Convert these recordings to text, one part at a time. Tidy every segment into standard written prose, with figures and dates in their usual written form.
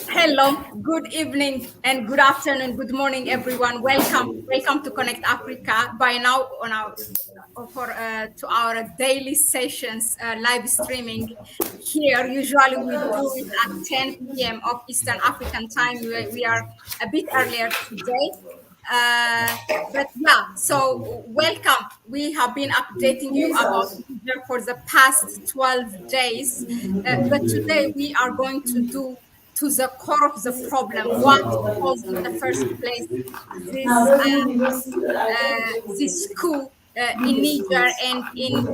Hello, good evening and good afternoon, good morning, everyone. Welcome to Connect Africa. By now, on our to our daily sessions, live streaming here. Usually, we do it at 10 p.m. of Eastern African time. We are a bit earlier today. Uh, but yeah, so welcome. We have been updating you about Niger for the past 12 days, but today we are going to do to the core of the problem. What caused in the first place this coup in Niger and in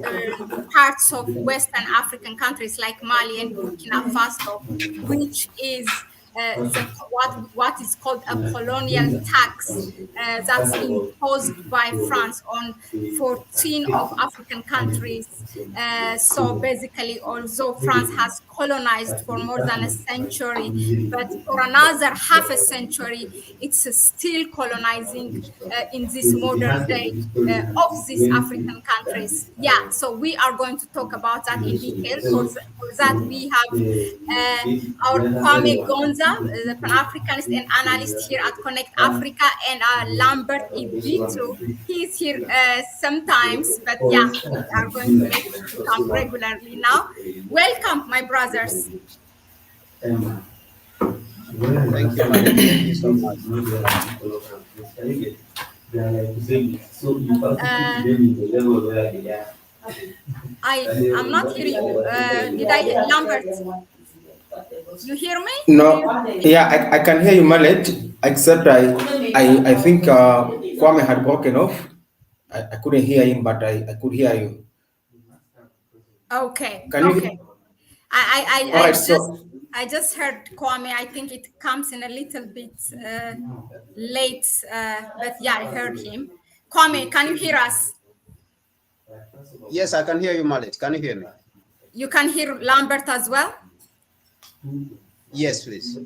parts of Western African countries like Mali and Burkina Faso, which is what is called a colonial tax that's imposed by France on 14 of African countries. So basically, although France has colonized for more than a century, but for another half a century, it's still colonizing in this modern day of these African countries. Yeah, so we are going to talk about that in detail. For that, we have our Kwame Gonza, the Pan-Africanist and analyst here at Connect Africa, and Lambert Ebitu. He's here sometimes, but yeah, we are going to make him come regularly now. Welcome, my brothers. Thank you, Mahlet. Thank you so much. I'm not hearing you. Lambert? You hear me? No, yeah, I can hear you, Mahlet, except I think Kwame had broken off. I couldn't hear him, but I could hear you. Okay. Can you okay. I just heard Kwame. I think it comes in a little bit late, but yeah, I heard him. Kwame, can you hear us? Yes, I can hear you, Mahlet. Can you hear me? You can hear Lambert as well? Yes, please.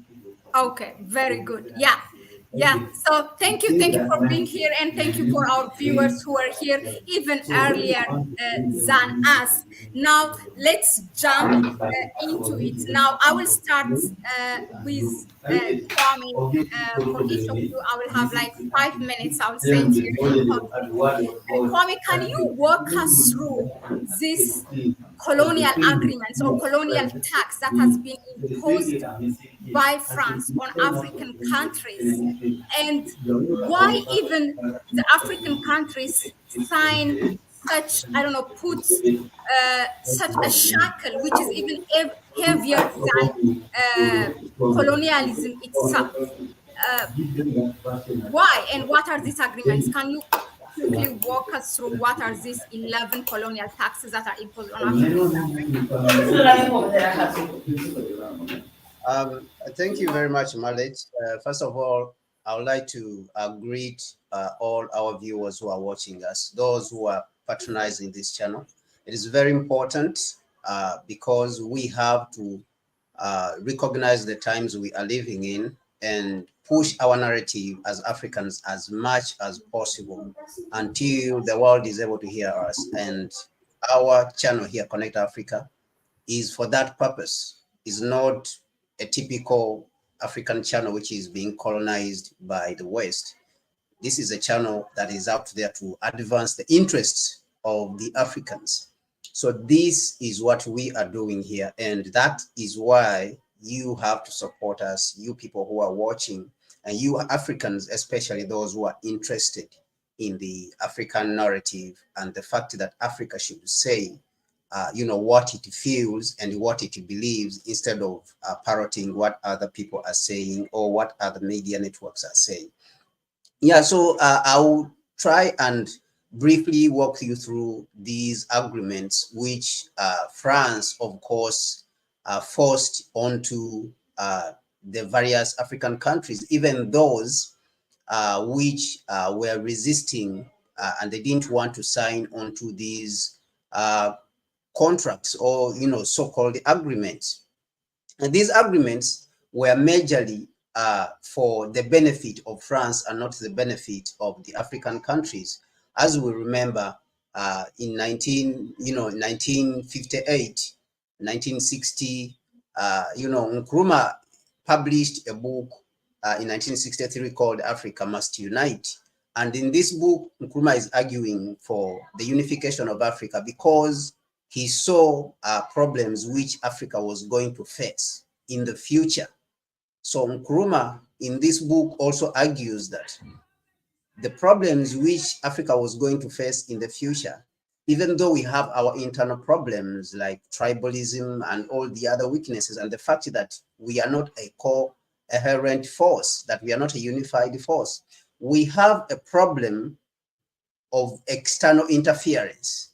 Okay, very good. Yeah, so thank you for being here, and thank you for our viewers who are here even earlier than us. Now let's jump into it. Now I will start with Kwame. For each of you, I will have like 5 minutes. I will say it here in public. Kwame, can you walk us through this colonial agreements or colonial tax that has been imposed by France on African countries, and why even the African countries sign such, I don't know, put such a shackle, which is even heavier than colonialism itself. Why and what are these agreements? Can you quickly walk us through what are these 11 colonial taxes that are imposed on African countries? Thank you very much, Mahlet. First of all, I would like to greet all our viewers who are watching us, those who are patronizing this channel. It is very important because we have to recognize the times we are living in and push our narrative as Africans as much as possible until the world is able to hear us. And our channel here, Connect Africa, is for that purpose. It's not a typical African channel which is being colonized by the West. This is a channel that is out there to advance the interests of the Africans. So this is what we are doing here, and that is why you have to support us, you people who are watching, and you Africans, especially those who are interested in the African narrative and the fact that Africa should say what it feels and what it believes instead of parroting what other people are saying or what other media networks are saying. Yeah, so I'll try and briefly walk you through these agreements, which France, of course, forced onto the various African countries, even those which were resisting and they didn't want to sign onto these contracts or so-called agreements. And these agreements were majorly for the benefit of France and not the benefit of the African countries. As we remember, in 1958, 1960, Nkrumah published a book in 1963 called Africa Must Unite. And in this book, Nkrumah is arguing for the unification of Africa because he saw problems which Africa was going to face in the future. So Nkrumah in this book also argues that the problems which Africa was going to face in the future, even though we have our internal problems like tribalism and all the other weaknesses, and the fact that we are not a coherent force, that we are not a unified force, we have a problem of external interference.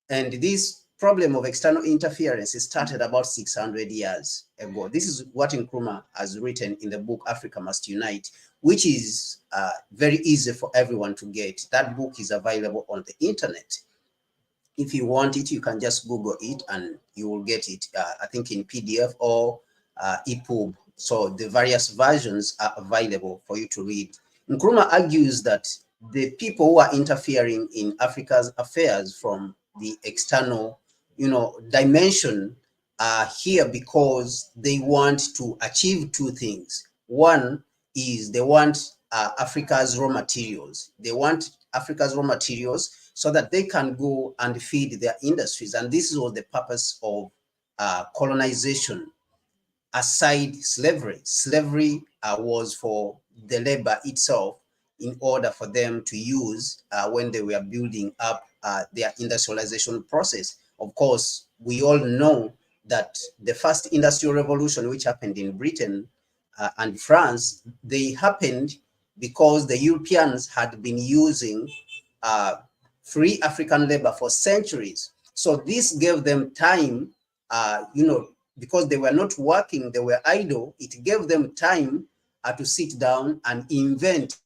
And this problem of external interference started about 600 years ago. This is what Nkrumah has written in the book Africa Must Unite, which is very easy for everyone to get. That book is available on the internet. If you want it, you can just Google it and you will get it, I think in PDF or EPUB. So the various versions are available for you to read. Nkrumah argues that the people who are interfering in Africa's affairs from the external, dimension are here because they want to achieve two things. One is they want Africa's raw materials. They want Africa's raw materials so that they can go and feed their industries. And this was the purpose of colonization. Aside slavery, was for the labor itself in order for them to use when they were building up their industrialization process. Of course, we all know that the first industrial revolution, which happened in Britain and France, they happened because the Europeans had been using free African labor for centuries. So this gave them time, because they were not working, they were idle. It gave them time to sit down and invent.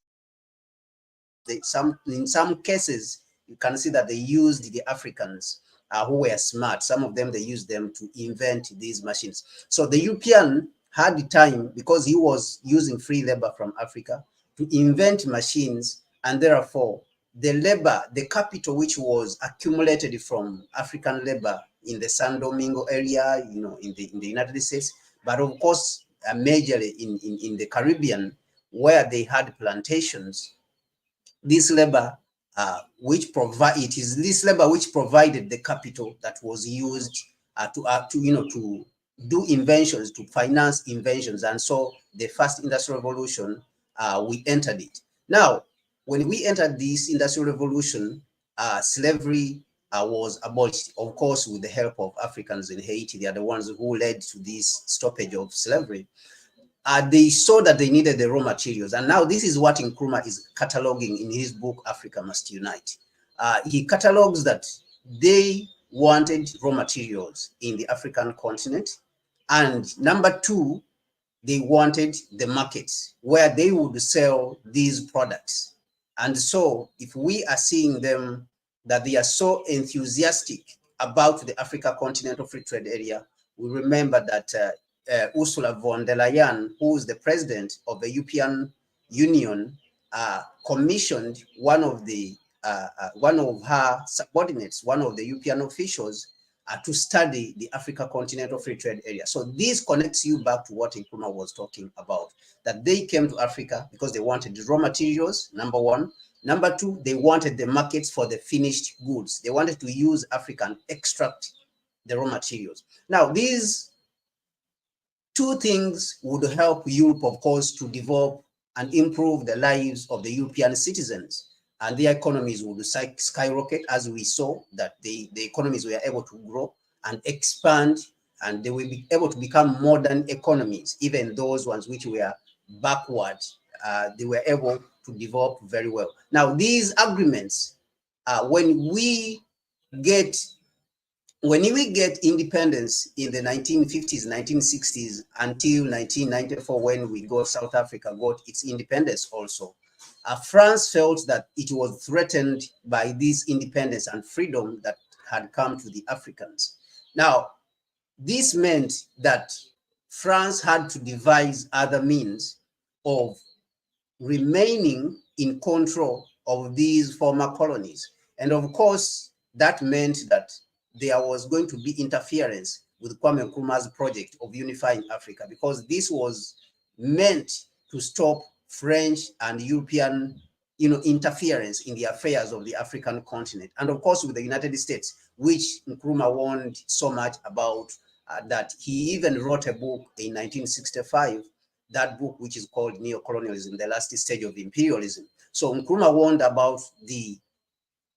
In some cases, you can see that they used the Africans who were smart. Some of them, they used them to invent these machines. So the European had the time, because he was using free labor from Africa, to invent machines, and therefore the labor, the capital which was accumulated from African labor in the San Domingo area, in the United States, but of course, majorly in the Caribbean, where they had plantations. This labor, it is this labor which provided the capital that was used to do inventions, to finance inventions, and so the first industrial revolution, we entered it. Now, when we entered this industrial revolution, slavery was abolished, of course, with the help of Africans in Haiti. They are the ones who led to this stoppage of slavery. They saw that they needed the raw materials. And now this is what Nkrumah is cataloging in his book, Africa Must Unite. He catalogs that they wanted raw materials in the African continent. And number two, they wanted the markets where they would sell these products. And so if we are seeing them, that they are so enthusiastic about the Africa Continental Free Trade Area, we remember that Ursula von der Leyen, who is the president of the European Union, commissioned one of her subordinates, one of the European officials, to study the Africa Continental Free Trade Area. So this connects you back to what Nkrumah was talking about, that they came to Africa because they wanted raw materials, number one. Number two, they wanted the markets for the finished goods. They wanted to use Africa and extract the raw materials. Now, these two things would help Europe, of course, to develop and improve the lives of the European citizens, and their economies would skyrocket, as we saw that the economies were able to grow and expand, and they will be able to become modern economies. Even those ones which were backward, they were able to develop very well. Now, these agreements, when we get independence in the 1950s, 1960s, until 1994, when South Africa got its independence also, France felt that it was threatened by this independence and freedom that had come to the Africans. Now, this meant that France had to devise other means of remaining in control of these former colonies. And of course, that meant that there was going to be interference with Kwame Nkrumah's project of unifying Africa, because this was meant to stop French and European interference in the affairs of the African continent. And of course, with the United States, which Nkrumah warned so much about, that he even wrote a book in 1965, that book which is called Neocolonialism, the last stage of imperialism. So Nkrumah warned about the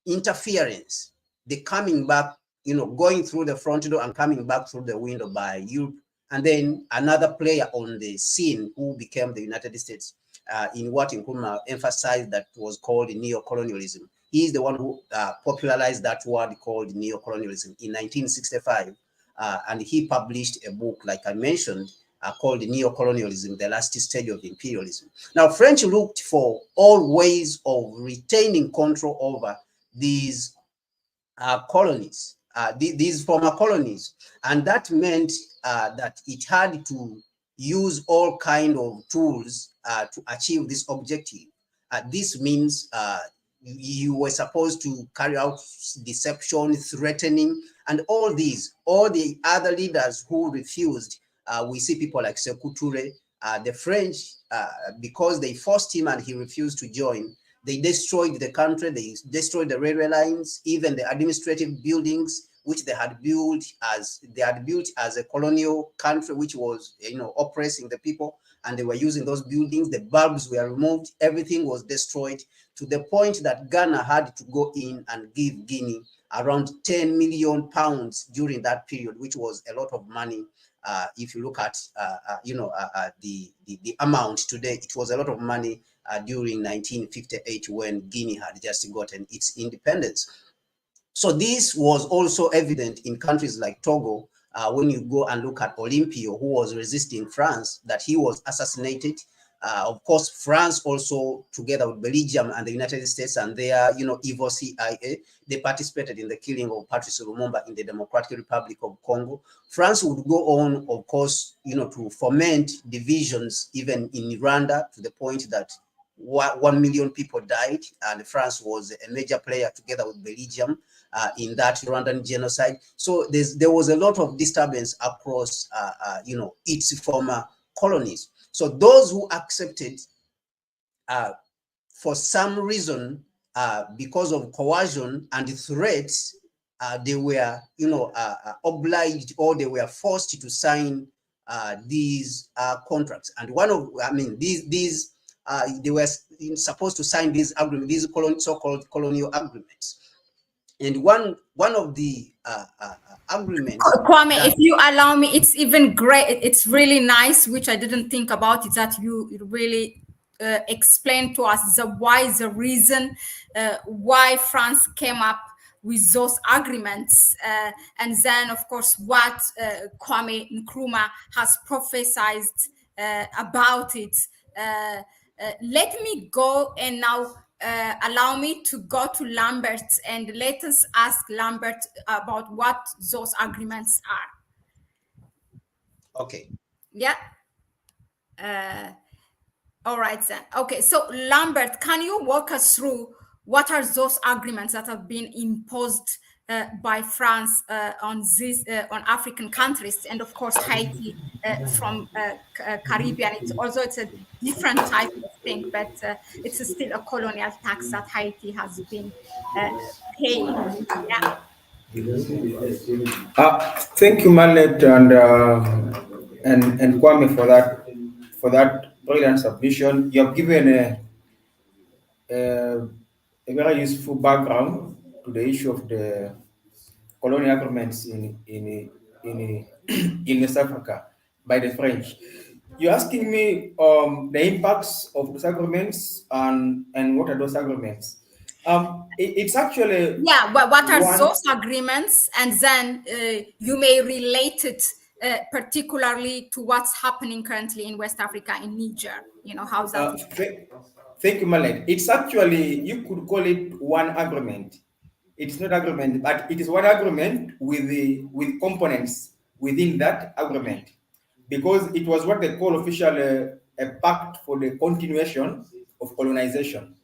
interference, the coming back, going through the front door and coming back through the window by Europe, and then another player on the scene who became the United States, in what Nkrumah emphasized that was called neocolonialism. He is the one who popularized that word called neocolonialism in 1965, and he published a book, like I mentioned, called Neocolonialism, the last stage of imperialism. Now, French looked for all ways of retaining control over these colonies, these former colonies, and that meant that it had to use all kind of tools to achieve this objective. This means you were supposed to carry out deception, threatening, and all these. All the other leaders who refused, we see people like Sekou Touré, the French, because they forced him and he refused to join. They destroyed the country, they destroyed the railway lines, even the administrative buildings, which they had built as a colonial country, which was, oppressing the people, and they were using those buildings. The bulbs were removed, everything was destroyed, to the point that Ghana had to go in and give Guinea around 10 million pounds during that period, which was a lot of money. If you look at, the amount today, it was a lot of money during 1958, when Guinea had just gotten its independence. So this was also evident in countries like Togo. When you go and look at Olympio, who was resisting France, that he was assassinated. Of course, France also, together with Belgium and the United States and their, evil CIA, they participated in the killing of Patrice Lumumba in the Democratic Republic of Congo. France would go on, of course, to foment divisions even in Rwanda, to the point that 1 million people died, and France was a major player together with Belgium in that Rwandan genocide. So there was a lot of disturbance across, its former colonies. So those who accepted, for some reason, because of coercion and threats, they were, obliged, or they were forced to sign these contracts. And these they were supposed to sign these agreements, these so-called colonial agreements. And one of the agreements, Kwame, if you allow me, it's even great. It's really nice, which I didn't think about, is that you really explained to us the reason why France came up with those agreements, and then of course what Kwame Nkrumah has prophesied about it. Let me go and now allow me to go to Lambert, and let us ask Lambert about what those agreements are. Okay. Yeah. All right then. Okay, so Lambert, can you walk us through what are those agreements that have been imposed by France on African countries, and of course Haiti from Caribbean? It's a different type of thing, but it's still a colonial tax that Haiti has been paying. Yeah. Thank you, Mahlet and Kwame for that brilliant submission. You have given a very useful background to the issue of the colonial agreements in West Africa by the French. You're asking me the impacts of those agreements and what are those agreements? It's actually what are those agreements, and then you may relate it particularly to what's happening currently in West Africa, in Niger. How's that? Thank you, Mahlet. It's actually, you could call it one agreement. It's not agreement, but it is one agreement with components within that agreement, because it was what they call officially a pact for the continuation of colonization.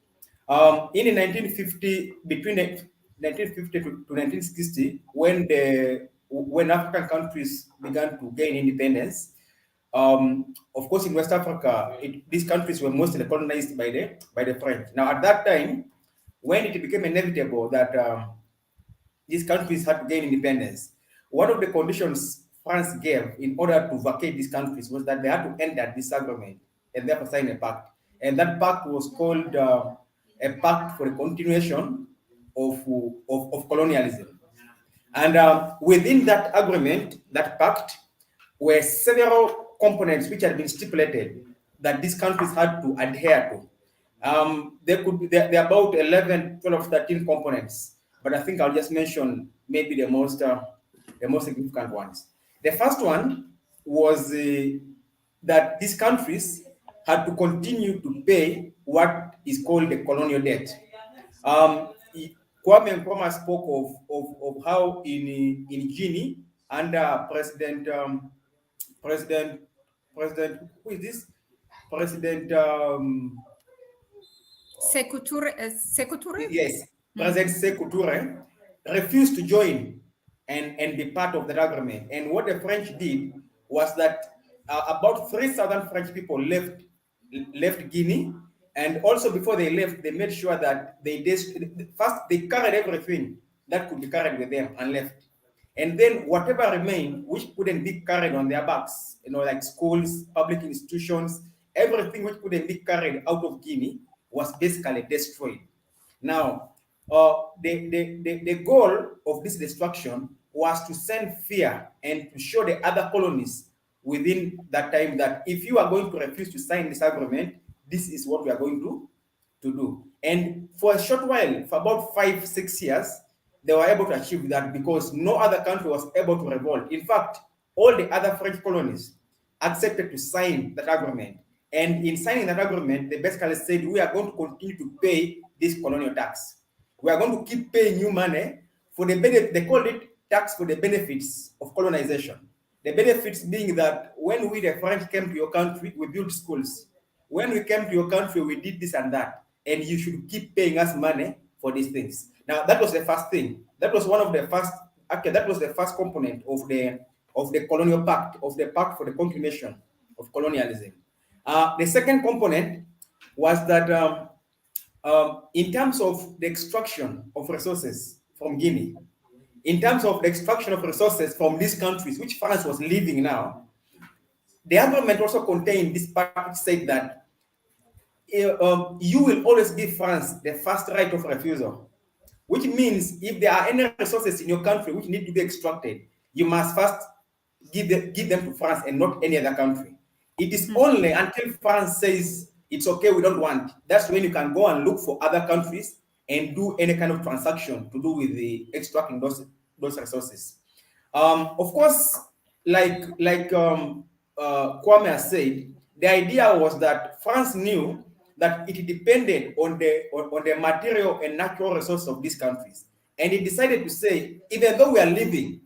In 1950, between 1950 to 1960, when the when African countries began to gain independence. Of course, in West Africa, these countries were mostly colonized by the French. Now, at that time, when it became inevitable that these countries had to gain independence, one of the conditions France gave in order to vacate these countries was that they had to end that disagreement and therefore sign a pact. And that pact was called a pact for the continuation of colonialism. And within that agreement, that pact, were several components which had been stipulated that these countries had to adhere to. There are about 11, 12, 13 components, but I think I'll just mention maybe the most significant ones. The first one was that these countries had to continue to pay what is called the colonial debt. Kwame and Nkrumah spoke of how in Guinea under President who is this? President Sekou Touré? Yes, President Sekou Touré refused to join and be part of that agreement. And what the French did was that about 3,000 French people left Guinea, and also before they left, they made sure that they carried everything that could be carried with them and left. And then whatever remained, which couldn't be carried on their backs, like schools, public institutions, everything which couldn't be carried out of Guinea was basically destroyed. Now, the goal of this destruction was to send fear and to show the other colonies within that time that if you are going to refuse to sign this agreement, this is what we are going to do. And for a short while, for about 5-6 years, they were able to achieve that because no other country was able to revolt. In fact, all the other French colonies accepted to sign that agreement. And in signing that agreement, they basically said, we are going to continue to pay this colonial tax. We are going to keep paying you money for the benefit. They called it tax for the benefits of colonization. The benefits being that when we, the French, came to your country, we built schools. When we came to your country, we did this and that. And you should keep paying us money for these things. Now, that was the first thing. That was one of the first, actually, that was the first component of the colonial pact, of the pact for the continuation of colonialism. The second component was that in terms of the extraction of resources from Guinea, in terms of the extraction of resources from these countries, which France was leaving now, the agreement also contained this part said that you will always give France the first right of refusal, which means if there are any resources in your country which need to be extracted, you must first give them to France and not any other country. It is only until France says it's okay, we don't want, that's when you can go and look for other countries and do any kind of transaction to do with the extracting those resources. Of course, like Kwame has said, the idea was that France knew that it depended on the material and natural resources of these countries. And it decided to say, even though we are leaving,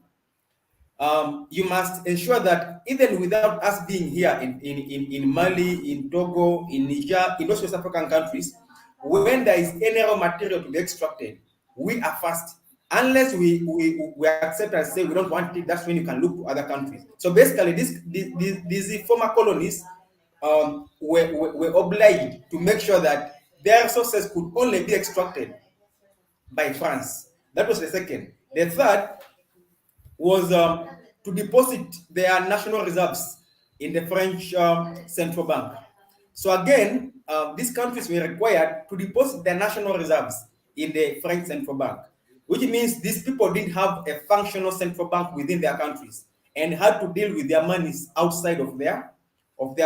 you must ensure that even without us being here in Mali, in Togo, in Niger, in those West African countries, when there is any raw material to be extracted, we are first. Unless we accept and say we don't want it, that's when you can look to other countries. So basically, these former colonies were obliged to make sure that their resources could only be extracted by France. That was the second. The third was to deposit their national reserves in the French central bank. So again, these countries were required to deposit their national reserves in the French central bank, which means these people didn't have a functional central bank within their countries and had to deal with their monies outside of their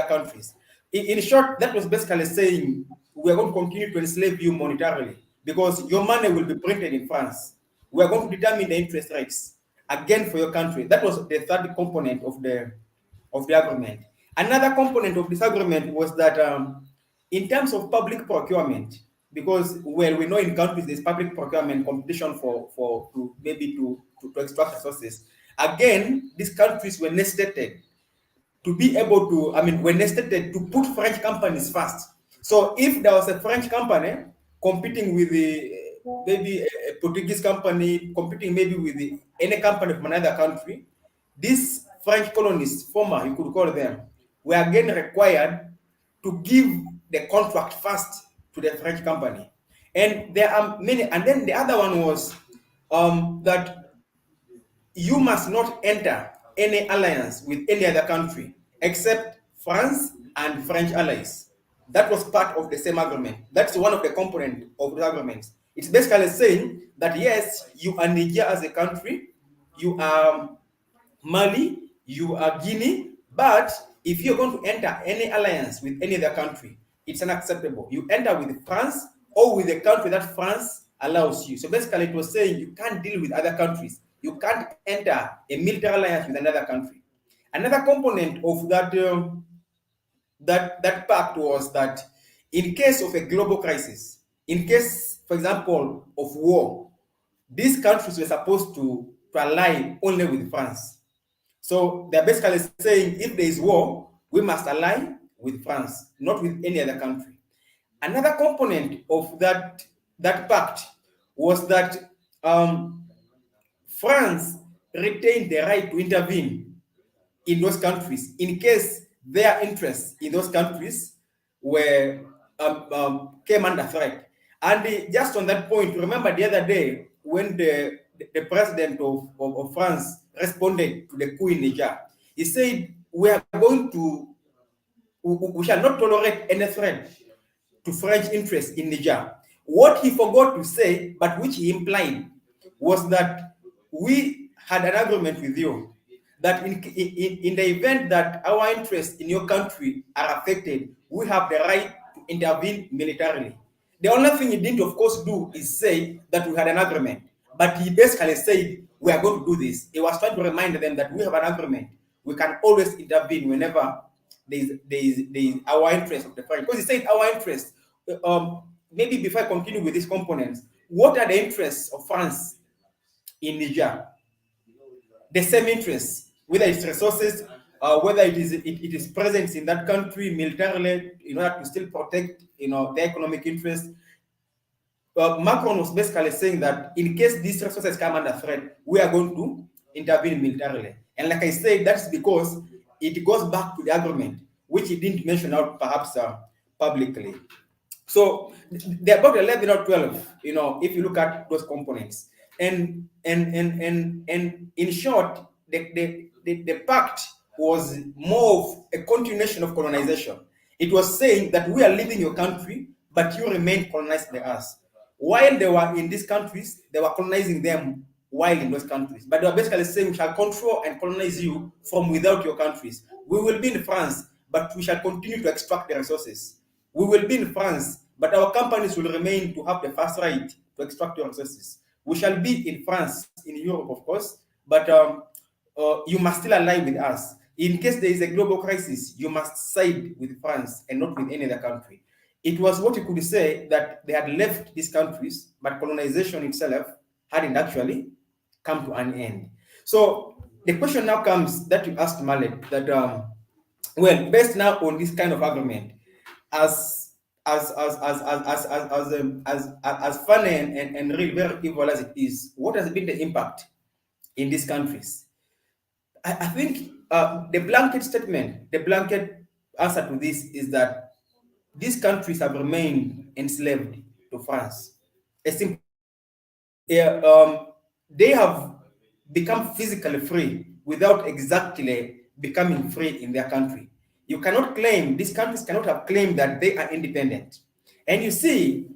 countries. In short, that was basically saying we are going to continue to enslave you monetarily because your money will be printed in France. We are going to determine the interest rates again for your country. That was the third component of the agreement. Another component of this agreement was that in terms of public procurement, because we know in countries there's public procurement competition to extract resources. Again, these countries were necessitated to be able to, were necessitated to put French companies first. So if there was a French company competing with maybe a Portuguese company, competing maybe with any company from another country, these French colonists, former, you could call them, were again required to give the contract first to the French company. And there are many, and then the other one was that you must not enter any alliance with any other country except France and French allies. That was part of the same agreement. That's one of the components of the agreement. It's basically saying that yes, you are Niger as a country, you are Mali, you are Guinea, but if you're going to enter any alliance with any other country, it's unacceptable. You enter with France or with the country that France allows you. So basically, it was saying you can't deal with other countries. You can't enter a military alliance with another country. Another component of that pact was that in case of a global crisis, in case, for example, of war, these countries were supposed to ally only with France. So they're basically saying if there is war, we must ally with France, not with any other country. Another component of that pact was that France retained the right to intervene in those countries in case their interests in those countries were came under threat. And just on that point, remember the other day when the president of France responded to the coup in Niger, he said, we shall not tolerate any threat to French interests in Niger. What he forgot to say, but which he implied, was that we had an agreement with you that in the event that our interests in your country are affected, we have the right to intervene militarily. The only thing he didn't, of course, do is say that we had an agreement. But he basically said, we are going to do this. He was trying to remind them that we have an agreement. We can always intervene whenever there is our interest of the French. Because he said our interest. Maybe before I continue with these components, what are the interests of France in Niger? The same interests, whether it's resources, whether it is presence in that country militarily in order to still protect the economic interests. Macron was basically saying that in case these resources come under threat, we are going to intervene militarily. And like I said, that's because it goes back to the agreement, which he didn't mention out perhaps publicly. So they're about 11 or 12, if you look at those components. And in short, the pact was more of a continuation of colonization. It was saying that we are leaving your country, but you remain colonized by us. While they were in these countries, they were colonizing them while in those countries. But they were basically saying we shall control and colonize you from without your countries. We will be in France, but we shall continue to extract the resources. We will be in France, but our companies will remain to have the first right to extract your resources. We shall be in France, in Europe, of course, but you must still align with us. In case there is a global crisis, you must side with France and not with any other country. It was what you could say that they had left these countries, but colonization itself hadn't actually come to an end. So the question now comes that you asked Mahlet, that well, based now on this kind of argument, as funny and really very evil as it is, what has been the impact in these countries? I think the blanket statement, the blanket answer to this is that these countries have remained enslaved to France. They have become physically free without exactly becoming free in their country. You cannot claim, these countries cannot have claimed that they are independent. And you see,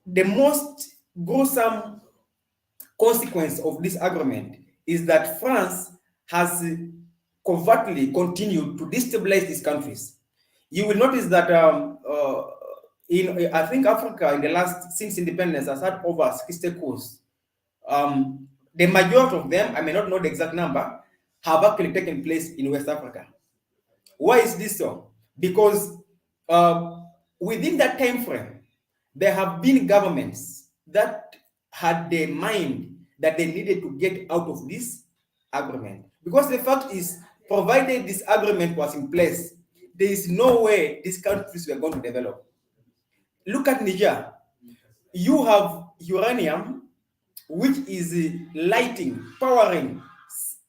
the most gruesome consequence of this agreement is that France has covertly continued to destabilize these countries. You will notice that in I think Africa in the last, since independence, has had over 60 coups. The majority of them, I may not know the exact number, have actually taken place in West Africa. Why is this so? Because within that time frame, there have been governments that had the mind that they needed to get out of this agreement. Because the fact is, provided this agreement was in place, there is no way these countries were going to develop. Look at Niger. You have uranium which is lighting, powering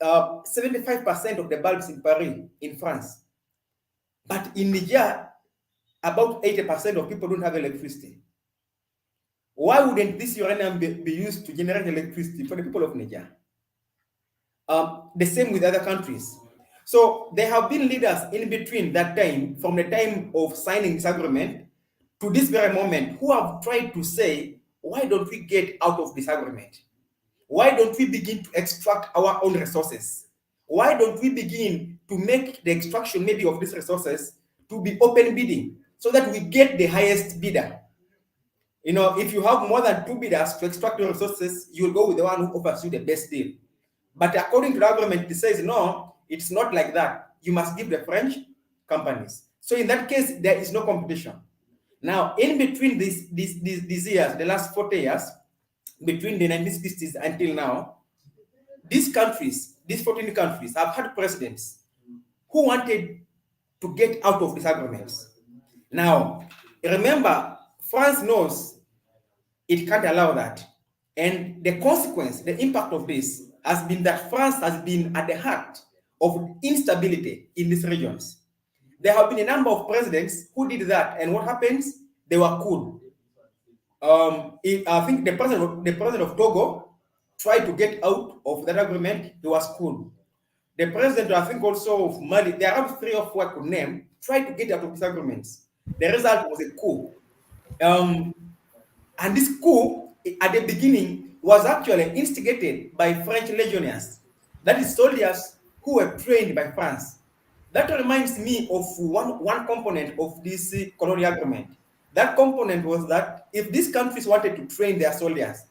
75% of the bulbs in Paris, in France. But in Niger, about 80% of people don't have electricity. Why wouldn't this uranium be used to generate electricity for the people of Niger? The same with other countries. So there have been leaders in between that time, from the time of signing this agreement to this very moment, who have tried to say, why don't we get out of this agreement? Why don't we begin to extract our own resources? Why don't we begin to make the extraction maybe of these resources to be open bidding so that we get the highest bidder? You know, if you have more than 2 bidders to extract your resources, you'll go with the one who offers you the best deal. But according to the government, it says, no, it's not like that. You must give the French companies. So in that case, there is no competition. Now, in between these years, the last 40 years, between the 1960s until now, these countries, these 14 countries, have had presidents who wanted to get out of these agreements. Now, remember, France knows it can't allow that. And the consequence, the impact of this has been that France has been at the heart of instability in these regions. There have been a number of presidents who did that, and what happens? They were cool. I think the president of Togo tried to get out of that agreement. He was cool. The president, I think, also of Mali, there are 3 or 4 I could name, tried to get out of these agreements. The result was a coup. And this coup, at the beginning, was actually instigated by French legionnaires. That is soldiers who were trained by France. That reminds me of one component of this colonial agreement. That component was that if these countries wanted to train their soldiers,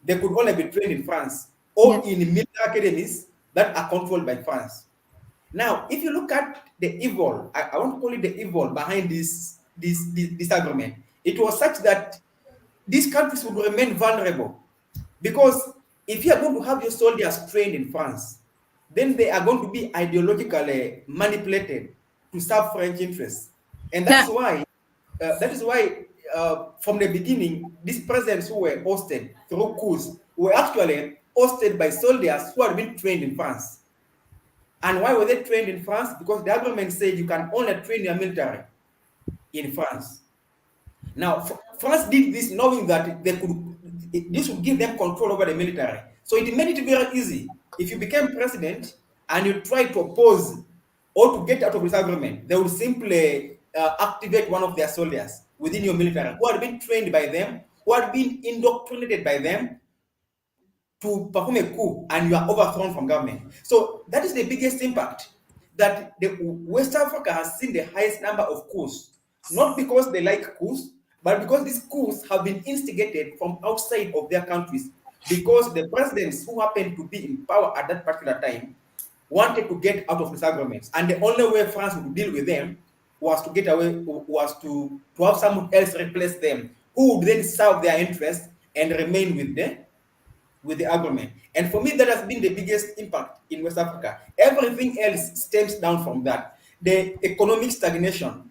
they could only be trained in France or in military academies that are controlled by France. Now, if you look at the evil, I want to call it the evil behind this agreement, it was such that these countries would remain vulnerable. Because if you are going to have your soldiers trained in France, then they are going to be ideologically manipulated to serve French interests. And that's why from the beginning, these presidents who were hosted through coups were actually hosted by soldiers who had been trained in France. And why were they trained in France? Because the government said you can only train your military in France. Now, France did this knowing that this would give them control over the military. So it made it very easy. If you became president and you try to oppose or to get out of this agreement, they would simply activate one of their soldiers within your military who had been trained by them, who had been indoctrinated by them to perform a coup, and you are overthrown from government. So that is the biggest impact, that West Africa has seen the highest number of coups, not because they like coups, but because these coups have been instigated from outside of their countries, because the presidents who happened to be in power at that particular time wanted to get out of these agreements. And the only way France would deal with them was to get away, was to have someone else replace them, who would then serve their interests and remain with the agreement. And for me, that has been the biggest impact in West Africa. Everything else stems down from that. The economic stagnation,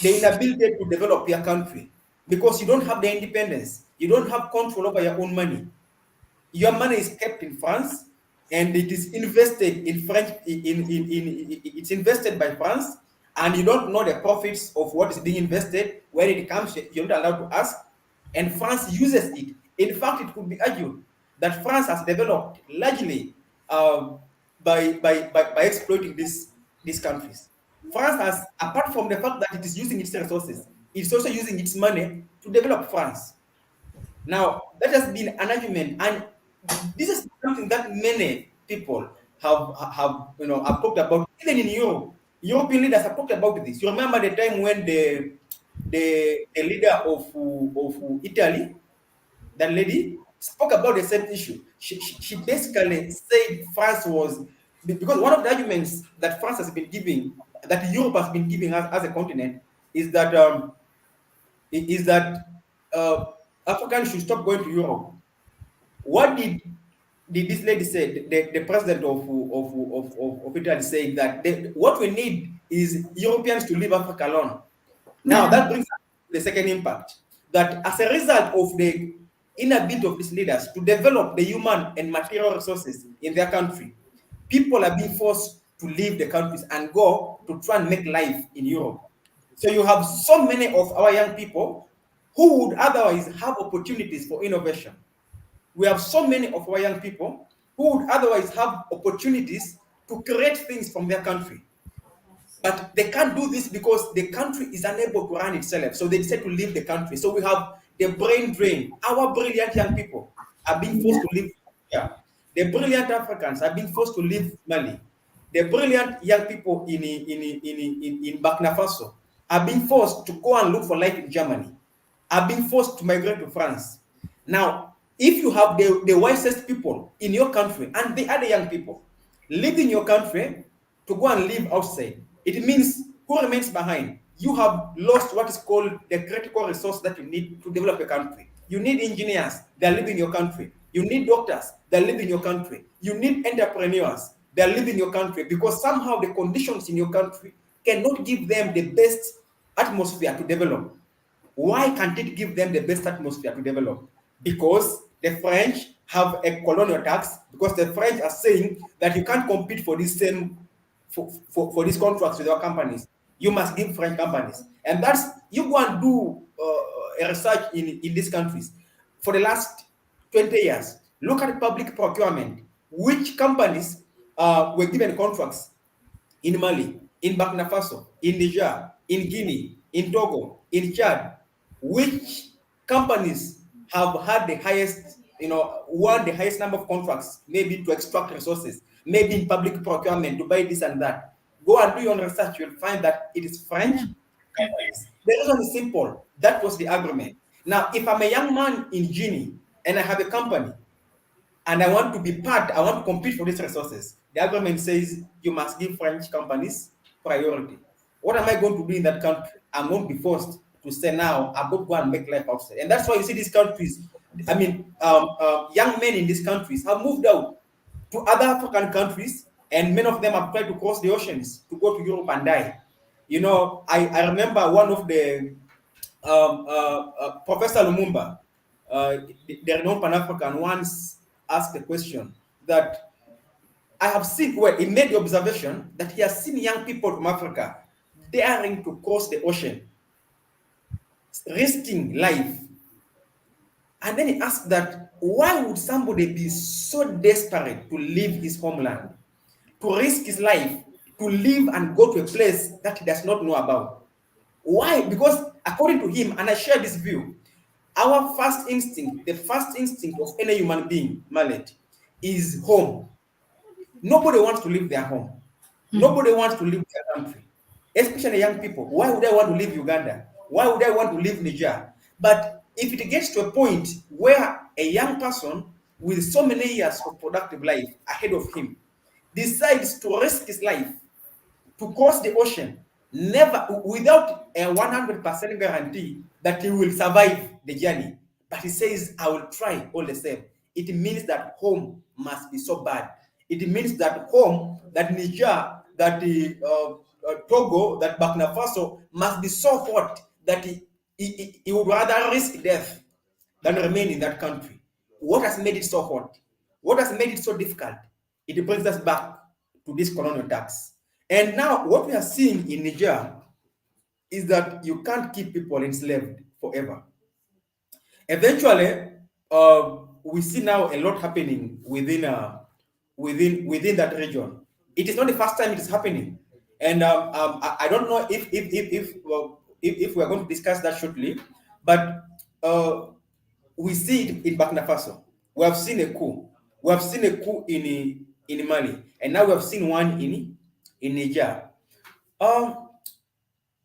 the inability to develop your country, because you don't have the independence, you don't have control over your own money. Your money is kept in France, and it is invested in French. It's invested by France, and you don't know the profits of what is being invested. When it comes, you're not allowed to ask, and France uses it. In fact, it could be argued that France has developed largely by exploiting these countries. France has, apart from the fact that it is using its resources, it's also using its money to develop France. Now, that has been an argument, and this is something that many people have talked about, even in Europe. European leaders have talked about this. You remember the time when the leader of Italy, that lady, spoke about the same issue. She basically said France was, because one of the arguments that France has been giving, that Europe has been giving us as a continent, is that Africans should stop going to Europe. What did this lady say? The president of Italy said that what we need is Europeans to leave Africa alone. Now that brings us to the second impact, that as a result of the inability of these leaders to develop the human and material resources in their country, people are being forced to leave the countries and go to try and make life in Europe. So you have so many of our young people who would otherwise have opportunities for innovation. We have so many of our young people who would otherwise have opportunities to create things from their country. But they can't do this because the country is unable to run itself. So they decide to leave the country. So we have the brain drain. Our brilliant young people are being forced to leave. Yeah. The brilliant Africans are being forced to leave Mali. The brilliant young people in Burkina Faso are being forced to go and look for life in Germany, are being forced to migrate to France. Now, if you have the wisest people in your country and the other young people leaving your country to go and live outside, it means who remains behind? You have lost what is called the critical resource that you need to develop a country. You need engineers that live in your country. You need doctors that live in your country. You need entrepreneurs that live in your country, because somehow the conditions in your country cannot give them the best atmosphere to develop. Why can't it give them the best atmosphere to develop? Because the French have a colonial tax, because the French are saying that you can't compete for this same for these contracts with our companies. You must give French companies. And that's, you go and do a research in these countries. For the last 20 years, look at public procurement. Which companies were given contracts in Mali, in Burkina Faso, in Niger, in Guinea, in Togo, in Chad? Which companies have had the highest, won the highest number of contracts, maybe to extract resources, maybe in public procurement, to buy this and that? Go and do your own research, you'll find that it is French companies. The reason is simple. That was the argument. Now, if I'm a young man in Guinea and I have a company and I want to be part, I want to compete for these resources, the argument says you must give French companies priority. What am I going to do in that country? I'm going to be forced to say now, I'm going to go and make life outside. And that's why you see these countries, young men in these countries have moved out to other African countries, and many of them have tried to cross the oceans to go to Europe and die. I remember one of the Professor Lumumba, the renowned Pan-African, once asked the question that I have seen, well, he made the observation that he has seen young people from Africa daring to cross the ocean, risking life. And then he asked that, why would somebody be so desperate to leave his homeland, to risk his life, to leave and go to a place that he does not know about? Why? Because according to him, and I share this view, our first instinct, the first instinct of any human being, Mahlet, is home. Nobody wants to leave their home. Nobody wants to leave their country, especially young people. Why would I want to leave Uganda? Why would I want to leave Niger? But if it gets to a point where a young person with so many years of productive life ahead of him decides to risk his life to cross the ocean, never without a 100% guarantee that he will survive the journey, but he says, I will try all the same, it means that home must be so bad. It means that home, that Niger, that Togo, that Burkina Faso must be so hot that he would rather risk death than remain in that country. What has made it so hot? What has made it so difficult? It brings us back to this colonial tax. And now what we are seeing in Niger is that you can't keep people enslaved forever. Eventually, we see now a lot happening within that region. It is not the first time it is happening, and I don't know if we are going to discuss that shortly, but we see it in Burkina Faso. We have seen a coup. We have seen a coup in Mali, and now we have seen one in Niger.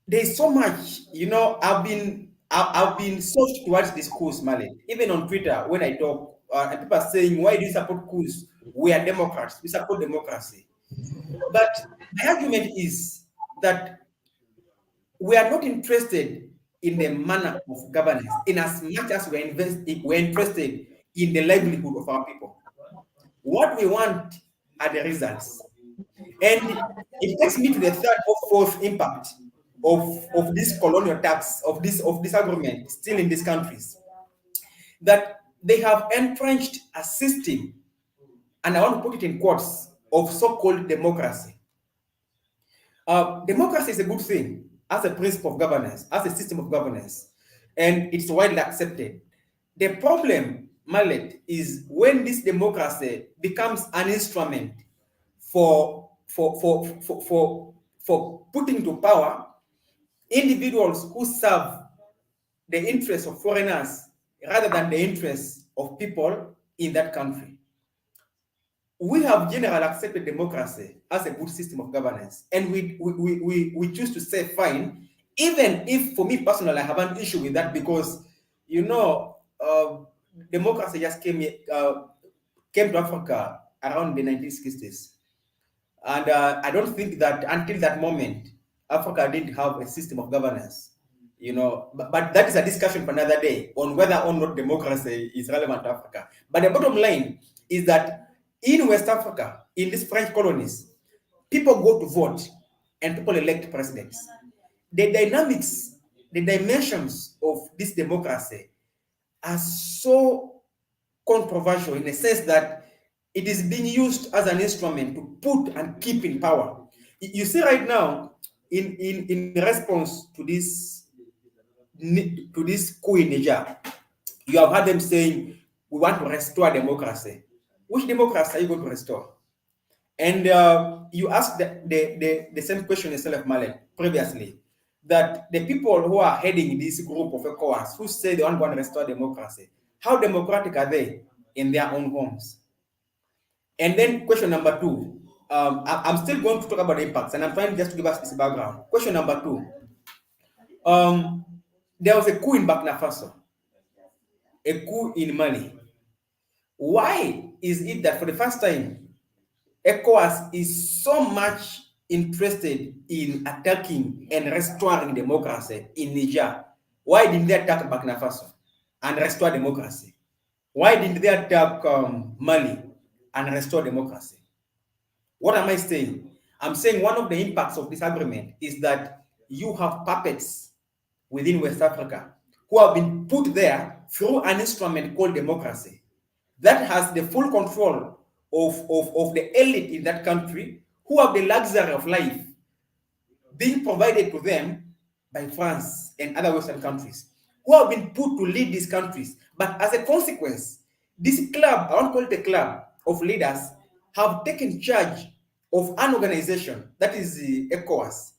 There's so much, I've been so towards this coups, Mali. Even on Twitter, when I talk, and people are saying, why do you support coups? We are Democrats. We support democracy. But my argument is that we are not interested in the manner of governance in as much as we're interested in the livelihood of our people. What we want are the results. And it takes me to the third or fourth impact of this colonial tax, of this agreement still in these countries. That they have entrenched a system, and I want to put it in quotes, of so-called democracy. Democracy is a good thing as a principle of governance, as a system of governance, and it's widely accepted. The problem, Mahlet, is when this democracy becomes an instrument for putting to power individuals who serve the interests of foreigners rather than the interests of people in that country. We have generally accepted democracy as a good system of governance, and we choose to say fine, even if, for me personally, I have an issue with that because, democracy just came to Africa around the 1960s, and I don't think that until that moment Africa didn't have a system of governance. But that is a discussion for another day on whether or not democracy is relevant to Africa. But the bottom line is that in West Africa, in these French colonies, people go to vote and people elect presidents. The dynamics, the dimensions of this democracy are so controversial in the sense that it is being used as an instrument to put and keep in power. You see right now, in response to this coup in Niger, you have heard them saying, we want to restore democracy. Which democracy are you going to restore? And you asked the same question yourself, Mahlet, previously, that the people who are heading this group of ECOWAS, who say they want to restore democracy, how democratic are they in their own homes? And then question number two, I'm still going to talk about the impacts, and I'm trying just to give us this background. Question number two, there was a coup in Burkina Faso, a coup in Mali. Why is it that for the first time, ECOWAS is so much interested in attacking and restoring democracy in Niger? Why didn't they attack Burkina Faso and restore democracy? Why didn't they attack Mali and restore democracy? What am I saying? I'm saying one of the impacts of this agreement is that you have puppets within West Africa who have been put there through an instrument called democracy that has the full control of the elite in that country, who have the luxury of life being provided to them by France and other Western countries, who have been put to lead these countries. But as a consequence, this club, I won't call it a club of leaders, have taken charge of an organization, that is the ECOWAS.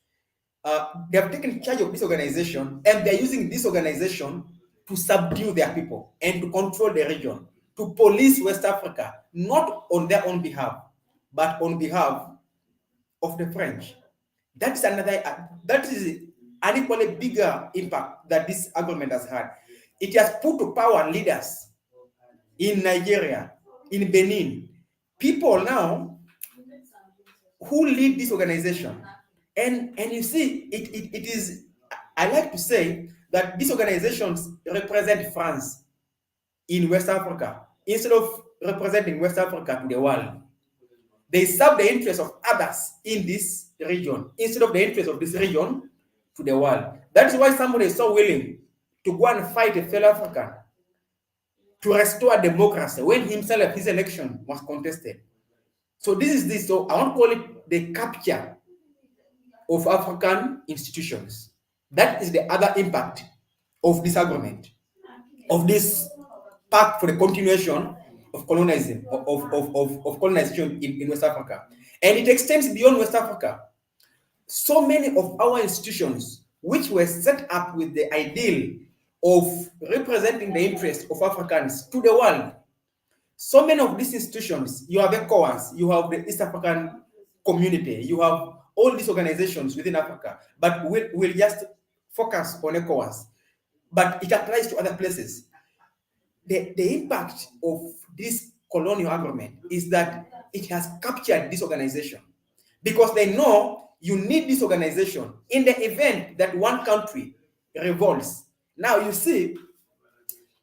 They have taken charge of this organization, and they're using this organization to subdue their people and to control the region, to police West Africa, not on their own behalf, but on behalf of the French. That is an equally bigger impact that this agreement has had. It has put to power leaders in Nigeria, in Benin, people now who lead this organization. And you see, it is, I like to say that these organizations represent France in West Africa instead of representing West Africa to the world. They serve the interests of others in this region instead of the interests of this region to the world. That is why somebody is so willing to go and fight a fellow African to restore democracy when himself, his election was contested. So this is this. So I want to call it the capture of African institutions. That is the other impact of this agreement, of this pact for the continuation of colonialism, of colonization in West Africa. And it extends beyond West Africa. So many of our institutions, which were set up with the ideal of representing the interests of Africans to the world, so many of these institutions, you have ECOWAS, you have the East African Community, you have all these organizations within Africa, but we'll just focus on ECOWAS. But it applies to other places. The impact of this colonial agreement is that it has captured this organization because they know you need this organization in the event that one country revolts. Now you see,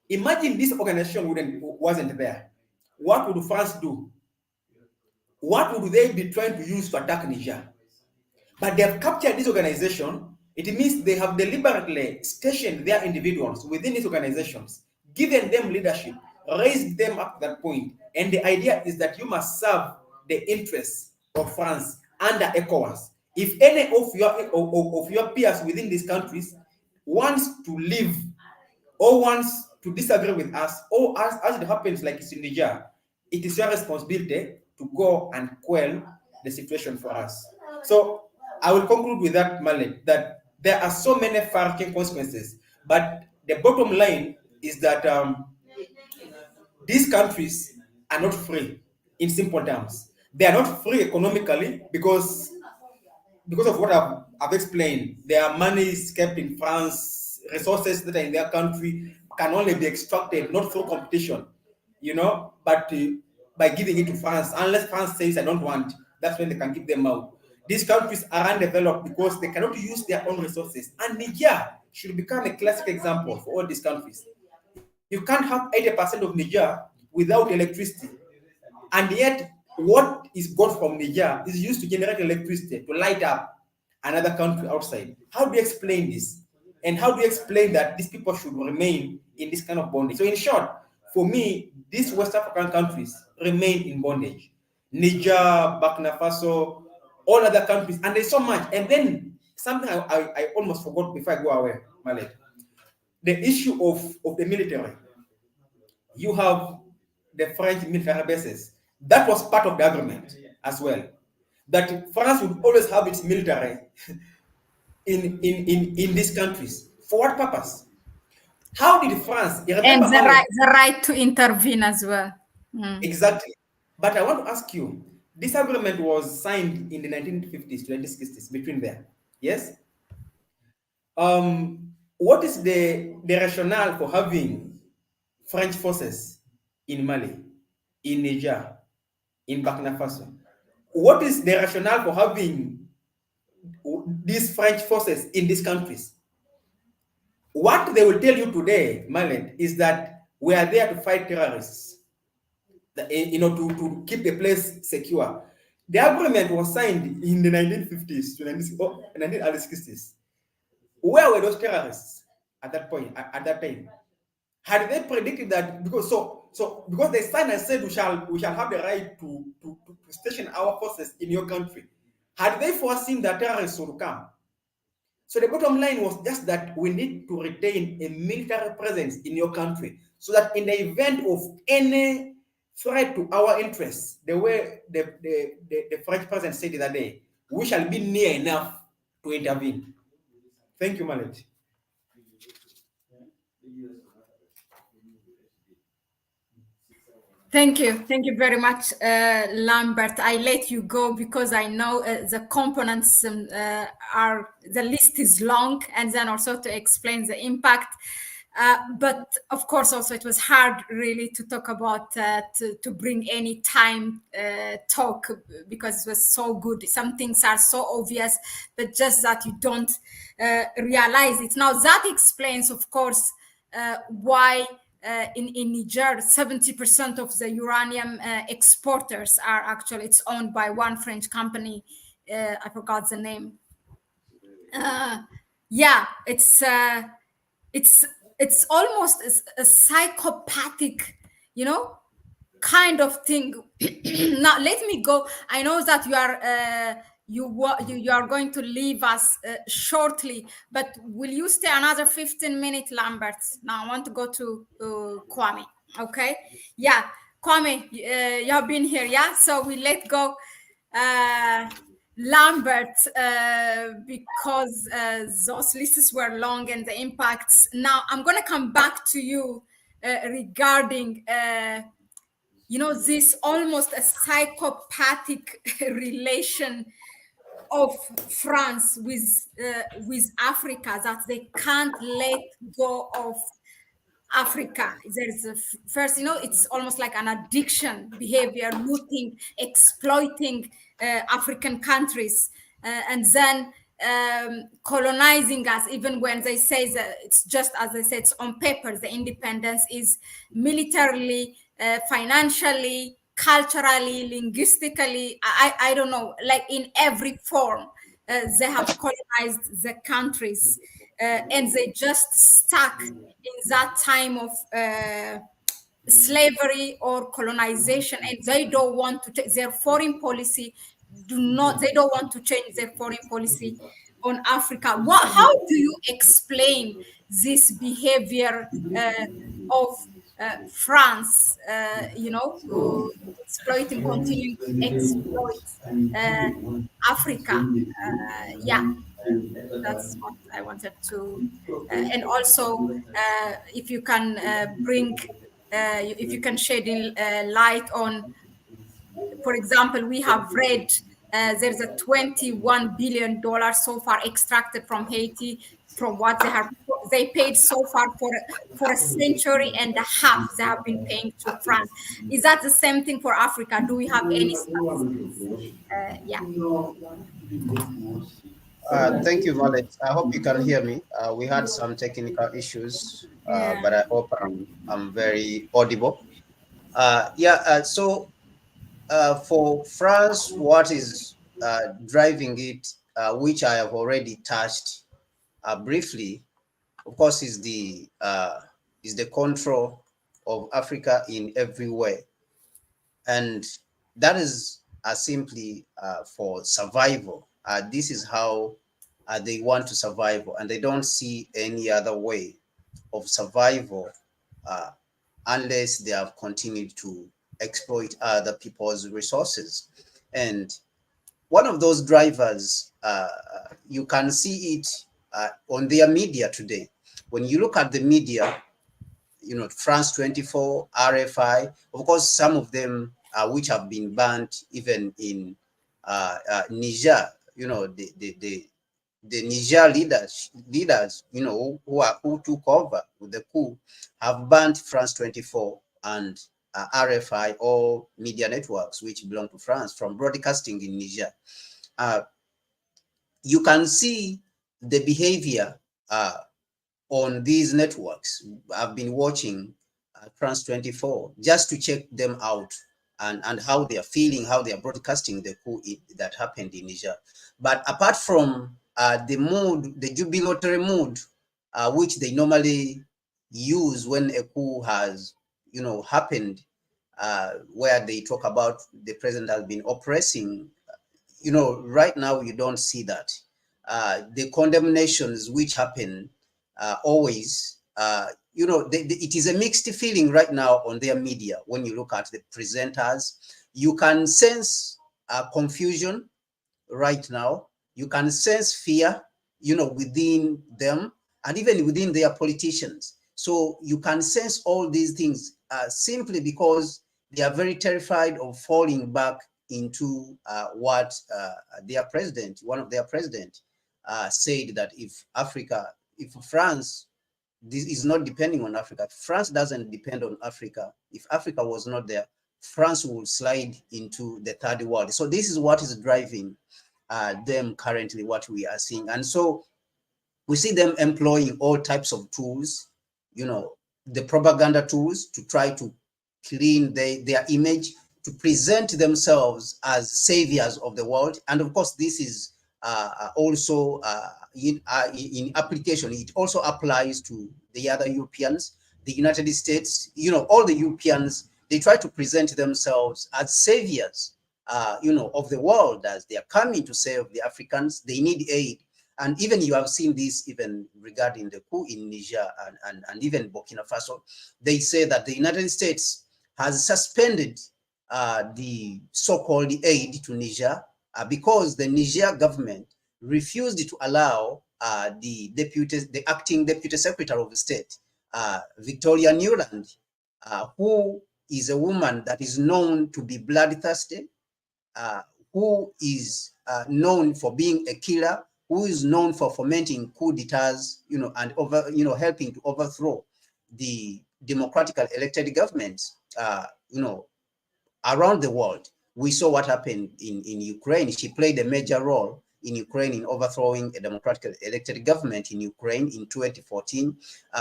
imagine this organization wasn't there. What would France do? What would they be trying to use to attack Niger? But they have captured this organization. It means they have deliberately stationed their individuals within these organizations, given them leadership, raised them up to that point. And the idea is that you must serve the interests of France under ECOWAS. If any of your peers within these countries wants to leave or wants to disagree with us, or as it happens like it's in Niger, it is your responsibility to go and quell the situation for us. So I will conclude with that, Mahlet, that there are so many far-reaching consequences, but the bottom line is that these countries are not free in simple terms. They are not free economically because of what I've explained. Their money is kept in France, resources that are in their country can only be extracted not through competition, but by giving it to France. Unless France says, I don't want, that's when they can keep them out. These countries are undeveloped because they cannot use their own resources. And Niger should become a classic example for all these countries. You can't have 80% of Niger without electricity. And yet, what is got from Niger is used to generate electricity to light up another country outside. How do you explain this? And how do you explain that these people should remain in this kind of bondage? So in short, for me, these West African countries remain in bondage. Niger, Burkina Faso, all other countries, and there's so much. And then something I almost forgot before I go away, Mahlet. The issue of the military. You have the French military bases. That was part of the agreement as well. That France would always have its military in these countries. For what purpose? How did France? And the right to intervene as well. Exactly. But I want to ask you, this agreement was signed in the 1950s to 1960s, between there. Yes? What is the rationale for having French forces in Mali, in Niger, in Burkina Faso? What is the rationale for having these French forces in these countries? What they will tell you today, Mahlet, is that we are there to fight terrorists, to keep the place secure. The agreement was signed in the 1950s to 1960s. Where were those terrorists at that point? At that time, had they predicted that because they signed and said we shall have the right to station our forces in your country? Had they foreseen that terrorists would come? So the bottom line was just that we need to retain a military presence in your country, so that in the event of any threat to our interests, the way the French president said the other day, we shall be near enough to intervene. Thank you, Mahlet. Thank you very much, Lambert. I let you go because I know the components the list is long, and then also to explain the impact. But of course, also it was hard really to talk about to bring any time talk because it was so good. Some things are so obvious, but just that you don't realize it. Now that explains, of course, why. In Niger, 70% of the uranium exporters are actually, it's owned by one French company. I forgot the name. It's almost a psychopathic, kind of thing. Now let me go. I know that you are going to leave us shortly, but will you stay another 15 minutes, Lambert? Now I want to go to Kwame. Okay, yeah, Kwame, you have been here, yeah, so we let go Lambert because those lists were long and the impacts. Now I'm going to come back to you regarding this almost a psychopathic relation of France with Africa, that they can't let go of Africa. There's first, it's almost like an addiction behavior, looting, exploiting African countries, and then colonizing us, even when they say that it's just, as I said, it's on paper. The independence is militarily, financially, culturally, linguistically, I don't know, like in every form, they have colonized the countries, and they just stuck in that time of slavery or colonization, and they don't want to their foreign policy they don't want to change their foreign policy on Africa. How do you explain this behavior of France, exploiting, continuing to exploit Africa? Yeah, that's what I wanted to, and also if you can if you can shed light on, for example, we have read there's a $21 billion so far extracted from Haiti from what they paid so far for a century and a half. They have been paying to France. Is that the same thing for Africa? Do we have any statistics? Yeah. Thank you, Mahlet. I hope you can hear me. We had some technical issues, Yeah. but I hope I'm very audible. So for France, what is driving it, which I have already touched briefly, of course, is the control of Africa in every way, and that is simply for survival. This is how they want to survive, and they don't see any other way of survival uh, unless they have continued to exploit other people's resources. And one of those drivers, you can see it on their media today. When you look at the media, France 24, RFI, of course, some of them which have been banned even in Niger, the Niger leaders, who took over with the coup, have banned France 24 and RFI, or media networks which belong to France, from broadcasting in Niger. You can see the behavior on these networks. I've been watching France 24 just to check them out and how they are feeling, how they are broadcasting the coup that happened in Niger. But apart from the mood, the jubilatory mood, which they normally use when a coup has, happened, where they talk about the president has been oppressing, right now you don't see that. The condemnations which happen always, it is a mixed feeling right now on their media. When you look at the presenters, you can sense confusion right now. You can sense fear, within them and even within their politicians. So you can sense all these things simply because they are very terrified of falling back into what one of their president said, that if France, this is not depending on Africa. France doesn't depend on Africa. If Africa was not there, France will slide into the third world. So this is what is driving them currently, what we are seeing. And so we see them employing all types of tools, the propaganda tools, to try to clean their image, to present themselves as saviors of the world. And of course, this is also in application. It also applies to the other Europeans, the United States, all the Europeans. They try to present themselves as saviors, of the world, as they are coming to save the Africans. They need aid. And even you have seen this even regarding the coup in Niger and even Burkina Faso. They say that the United States has suspended the so-called aid to Niger because the Niger government refused to allow the acting deputy secretary of state, Victoria Nuland, who is a woman that is known to be bloodthirsty, who is known for being a killer, who is known for fomenting coup d'etats, and helping to overthrow the democratically elected governments, around the world. We saw what happened in Ukraine. She played a major role in Ukraine in overthrowing a democratically elected government in Ukraine in 2014.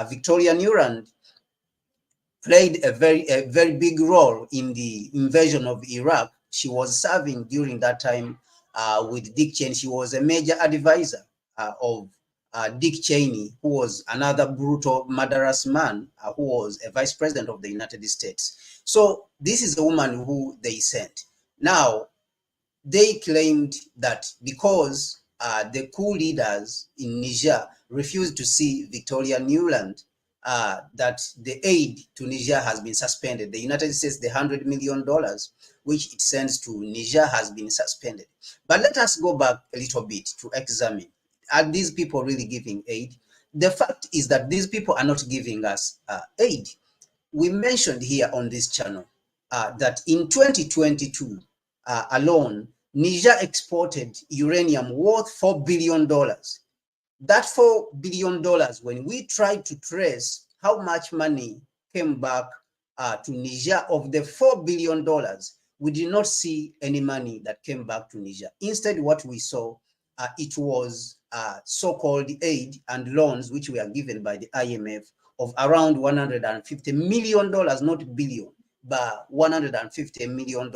Victoria Nuland played a very big role in the invasion of Iraq. She was serving during that time with Dick Cheney. She was a major advisor of Dick Cheney, who was another brutal, murderous man, who was a vice president of the United States. So this is the woman who they sent. Now, they claimed that because the coup leaders in Niger refused to see Victoria Nuland, that the aid to Niger has been suspended. The United States, the $100 million which it sends to Niger has been suspended. But let us go back a little bit to examine, are these people really giving aid? The fact is that these people are not giving us aid. We mentioned here on this channel that in 2022 alone, Niger exported uranium worth $4 billion. That $4 billion, when we tried to trace how much money came back to Niger of the $4 billion, we did not see any money that came back to Niger. Instead, what we saw, it was so-called aid and loans which were given by the IMF of around $150 million, not billion, but $150 million.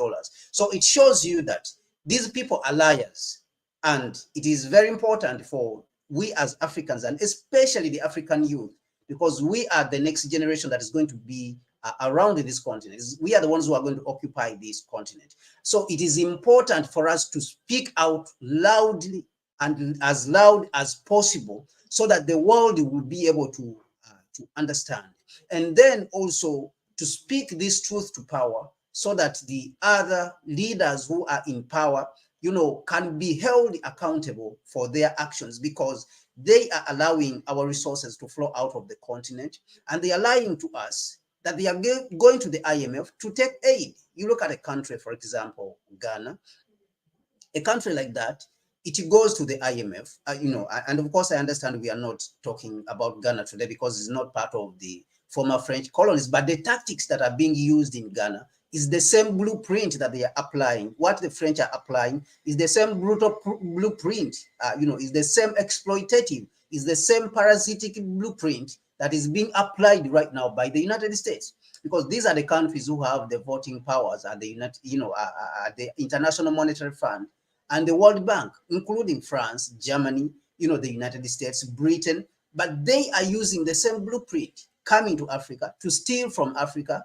So it shows you that these people are liars. And it is very important for we as Africans, and especially the African youth, because we are the next generation that is going to be around this continent. We are the ones who are going to occupy this continent. So it is important for us to speak out loudly and as loud as possible so that the world will be able to understand. And then also to speak this truth to power so that the other leaders who are in power, you know, can be held accountable for their actions, because they are allowing our resources to flow out of the continent, and they are lying to us that they are going to the IMF to take aid. You look at a country, for example, Ghana, a country like that, it goes to the IMF, you know, and of course I understand we are not talking about Ghana today because it's not part of the former French colonies, but the tactics that are being used in Ghana is the same blueprint that they are applying. What the French are applying is the same brutal blueprint, you know, is the same exploitative, is the same parasitic blueprint that is being applied right now by the United States, because these are the countries who have the voting powers at the at the International Monetary Fund and the World Bank, including France, Germany, you know, the United States, Britain, but they are using the same blueprint, coming to Africa to steal from Africa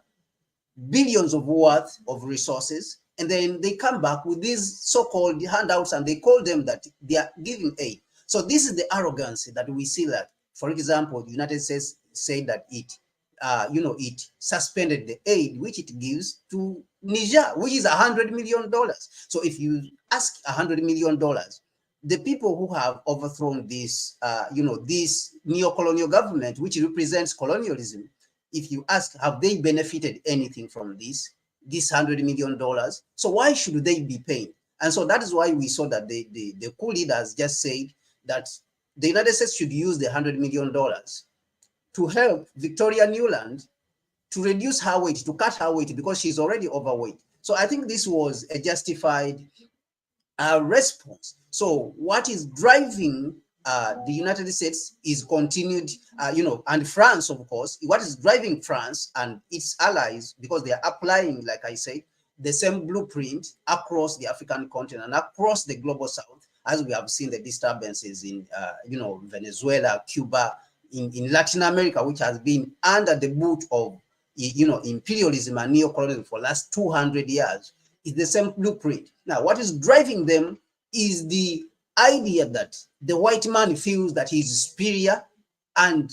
billions of worth of resources, and then they come back with these so-called handouts and they call them that they are giving aid. So this is the arrogance that we see. That, for example, the United States said that it it suspended the aid which it gives to Niger, which is $100 million. So if you ask $100 million, the people who have overthrown this, this neo-colonial government, which represents colonialism, if you ask, have they benefited anything from this $100 million? So why should they be paying? And so that is why we saw that the coup leaders just said that the United States should use the $100 million to help Victoria Nuland to reduce her weight, to cut her weight, because she's already overweight. So I think this was a justified response. So what is driving the United States is continued, and France, of course, what is driving France and its allies, because they are applying, like I said, the same blueprint across the African continent and across the global south, as we have seen the disturbances in, Venezuela, Cuba, in Latin America, which has been under the boot of, imperialism and neocolonialism for the last 200 years, is the same blueprint. Now, what is driving them is the idea that the white man feels that he's superior, and,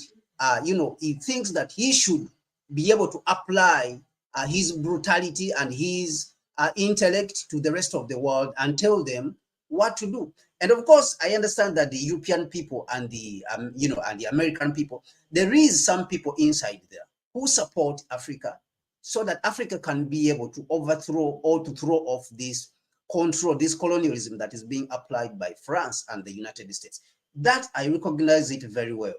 he thinks that he should be able to apply his brutality and his intellect to the rest of the world and tell them what to do. And of course, I understand that the European people and the, and the American people, there is some people inside there who support Africa so that Africa can be able to overthrow or to throw off this control, this colonialism that is being applied by France and the United States. That I recognize it very well.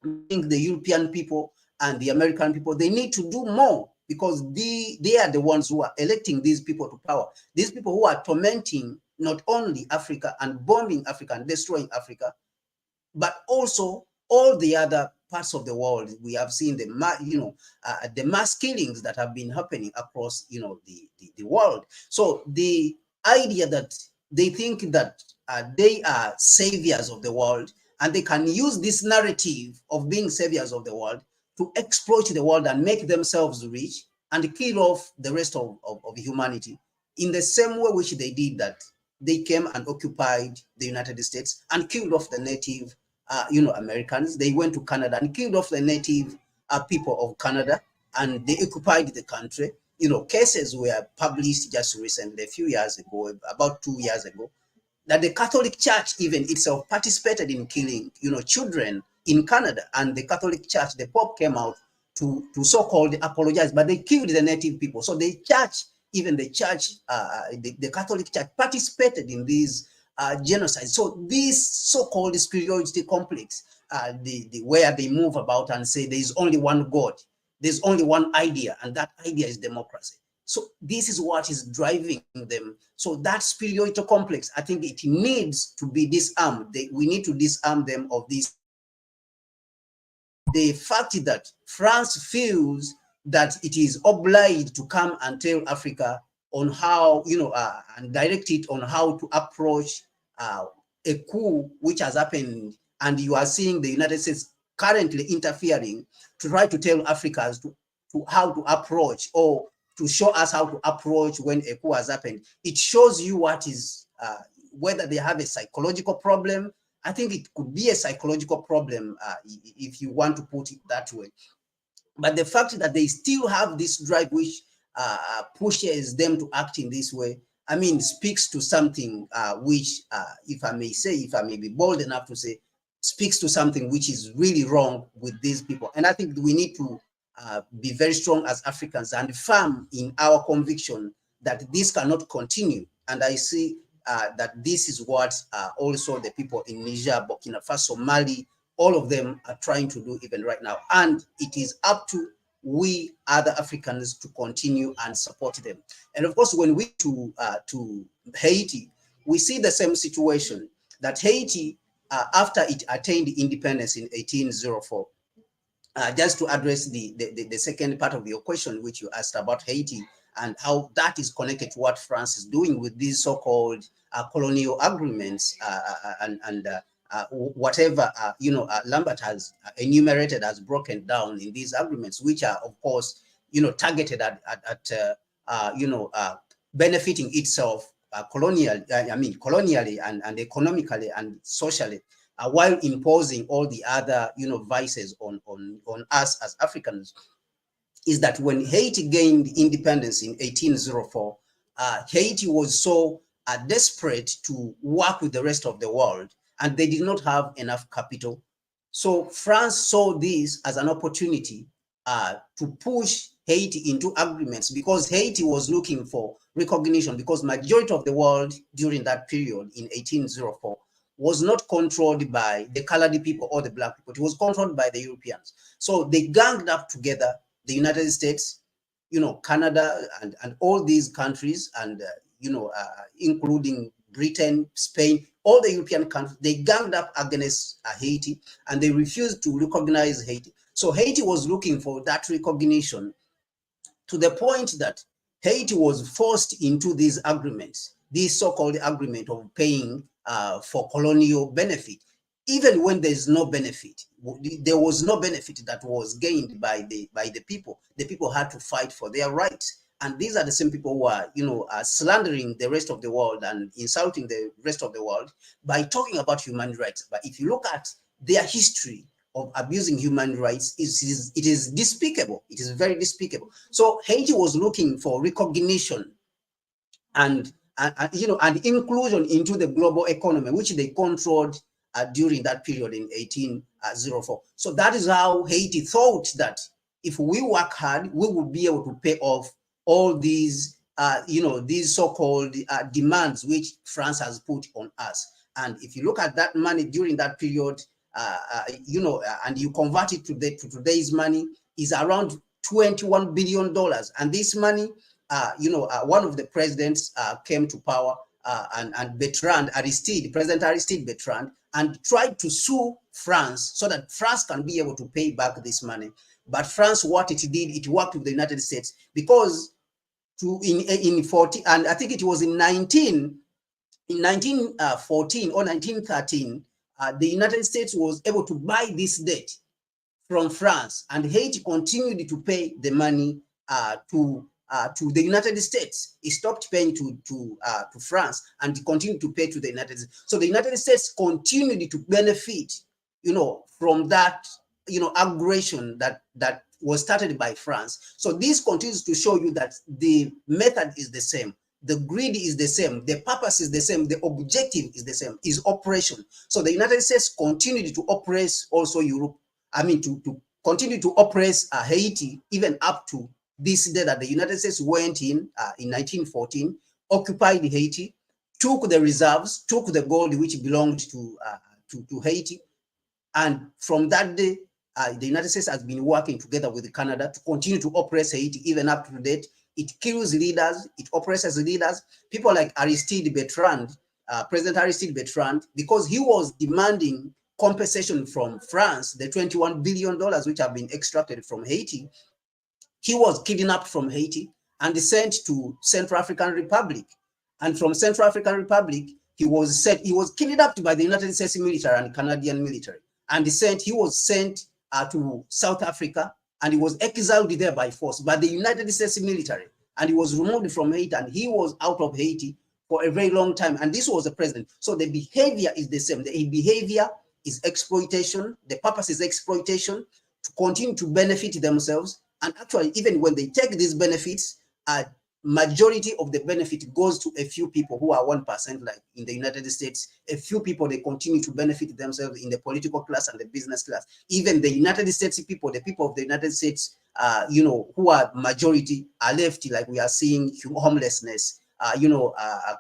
I think the European people and the American people, they need to do more, because they are the ones who are electing these people to power. These people who are tormenting not only Africa and bombing Africa and destroying Africa, but also all the other parts of the world. We have seen the mass killings that have been happening across the world. So the idea that they think that they are saviors of the world and they can use this narrative of being saviors of the world to exploit the world and make themselves rich and kill off the rest of humanity in the same way which they did that. They came and occupied the United States and killed off the native, Americans. They went to Canada and killed off the native people of Canada, and they occupied the country. Cases were published just recently, a few years ago, about 2 years ago, that the Catholic Church even itself participated in killing, children in Canada. And the Catholic Church, the Pope came out to so-called apologize, but they killed the native people. So the church, even the church, the Catholic Church participated in these genocides. So this so-called superiority complex, where they move about and say there is only one God, there's only one idea, and that idea is democracy. So this is what is driving them. So that superiority complex, I think it needs to be disarmed. We need to disarm them of this. The fact that France feels that it is obliged to come and tell Africa on how, and direct it on how to approach a coup which has happened, and you are seeing the United States currently interfering to try to tell Africans to how to approach, or to show us how to approach when a coup has happened. It shows you what is, whether they have a psychological problem. I think it could be a psychological problem, if you want to put it that way. But the fact that they still have this drive which pushes them to act in this way, I mean, speaks to something which, if I may be bold enough to say, speaks to something which is really wrong with these people. And I think we need to be very strong as Africans and firm in our conviction that this cannot continue. And I see that this is what also the people in Niger, Burkina Faso, Mali, all of them are trying to do even right now. And it is up to we other Africans to continue and support them. And of course, when we to Haiti, we see the same situation, that Haiti, after it attained independence in 1804, just to address the second part of your question, which you asked about Haiti and how that is connected to what France is doing with these so-called colonial agreements and whatever Lambert has enumerated as broken down in these agreements, which are of course targeted at benefiting itself colonially and economically and socially, while imposing all the other vices on us as Africans. Is that when Haiti gained independence in 1804, Haiti was so desperate to work with the rest of the world, and they did not have enough capital. So France saw this as an opportunity to push Haiti into agreements, because Haiti was looking for recognition, because majority of the world during that period in 1804 was not controlled by the colored people or the black people. It was controlled by the Europeans. So they ganged up together, the United States, Canada, and all these countries, and including Britain, Spain, all the European countries. They ganged up against Haiti, and they refused to recognize Haiti. So Haiti was looking for that recognition, to the point that Haiti was forced into these agreements, this so-called agreement of paying for colonial benefit, even when there's no benefit. There was no benefit that was gained by the people. The people had to fight for their rights. And these are the same people who are, slandering the rest of the world and insulting the rest of the world by talking about human rights. But if you look at their history of abusing human rights, it is despicable. It is very despicable. So Haiti was looking for recognition and inclusion into the global economy, which they controlled during that period in 1804. So that is how Haiti thought that if we work hard, we would be able to pay off all these, these so-called demands which France has put on us. And if you look at that money during that period, and you convert it to today's money, is around $21 billion. And this money, one of the presidents came to power, and President Aristide Bertrand, and tried to sue France so that France can be able to pay back this money. But France, what it did, it worked with the United States, because in 40, and I think it was in 1914 or 1913, the United States was able to buy this debt from France, and Haiti continued to pay the money to the United States. It stopped paying to France and continued to pay to the United States. So the United States continued to benefit, from that, aggression that was started by France. So this continues to show you that the method is the same. The greed is the same. The purpose is the same. The objective is the same, is operation. So the United States continued to oppress also Europe. To continue to oppress Haiti, even up to this day that the United States went in 1914, occupied Haiti, took the reserves, took the gold which belonged to Haiti. And from that day, the United States has been working together with Canada to continue to oppress Haiti, even up to date. It kills leaders, it oppresses leaders. People like Aristide Bertrand, President Aristide Bertrand, because he was demanding compensation from France, the $21 billion which have been extracted from Haiti. He was kidnapped from Haiti and sent to Central African Republic. And from Central African Republic, he was kidnapped by the United States military and Canadian military. And he was sent to South Africa, and he was exiled there by force by the United States military. And he was removed from Haiti, and he was out of Haiti for a very long time. And this was the president. So the behavior is the same. The behavior is exploitation. The purpose is exploitation to continue to benefit themselves. And actually, even when they take these benefits, majority of the benefit goes to a few people who are 1%, like in the United States. A few people, they continue to benefit themselves in the political class and the business class. Even the United States people, the people of the United States, who are majority, are left, like we are seeing homelessness,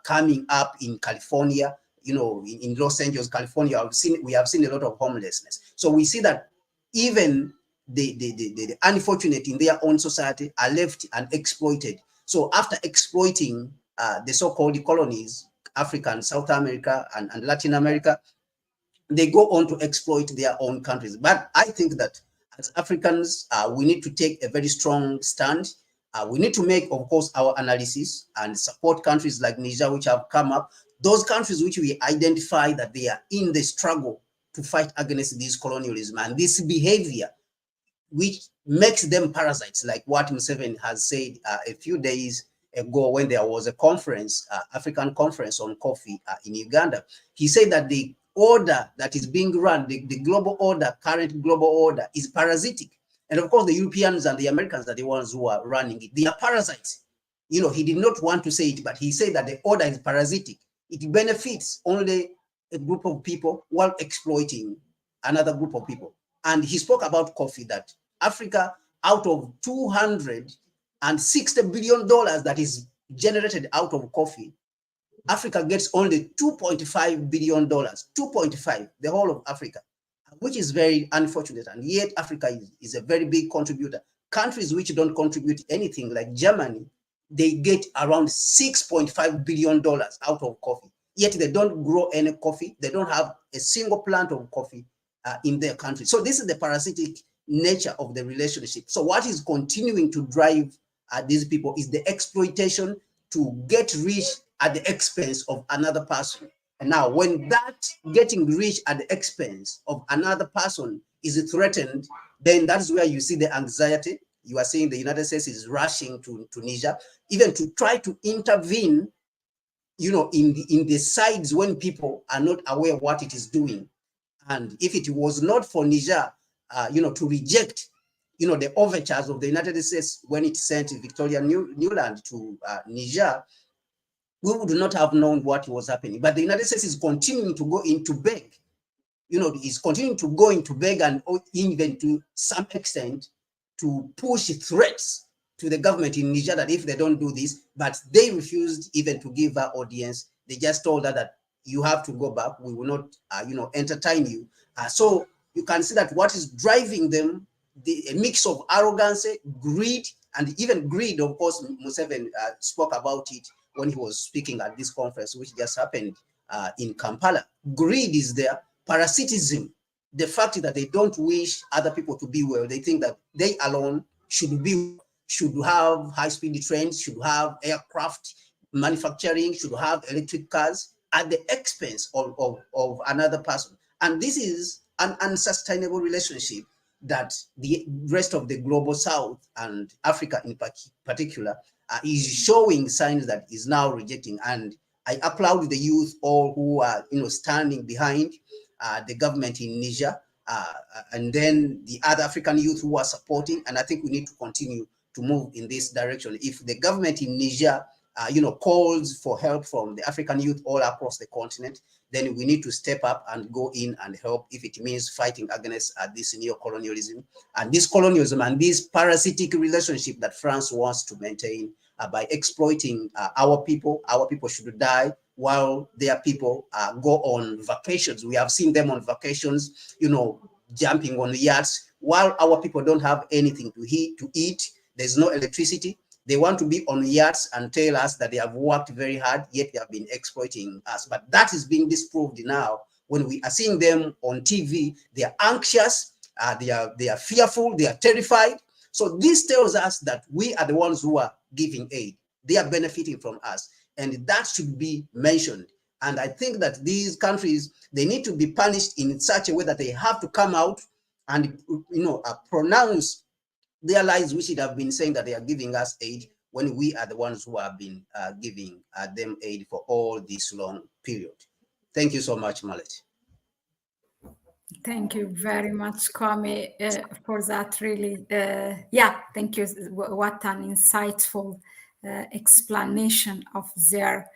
coming up in California, in Los Angeles, California. We have seen a lot of homelessness. So we see that even the unfortunate in their own society are left and exploited. So after exploiting the so-called colonies, Africa and South America and Latin America, they go on to exploit their own countries. But I think that as Africans, we need to take a very strong stand. We need to make, of course, our analysis and support countries like Niger, which have come up, those countries which we identify that they are in the struggle to fight against this colonialism and this behavior, which makes them parasites, like what Museveni has said a few days ago when there was a conference, African conference on coffee in Uganda. He said that the order that is being run, the global order, current global order, is parasitic. And of course, the Europeans and the Americans are the ones who are running it. They are parasites. He did not want to say it, but he said that the order is parasitic. It benefits only a group of people while exploiting another group of people. And he spoke about coffee, that Africa, out of $260 billion that is generated out of coffee, Africa gets only $2.5 billion, 2.5, the whole of Africa, which is very unfortunate. And yet Africa is a very big contributor. Countries which don't contribute anything, like Germany, they get around $6.5 billion out of coffee. Yet they don't grow any coffee. They don't have a single plant of coffee in their country. So this is the parasitic nature of the relationship. So what is continuing to drive these people is the exploitation to get rich at the expense of another person. And now when that getting rich at the expense of another person is threatened, then that's where you see the anxiety. You are seeing the United States is rushing to Niger, even to try to intervene, in the sides when people are not aware of what it is doing. And if it was not for Niger, to reject, the overtures of the United States when it sent Victoria Newland to Niger, we would not have known what was happening. But the United States is continuing to go into beg, is continuing to go into beg, and even to some extent to push threats to the government in Niger that if they don't do this, but they refused even to give her audience. They just told her that you have to go back. We will not, entertain you. So you can see that what is driving them, a mix of arrogance, greed, and even greed. Of course, Museveni spoke about it when he was speaking at this conference, which just happened in Kampala. Greed is there, parasitism, the fact that they don't wish other people to be well. They think that they alone should have high-speed trains, should have aircraft manufacturing, should have electric cars at the expense of another person. And this is an unsustainable relationship that the rest of the global South and Africa in particular is showing signs that is now rejecting. And I applaud the youth, all who are standing behind the government in Niger, and then the other African youth who are supporting. And I think we need to continue to move in this direction. If the government in Niger, calls for help from the African youth all across the continent, then we need to step up and go in and help if it means fighting against this neo-colonialism and this colonialism and this parasitic relationship that France wants to maintain by exploiting our people. Our people should die while their people go on vacations. We have seen them on vacations, jumping on yachts, while our people don't have anything to eat. There's no electricity. They want to be on yachts and tell us that they have worked very hard, yet they have been exploiting us. But that is being disproved now. When we are seeing them on TV, they are anxious, they are fearful, they are terrified. So this tells us that we are the ones who are giving aid. They are benefiting from us. And that should be mentioned. And I think that these countries, they need to be punished in such a way that they have to come out and, pronounce their lies, which should have been saying that they are giving us aid when we are the ones who have been giving them aid for all this long period. Thank you so much, Mahlet. Thank you very much, Kwame, for that. Really, thank you. What an insightful explanation of their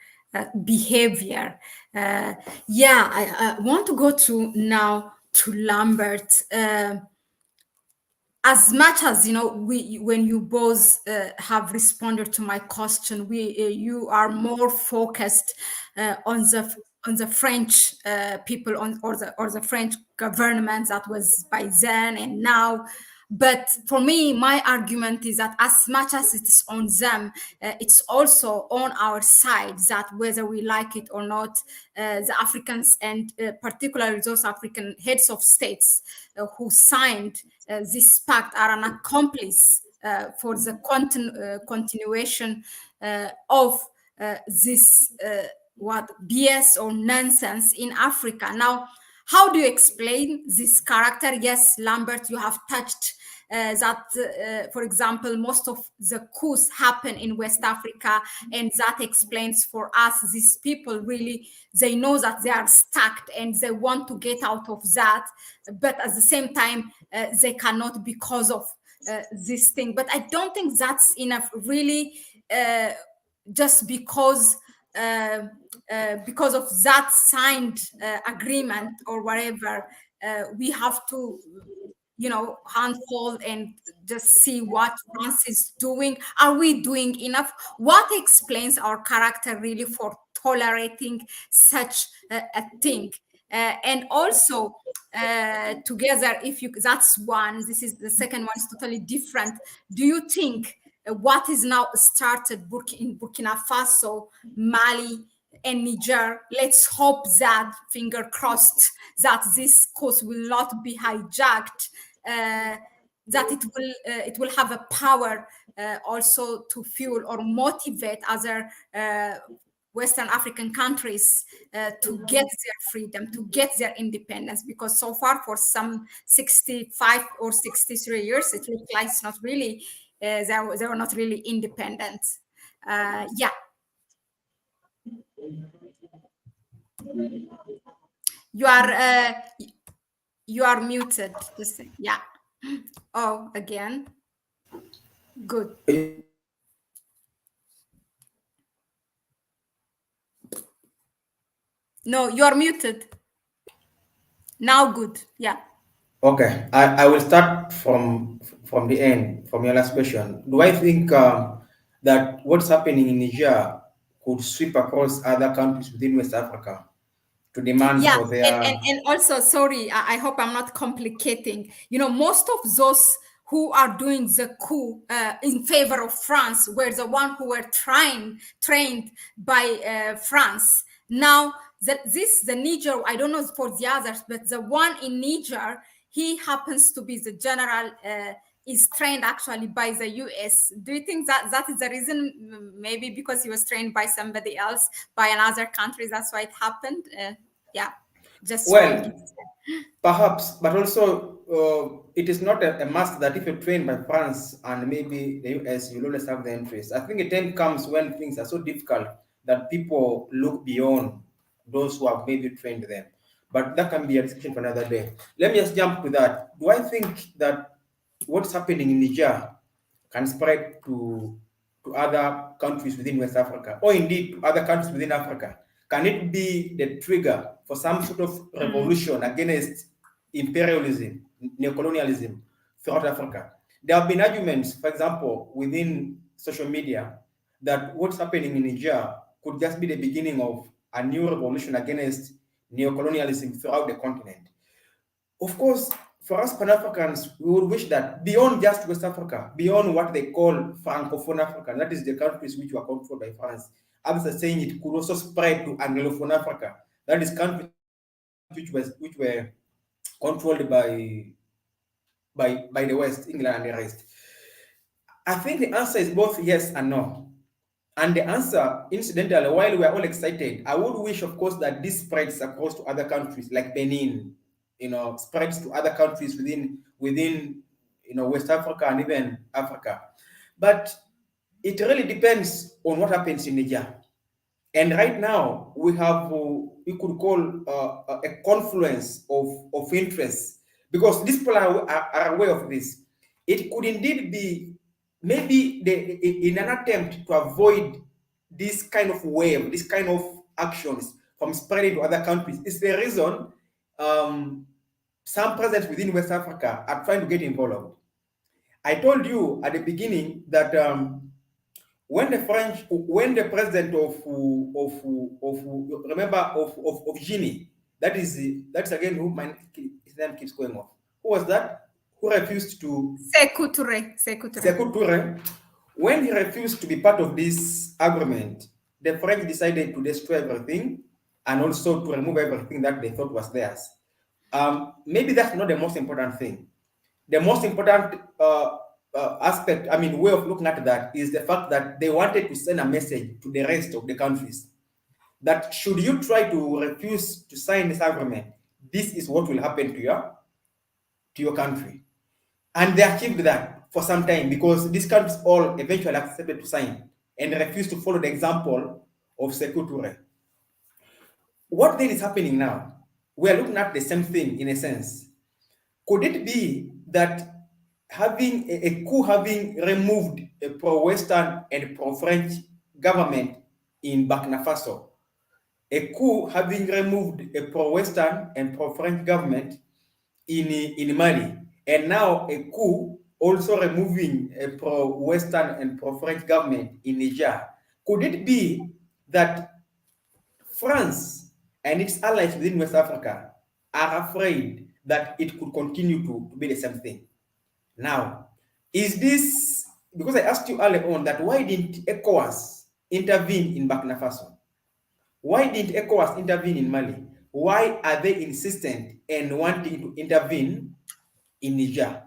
behavior. I want to go now to Lambert. As much as when you both have responded to my question, you are more focused on the French people or the French government that was by then and now. But for me, my argument is that as much as it's on them, it's also on our side, that whether we like it or not, the Africans and particularly those African heads of states who signed this pact are an accomplice for the continuation of this BS or nonsense in Africa. Now, how do you explain this character? Yes, Lambert, you have touched that, for example, most of the coups happen in West Africa, and that explains for us these people really, they know that they are stuck and they want to get out of that, but at the same time, they cannot because of this thing. But I don't think that's enough, really, just because of that signed agreement or whatever, we have to handhold and just see what France is doing. Are we doing enough? What explains our character really for tolerating such a thing? And also together, that's one, this is the second one is totally different. Do you think what is now started in Burkina Faso, Mali, and Niger, let's hope that, finger crossed, that this coast will not be hijacked, that it will have a power also to fuel or motivate other Western African countries to get their freedom, to get their independence, because so far for some 65 or 63 years, it looks like it's not really, they were not really independent. You are muted. Just yeah. Oh, again. Good. No, you are muted. Now good. Yeah. Okay, I will start from the end, from your last question. Do I think that what's happening in Niger could sweep across other countries within West Africa to demand for their... And also, sorry, I hope I'm not complicating. Most of those who are doing the coup in favor of France were the one who were trained by France. Now, the Niger, I don't know for the others, but the one in Niger, he happens to be the general, is trained actually by the US. Do you think that is the reason? Maybe because he was trained by somebody else, by another country, that's why it happened? Yeah, just well, Perhaps, but also it is not a must that if you're trained by France and maybe the US, you'll always have the interest. I think a time comes when things are so difficult that people look beyond those who have maybe trained them. But that can be a discussion for another day. Let me just jump to that. Do I think that what's happening in Niger can spread to other countries within West Africa, or indeed to other countries within Africa? Can it be the trigger for some sort of revolution against imperialism, neocolonialism throughout Africa? There have been arguments, for example, within social media, that what's happening in Niger could just be the beginning of a new revolution against neocolonialism throughout the continent. Of course, for us Pan-Africans, we would wish that beyond just West Africa, beyond what they call Francophone Africa, that is the countries which were controlled by France, others are saying it could also spread to Anglophone Africa, that is countries which were controlled by the West, England and the rest. I think the answer is both yes and no. And the answer, incidentally, while we are all excited, I would wish, of course, that this spreads across to other countries like Benin, spreads to other countries within West Africa and even Africa. But it really depends on what happens in Niger. And right now we have we could call a confluence of interests, because these people are aware of this. It could indeed be maybe in an attempt to avoid this kind of wave, this kind of actions from spreading to other countries. It's the reason some presidents within West Africa are trying to get involved. I told you at the beginning that when the president of Guinea, that's again who his name keeps going off. Who was that? Who refused to Sékou Touré. Sékou Touré. When he refused to be part of this agreement, the French decided to destroy everything and also to remove everything that they thought was theirs. Maybe that's not the most important thing. The most important aspect, way of looking at that is the fact that they wanted to send a message to the rest of the countries that should you try to refuse to sign this agreement, this is what will happen to your country. And they achieved that for some time, because these countries all eventually accepted to sign and refused to follow the example of Sékou Touré. What then is happening now? We are looking at the same thing in a sense. Could it be that having a coup having removed a pro-Western and pro-French government in Burkina Faso, a coup having removed a pro-Western and pro-French government in Mali, and now a coup also removing a pro-Western and pro-French government in Niger, could it be that France and its allies within West Africa are afraid that it could continue to be the same thing? Now, is this, because I asked you earlier on that why didn't ECOWAS intervene in Burkina Faso? Why didn't ECOWAS intervene in Mali? Why are they insistent and wanting to intervene in Niger?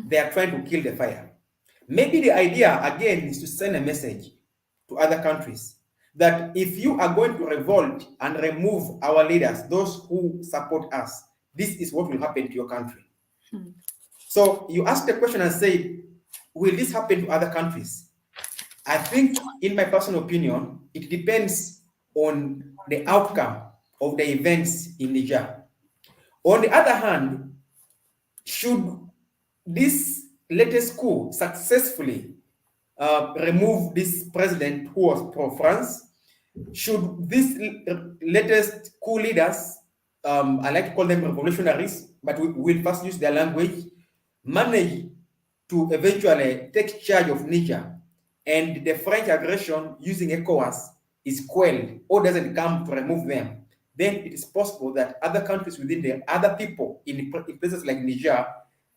They are trying to kill the fire. Maybe the idea again is to send a message to other countries that if you are going to revolt and remove our leaders, those who support us, this is what will happen to your country. So you asked the question and said, will this happen to other countries? I think, in my personal opinion, it depends on the outcome of the events in Niger. On the other hand, should this latest coup successfully remove this president who was pro-France, should these latest coup leaders, I like to call them revolutionaries, but we'll first use their language, manage to eventually take charge of Niger, and the French aggression using ECOWAS is quelled or doesn't come to remove them, then it is possible that other countries within the other people in places like Niger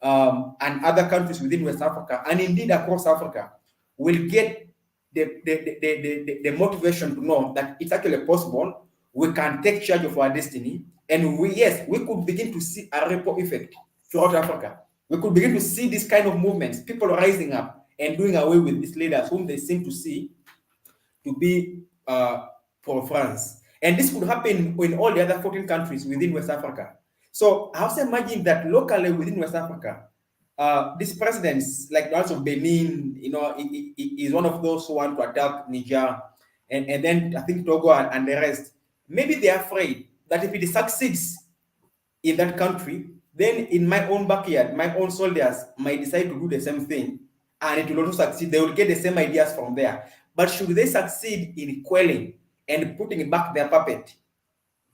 and other countries within West Africa and indeed across Africa will get the motivation to know that it's actually possible. We can take charge of our destiny, and we could begin to see a ripple effect throughout Africa. We could begin to see this kind of movements, people rising up and doing away with these leaders whom they seem to see to be pro-France. And this could happen in all the other 14 countries within West Africa. So I also imagine that locally within West Africa, these presidents, like the ones of Benin, is one of those who want to attack Niger, and then I think Togo and the rest. Maybe they're afraid that if it succeeds in that country, then in my own backyard, my own soldiers might decide to do the same thing, and it will also succeed. They will get the same ideas from there. But should they succeed in quelling and putting back their puppet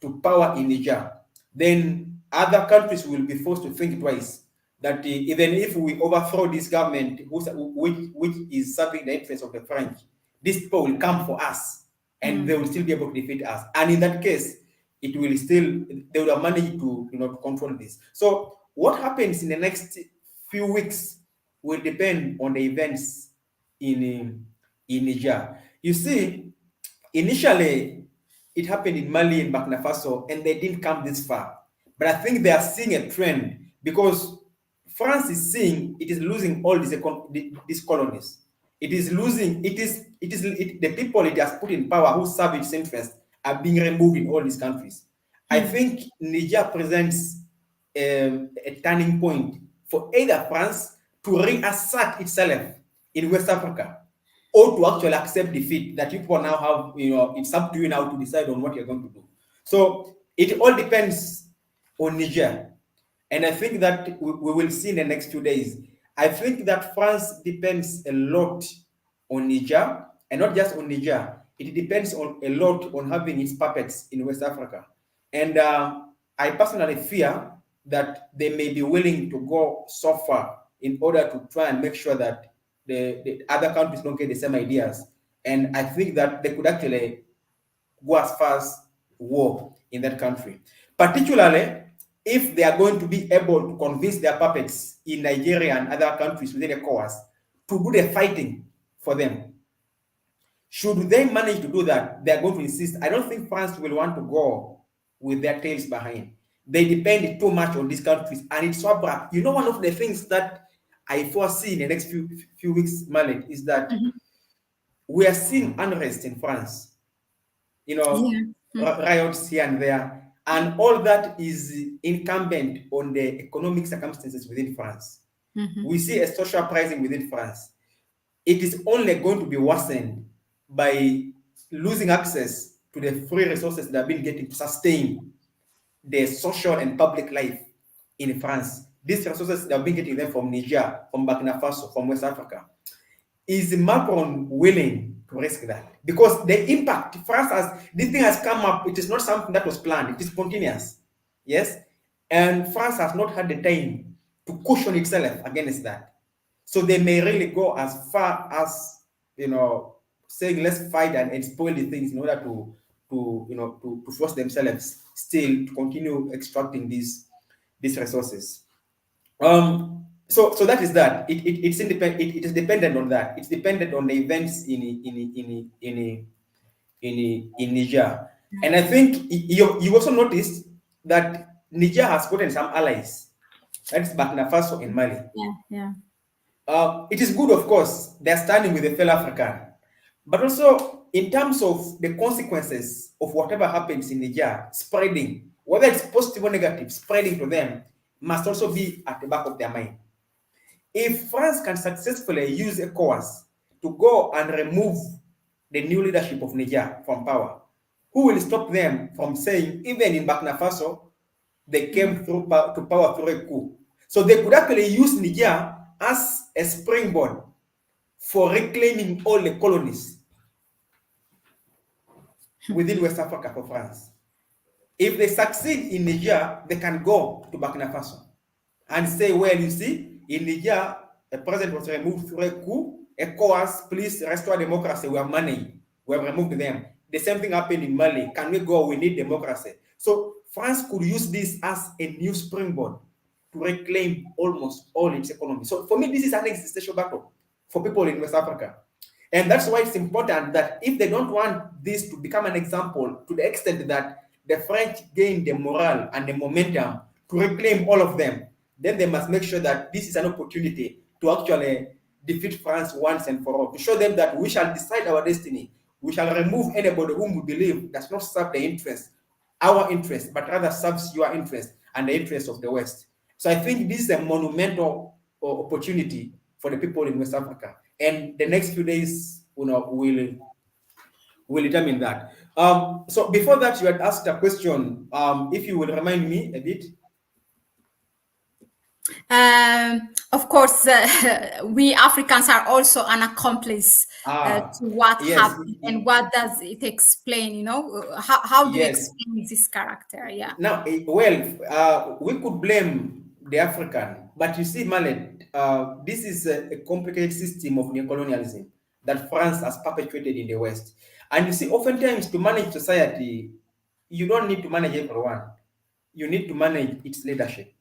to power in Niger, then other countries will be forced to think twice. That even if we overthrow this government, which is serving the interests of the French, these people will come for us, and they will still be able to defeat us. And in that case, it will still, they will have managed to to control this. So what happens in the next few weeks will depend on the events in Niger. You see, initially it happened in Mali and Burkina Faso, and they didn't come this far. But I think they are seeing a trend because France is seeing it is losing all these colonies. It is losing. The people it has put in power who serve its interests are being removed in all these countries. I think Niger presents a turning point for either France to reassert itself in West Africa, or to actually accept defeat, that people now have, it's up to you now to decide on what you're going to do. So it all depends on Niger. And I think that we will see in the next 2 days. I think that France depends a lot on Niger, and not just on Niger. It depends a lot on having its puppets in West Africa. And I personally fear that they may be willing to go so far in order to try and make sure that the other countries don't get the same ideas. And I think that they could actually go as far as war in that country, particularly if they are going to be able to convince their puppets in Nigeria and other countries within ECOWAS to do the fighting for them. Should they manage to do that, they are going to insist. I don't think France will want to go with their tails behind. They depend too much on these countries, and it's so abrupt. One of the things that I foresee in the next few weeks, Mahlet, is that we are seeing unrest in France. Riots here and there, and all that is incumbent on the economic circumstances within France. We see a social uprising within France. It is only going to be worsened by losing access to the free resources that have been getting to sustain the social and public life in France. These resources that have been getting them from Niger, from Burkina Faso, from West Africa. Is Macron willing to risk that? Because the impact France has, this thing has come up, it is not something that was planned, it is continuous. Yes? And France has not had the time to cushion itself against that. So they may really go as far as, saying let's fight and spoil the things in order to force themselves still to continue extracting these resources. So that is that. It's independent. It is dependent on that. It's dependent on the events in Niger. And I think you also noticed that Niger has gotten some allies. That's Burkina Faso and Mali. Yeah. It is good, of course, they're standing with a fellow African. But also, in terms of the consequences of whatever happens in Niger, spreading, whether it's positive or negative, spreading to them, must also be at the back of their mind. If France can successfully use ECOWAS to go and remove the new leadership of Niger from power, who will stop them from saying, even in Burkina Faso, they came to power through a coup? So they could actually use Niger as a springboard for reclaiming all the colonies within West Africa for France. If they succeed in Niger, they can go to Burkina Faso and say, well, you see, in Niger, the president was removed through a coup. ECOWAS, please restore democracy. We have money. We have removed them. The same thing happened in Mali. Can we go? We need democracy. So France could use this as a new springboard to reclaim almost all its economy. So for me, this is an existential battle for people in West Africa. And that's why it's important that if they don't want this to become an example to the extent that the French gain the morale and the momentum to reclaim all of them, then they must make sure that this is an opportunity to actually defeat France once and for all, to show them that we shall decide our destiny. We shall remove anybody whom we believe does not serve the interest, our interest, but rather serves your interest. and the interests of the West. So I think this is a monumental opportunity for the people in West Africa. And the next few days, will determine that. So before that, you had asked a question. If you will remind me a bit. Of course, we Africans are also an accomplice to what Yes, happened, and what does it explain? You know, how do you yes. explain this character? Yeah. Now, we could blame the African, but you see, Mahlet, this is a complicated system of neocolonialism that France has perpetuated in the West. And you see, oftentimes to manage society, you don't need to manage everyone. You need to manage its leadership.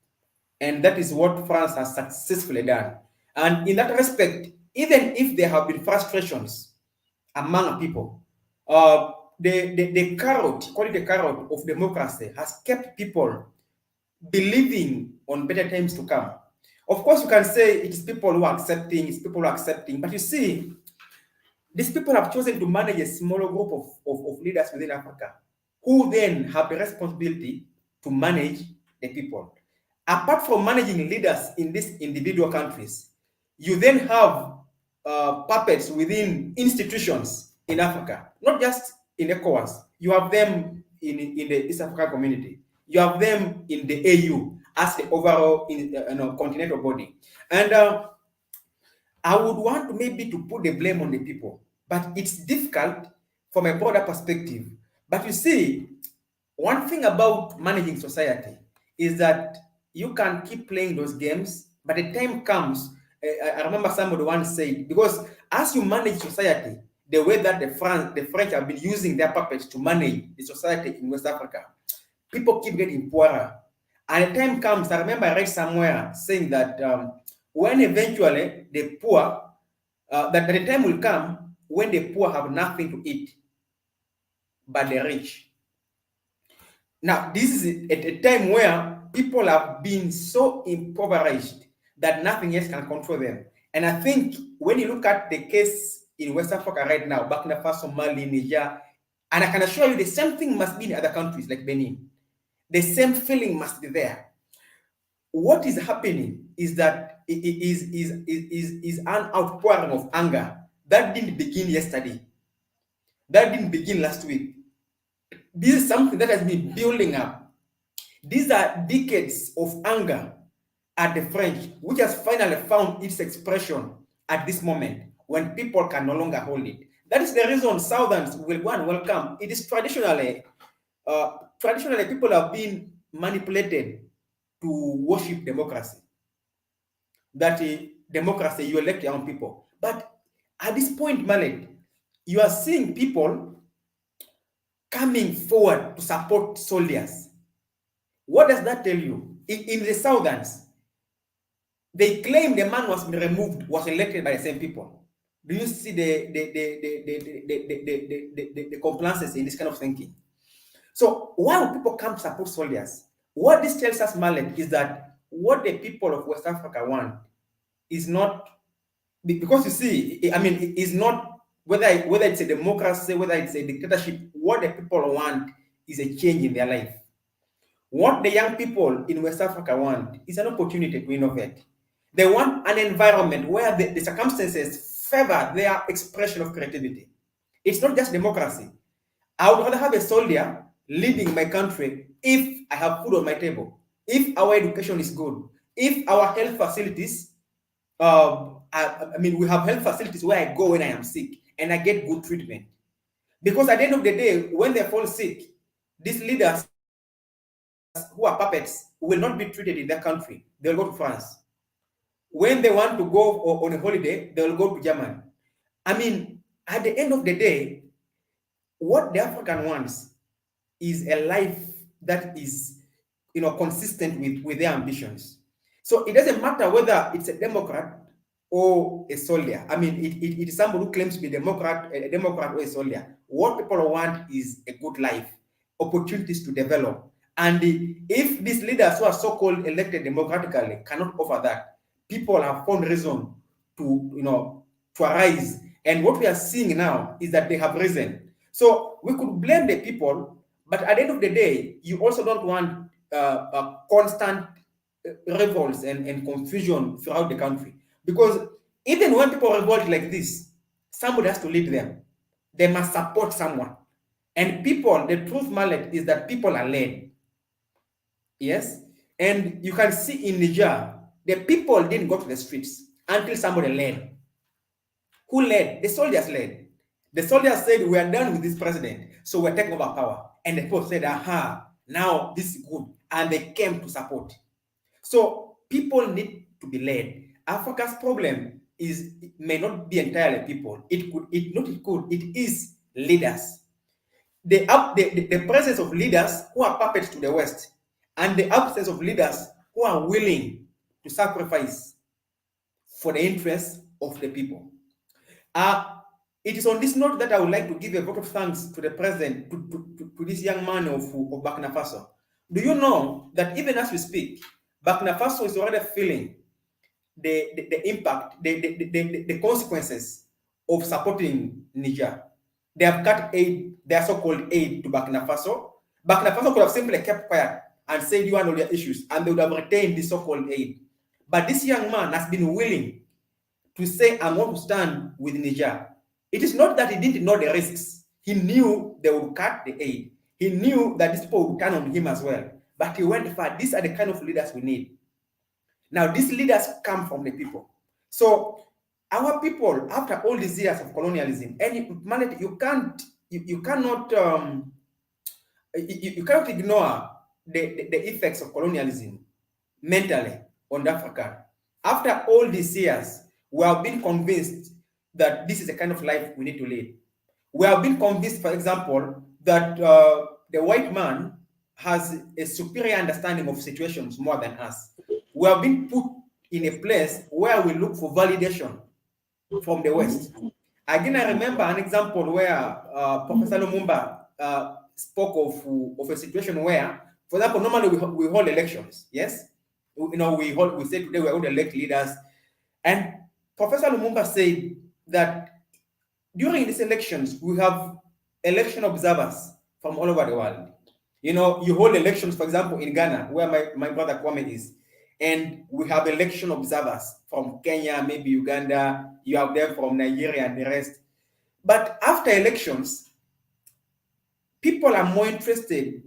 And that is what France has successfully done. And in that respect, even if there have been frustrations among people, the carrot, call it the carrot of democracy, has kept people believing on better times to come. Of course, you can say it is people who are accepting, it's people who are accepting, but you see, these people have chosen to manage a smaller group of leaders within Africa, who then have the responsibility to manage the people. Apart from managing leaders in these individual countries, you then have puppets within institutions in Africa, not just in ECOWAS. You have them in the East African community. You have them in the AU as the overall continental body. And I would want to maybe to put the blame on the people, but it's difficult from a broader perspective. But you see, one thing about managing society is that you can keep playing those games, but the time comes. I remember somebody once said, because as you manage society, the way that the French have been using their puppets to manage the society in West Africa, people keep getting poorer. And the time comes, I remember I read somewhere saying that when eventually the poor, that the time will come when the poor have nothing to eat, but the rich. Now, this is at a time where people have been so impoverished that nothing else can control them. And I think when you look at the case in West Africa right now, Burkina Faso, Mali, Niger, and I can assure you the same thing must be in other countries like Benin. The same feeling must be there. What is happening is that it is an outpouring of anger that didn't begin yesterday. That didn't begin last week. This is something that has been building up. These are decades of anger at the French, which has finally found its expression at this moment when people can no longer hold it. That is the reason Southerns will go and welcome. It is traditionally people have been manipulated to worship democracy. That democracy, you elect your own people. But at this point, Mahlet, you are seeing people coming forward to support soldiers. What does that tell you? In the Southerns, they claim the man was removed, was elected by the same people. Do you see the compliances in this kind of thinking? So why would people come to support soldiers? What this tells us, Mahlet, is that what the people of West Africa want is not, because you see, I mean, it's not whether it's a democracy, whether it's a dictatorship. What the people want is a change in their life. What the young people in West Africa want is an opportunity to innovate. They want an environment where the circumstances favor their expression of creativity. It's not just democracy. I would rather have a soldier leading my country if I have food on my table, if our education is good, if our health facilities, we have health facilities where I go when I am sick and I get good treatment. Because at the end of the day, when they fall sick, these leaders who are puppets will not be treated in their country. They'll go to France. When they want to go on a holiday, they'll go to Germany. I mean, at the end of the day, what the African wants is a life that is, consistent with their ambitions. So it doesn't matter whether it's a Democrat or a soldier. I mean, it is somebody who claims to be a Democrat or a soldier. What people want is a good life, opportunities to develop. And if these leaders who are so-called elected democratically cannot offer that, people have found reason to arise. And what we are seeing now is that they have risen. So we could blame the people, but at the end of the day, you also don't want constant revolts and confusion throughout the country. Because even when people revolt like this, somebody has to lead them. They must support someone. And people, the truth, Mahlet, is that people are led. Yes? And you can see in Niger, the people didn't go to the streets until somebody led. Who led? The soldiers led. The soldiers said, we are done with this president, so we're taking over power. And the people said, aha, now this is good. And they came to support. So people need to be led. Africa's problem is, it may not be entirely people. It is leaders. The presence of leaders who are puppets to the West, and the absence of leaders who are willing to sacrifice for the interests of the people. It is on this note that I would like to give a vote of thanks to the president, to this young man of Burkina Faso. Do you know that even as we speak, Burkina Faso is already feeling the impact, the consequences of supporting Niger? They have cut aid, their so-called aid to Burkina Faso. Burkina Faso could have simply kept quiet and said, you handle your issues, and they would have retained the so-called aid. But this young man has been willing to say, I want to stand with Niger. It is not that he didn't know the risks. He knew they would cut the aid. He knew that these people would turn on him as well. But he went far. These are the kind of leaders we need. Now, these leaders come from the people. So our people, after all these years of colonialism, and you cannot ignore the effects of colonialism mentally on Africa. After all these years, we have been convinced that this is the kind of life we need to lead. We have been convinced, for example, that the white man has a superior understanding of situations more than us. We have been put in a place where we look for validation from the West. Again, I remember an example where Professor Lumumba spoke of a situation where, for example, normally we hold elections, yes? We say today we're going to elect leaders. And Professor Lumumba said that during these elections, we have election observers from all over the world. You hold elections, for example, in Ghana, where my brother Kwame is, and we have election observers from Kenya, maybe Uganda, you have them from Nigeria and the rest. But after elections, people are more interested,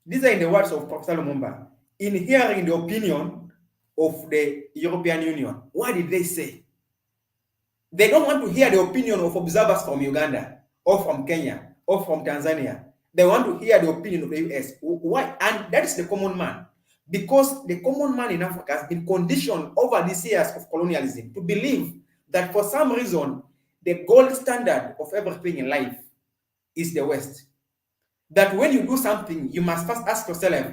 these are in the words of Professor Lumumba, in hearing the opinion of the European Union. What did they say? They don't want to hear the opinion of observers from Uganda or from Kenya or from Tanzania. They want to hear the opinion of the US. Why? And that is the common man. Because the common man in Africa has been conditioned over these years of colonialism to believe that for some reason, the gold standard of everything in life is the West. That when you do something, you must first ask yourself,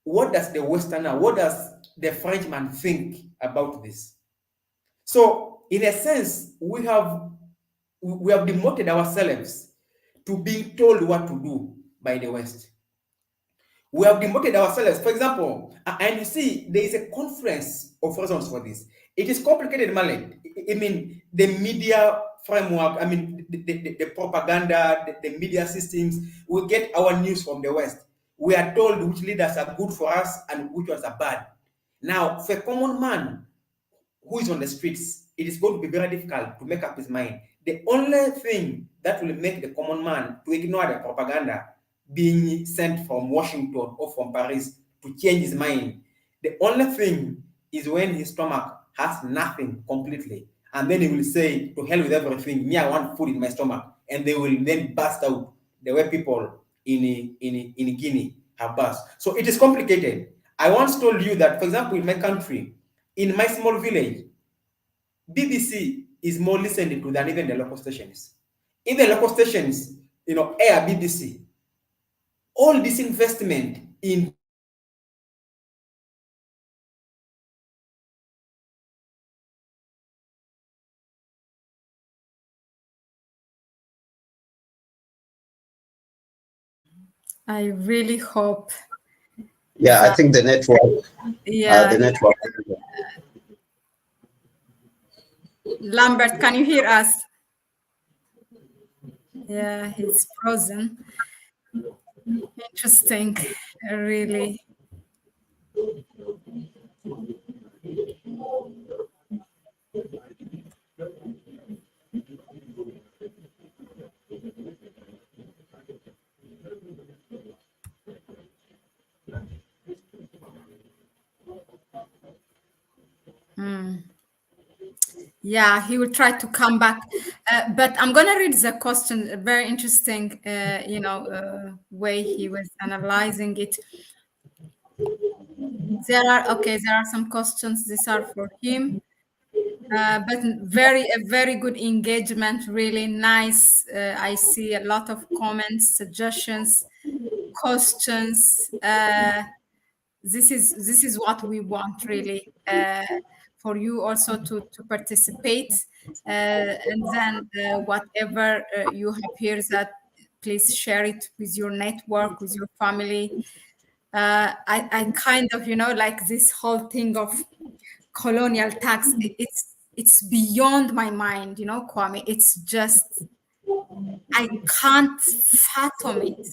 what does the Westerner, what does the Frenchman think about this? So, in a sense, we have demoted ourselves to being told what to do by the West. We have demoted ourselves. For example, and you see, there is a confluence of reasons for this. It is complicated, Mahlet. I mean, the media framework, I mean, the propaganda, the media systems, we get our news from the West. We are told which leaders are good for us and which ones are bad. Now, for a common man who is on the streets, it is going to be very difficult to make up his mind. The only thing that will make the common man to ignore the propaganda being sent from Washington or from Paris to change his mind, the only thing is when his stomach has nothing completely. And then he will say, to hell with everything, me, I want food in my stomach. And they will then burst out the way people in Guinea have burst. So it is complicated. I once told you that, for example, in my country, in my small village, BBC is more listened to than even the local stations. In the local stations, air BBC. All this investment in I really hope. Yeah, I think the network. Yeah. The network. Lambert, can you hear us? Yeah, he's frozen. Interesting, really. Yeah, he will try to come back. But I'm gonna read the question. A very interesting, way he was analyzing it. There are some questions. These are for him. But a very good engagement. Really nice. I see a lot of comments, suggestions, questions. This is what we want, really, for you also to participate, and then whatever you have here, that please share it with your network, with your family. I kind of, like this whole thing of colonial tax, it's beyond my mind, Kwame. It's just, I can't fathom it.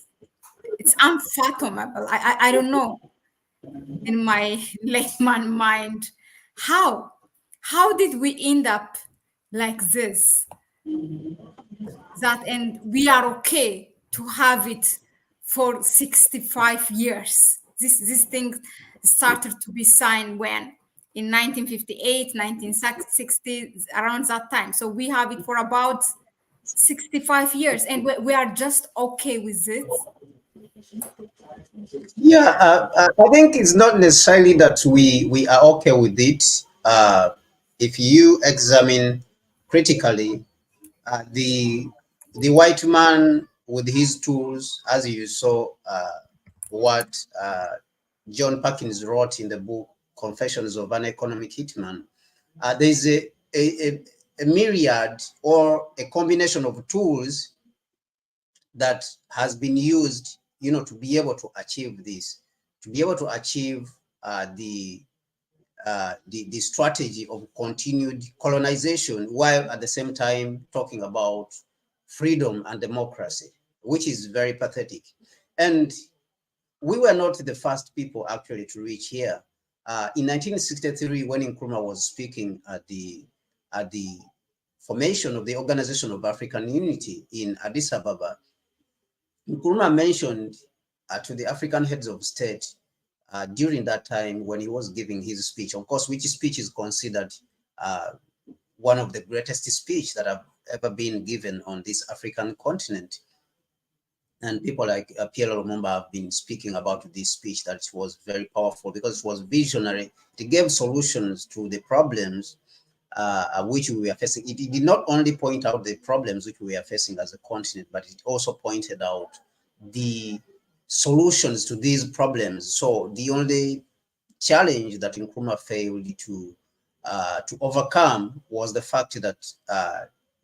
It's unfathomable. I don't know, in my layman mind, how how did we end up like this, that, and we are okay to have it for 65 years. This thing started to be signed when, in 1958, 1960, around that time. So we have it for about 65 years, and we are just okay with it. Yeah, I think it's not necessarily that we are okay with it. If you examine critically, the white man with his tools, as you saw, what John Perkins wrote in the book Confessions of an Economic Hitman, there's a myriad or a combination of tools that has been used, to be able to achieve this, to be able to achieve the strategy of continued colonization, while at the same time talking about freedom and democracy, which is very pathetic. And we were not the first people actually to reach here. In 1963, when Nkrumah was speaking at the formation of the Organization of African Unity in Addis Ababa, Nkrumah mentioned to the African heads of state during that time when he was giving his speech, of course, which speech is considered one of the greatest speech that have ever been given on this African continent. And people like Pierre Lumumba have been speaking about this speech, that it was very powerful because it was visionary. It gave solutions to the problems which we were facing. It did not only point out the problems which we are facing as a continent, but it also pointed out the solutions to these problems. So the only challenge that Nkrumah failed to overcome was the fact that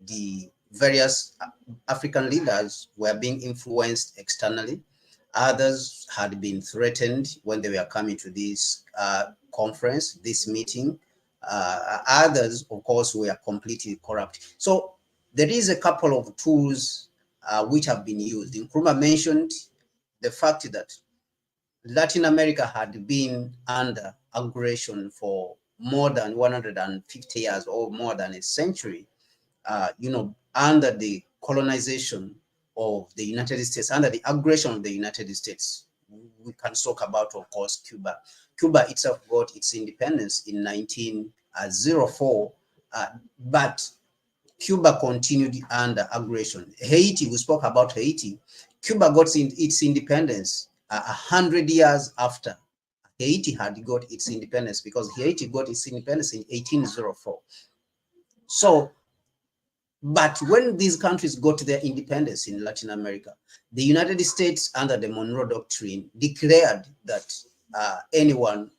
the various African leaders were being influenced externally. Others had been threatened when they were coming to this conference, this meeting. Others, of course, were completely corrupt. So there is a couple of tools which have been used. Nkrumah mentioned the fact that Latin America had been under aggression for more than 150 years or more than a century, under the colonization of the United States, under the aggression of the United States. We can talk about, of course, Cuba. Cuba itself got its independence in 1904, but Cuba continued under aggression. Haiti, we spoke about Haiti. Cuba got its independence 100 years after Haiti had got its independence, because Haiti got its independence in 1804. So, but when these countries got their independence in Latin America, the United States, under the Monroe Doctrine, declared that anyone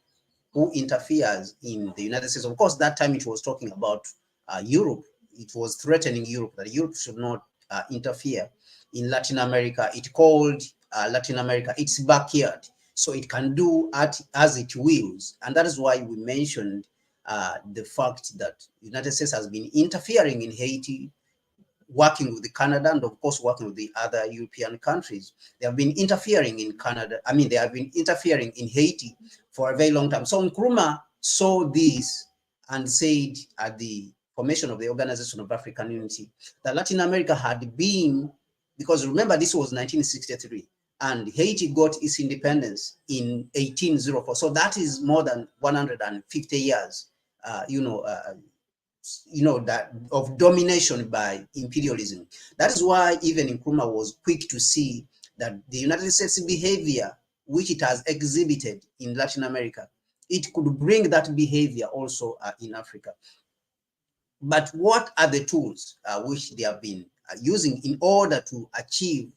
who interferes in the United States, of course, that time it was talking about Europe. It was threatening Europe, that Europe should not interfere in Latin America. It called Latin America its backyard, so it can do as it wills. And that is why we mentioned the fact that the United States has been interfering in Haiti working with Canada and of course working with the other European countries. They have been interfering in Canada. I mean, they have been interfering in Haiti for a very long time. So Nkrumah saw this and said at the formation of the Organization of African Unity that Latin America had been, because remember this was 1963 and Haiti got its independence in 1804. So that is more than 150 years, that of domination by imperialism. That is why even Nkrumah was quick to see that the United States behavior, which it has exhibited in Latin America, it could bring that behavior also in Africa. But what are the tools which they have been using in order to achieve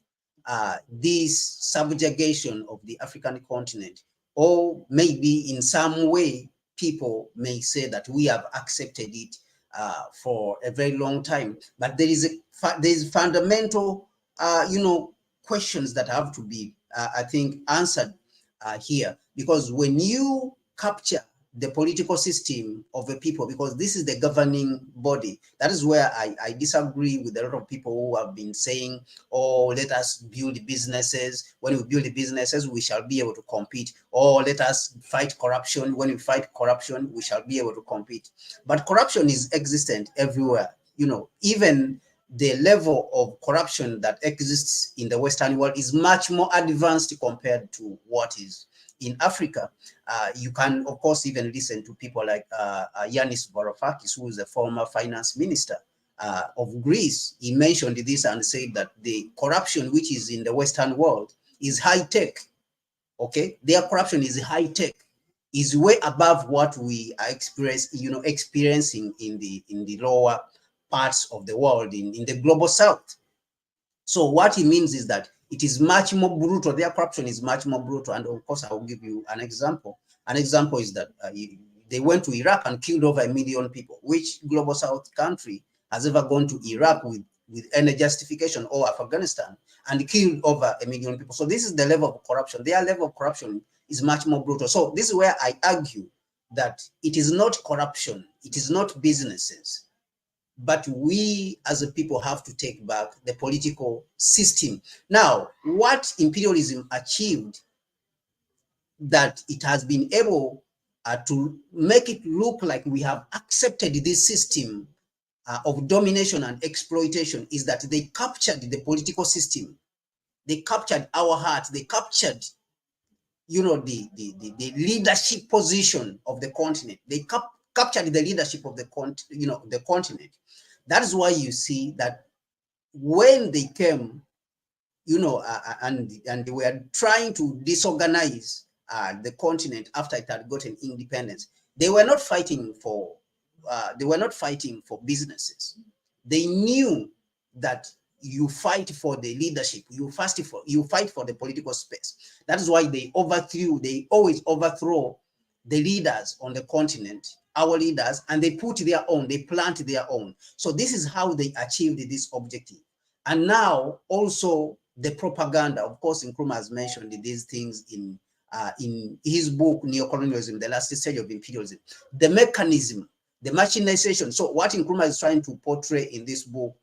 this subjugation of the African continent? Or maybe in some way, people may say that we have accepted it for a very long time. But there is fundamental, questions that have to be, I think, answered here. Because when you capture the political system of the people, because this is the governing body. That is where I disagree with a lot of people who have been saying, oh, let us build businesses. When we build the businesses, we shall be able to compete. Or let us fight corruption. When we fight corruption, we shall be able to compete. But corruption is existent everywhere. Even the level of corruption that exists in the Western world is much more advanced compared to what is in Africa. You can, of course, even listen to people like Yanis Varoufakis, who is the former finance minister of Greece. He mentioned this and said that the corruption which is in the Western world is high tech. Okay, their corruption is high tech, is way above what we are experiencing in the lower parts of the world, in the global south. So what it means is that it is much more brutal. Their corruption is much more brutal. And of course, I will give you an example. An example is that they went to Iraq and killed over 1 million people. Which global south country has ever gone to Iraq with any justification, or Afghanistan, and killed over 1 million people? So this is the level of corruption. Their level of corruption is much more brutal. So this is where I argue that it is not corruption. It is not businesses. But we as a people have to take back the political system. Now, what imperialism achieved, that it has been able to make it look like we have accepted this system of domination and exploitation, is that they captured the political system. They captured our hearts. They captured, the leadership position of the continent. They captured the leadership of the continent. That is why you see that when they came, and they were trying to disorganize the continent after it had gotten independence, they were not fighting for businesses. They knew that you fight for the leadership, you fight for the political space. That is why they always overthrow the leaders on the continent, our leaders, and they put their own, they plant their own. So this is how they achieved this objective. And now also the propaganda, of course, Nkrumah has mentioned these things in his book, Neocolonialism, The Last Stage of Imperialism. The mechanism, the machinization. So what Nkrumah is trying to portray in this book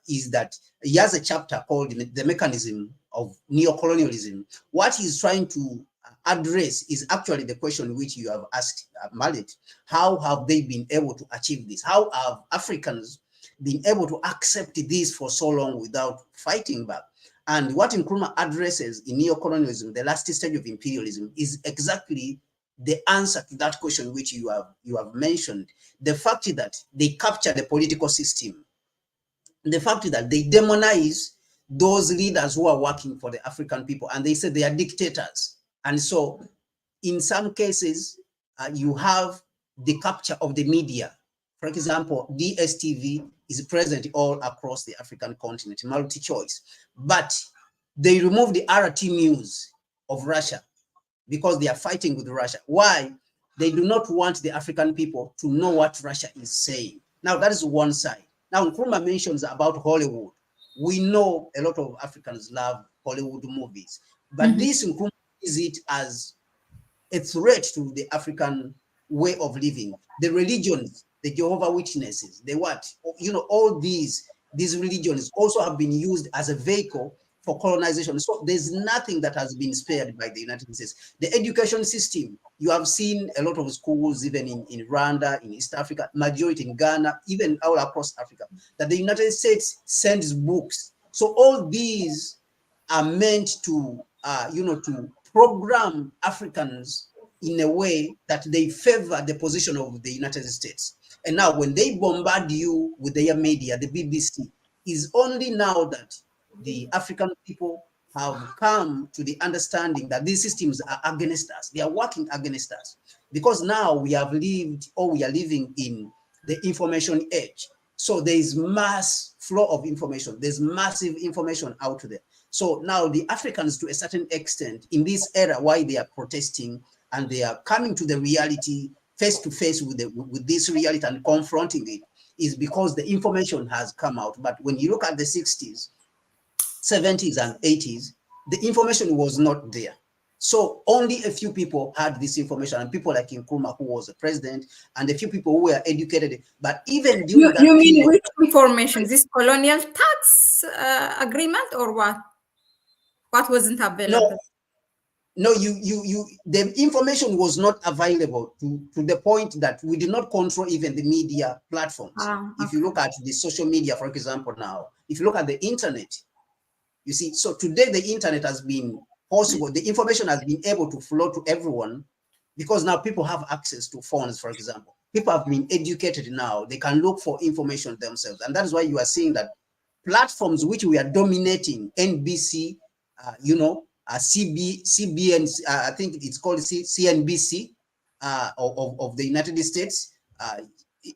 is that he has a chapter called The Mechanism of Neocolonialism. What he's trying to address is actually the question which you have asked, Mahlet. How have they been able to achieve this? How have Africans been able to accept this for so long without fighting back? And what Nkrumah addresses in Neocolonialism, The Last Stage of Imperialism, is exactly the answer to that question which you have mentioned. The fact that they capture the political system, the fact that they demonize those leaders who are working for the African people, and they say they are dictators. And so in some cases, you have the capture of the media. For example, DSTV is present all across the African continent, multi-choice. But they removed the RT news of Russia because they are fighting with Russia. Why? They do not want the African people to know what Russia is saying. Now, that is one side. Now, Nkrumah mentions about Hollywood. We know a lot of Africans love Hollywood movies. But this Nkrumah sees it as a threat to the African way of living. The religions, the Jehovah Witnesses, the what, all these these religions also have been used as a vehicle for colonization. So there's nothing that has been spared by the United States. The education system, you have seen a lot of schools, even in Rwanda, in East Africa, majority in Ghana, even all across Africa, that the United States sends books. So all these are meant to, to program Africans in a way that they favor the position of the United States. And now when they bombard you with their media, the BBC, is only now that the African people have come to the understanding that these systems are against us. They are working against us. Because now we have lived, or we are living in the information age. So there is mass flow of information. There's massive information out there. So now the Africans, to a certain extent, in this era, why they are protesting and they are coming to the reality face to face with this reality and confronting it, is because the information has come out. But when you look at the 60s, 70s, and 80s, the information was not there. So only a few people had this information, and people like Nkrumah, who was the president, and a few people who were educated. But even during that you mean period, which information? This colonial tax agreement, or what? What wasn't available? No, the information was not available to the point that we did not control even the media platforms. Okay. If you look at the social media, for example, now, if you look at the internet, you see, so today the internet has been possible, the information has been able to flow to everyone, because now people have access to phones, for example. People have been educated now, they can look for information themselves. And that is why you are seeing that platforms which we are dominating, NBC, CBN, I think it's called CNBC of the United States,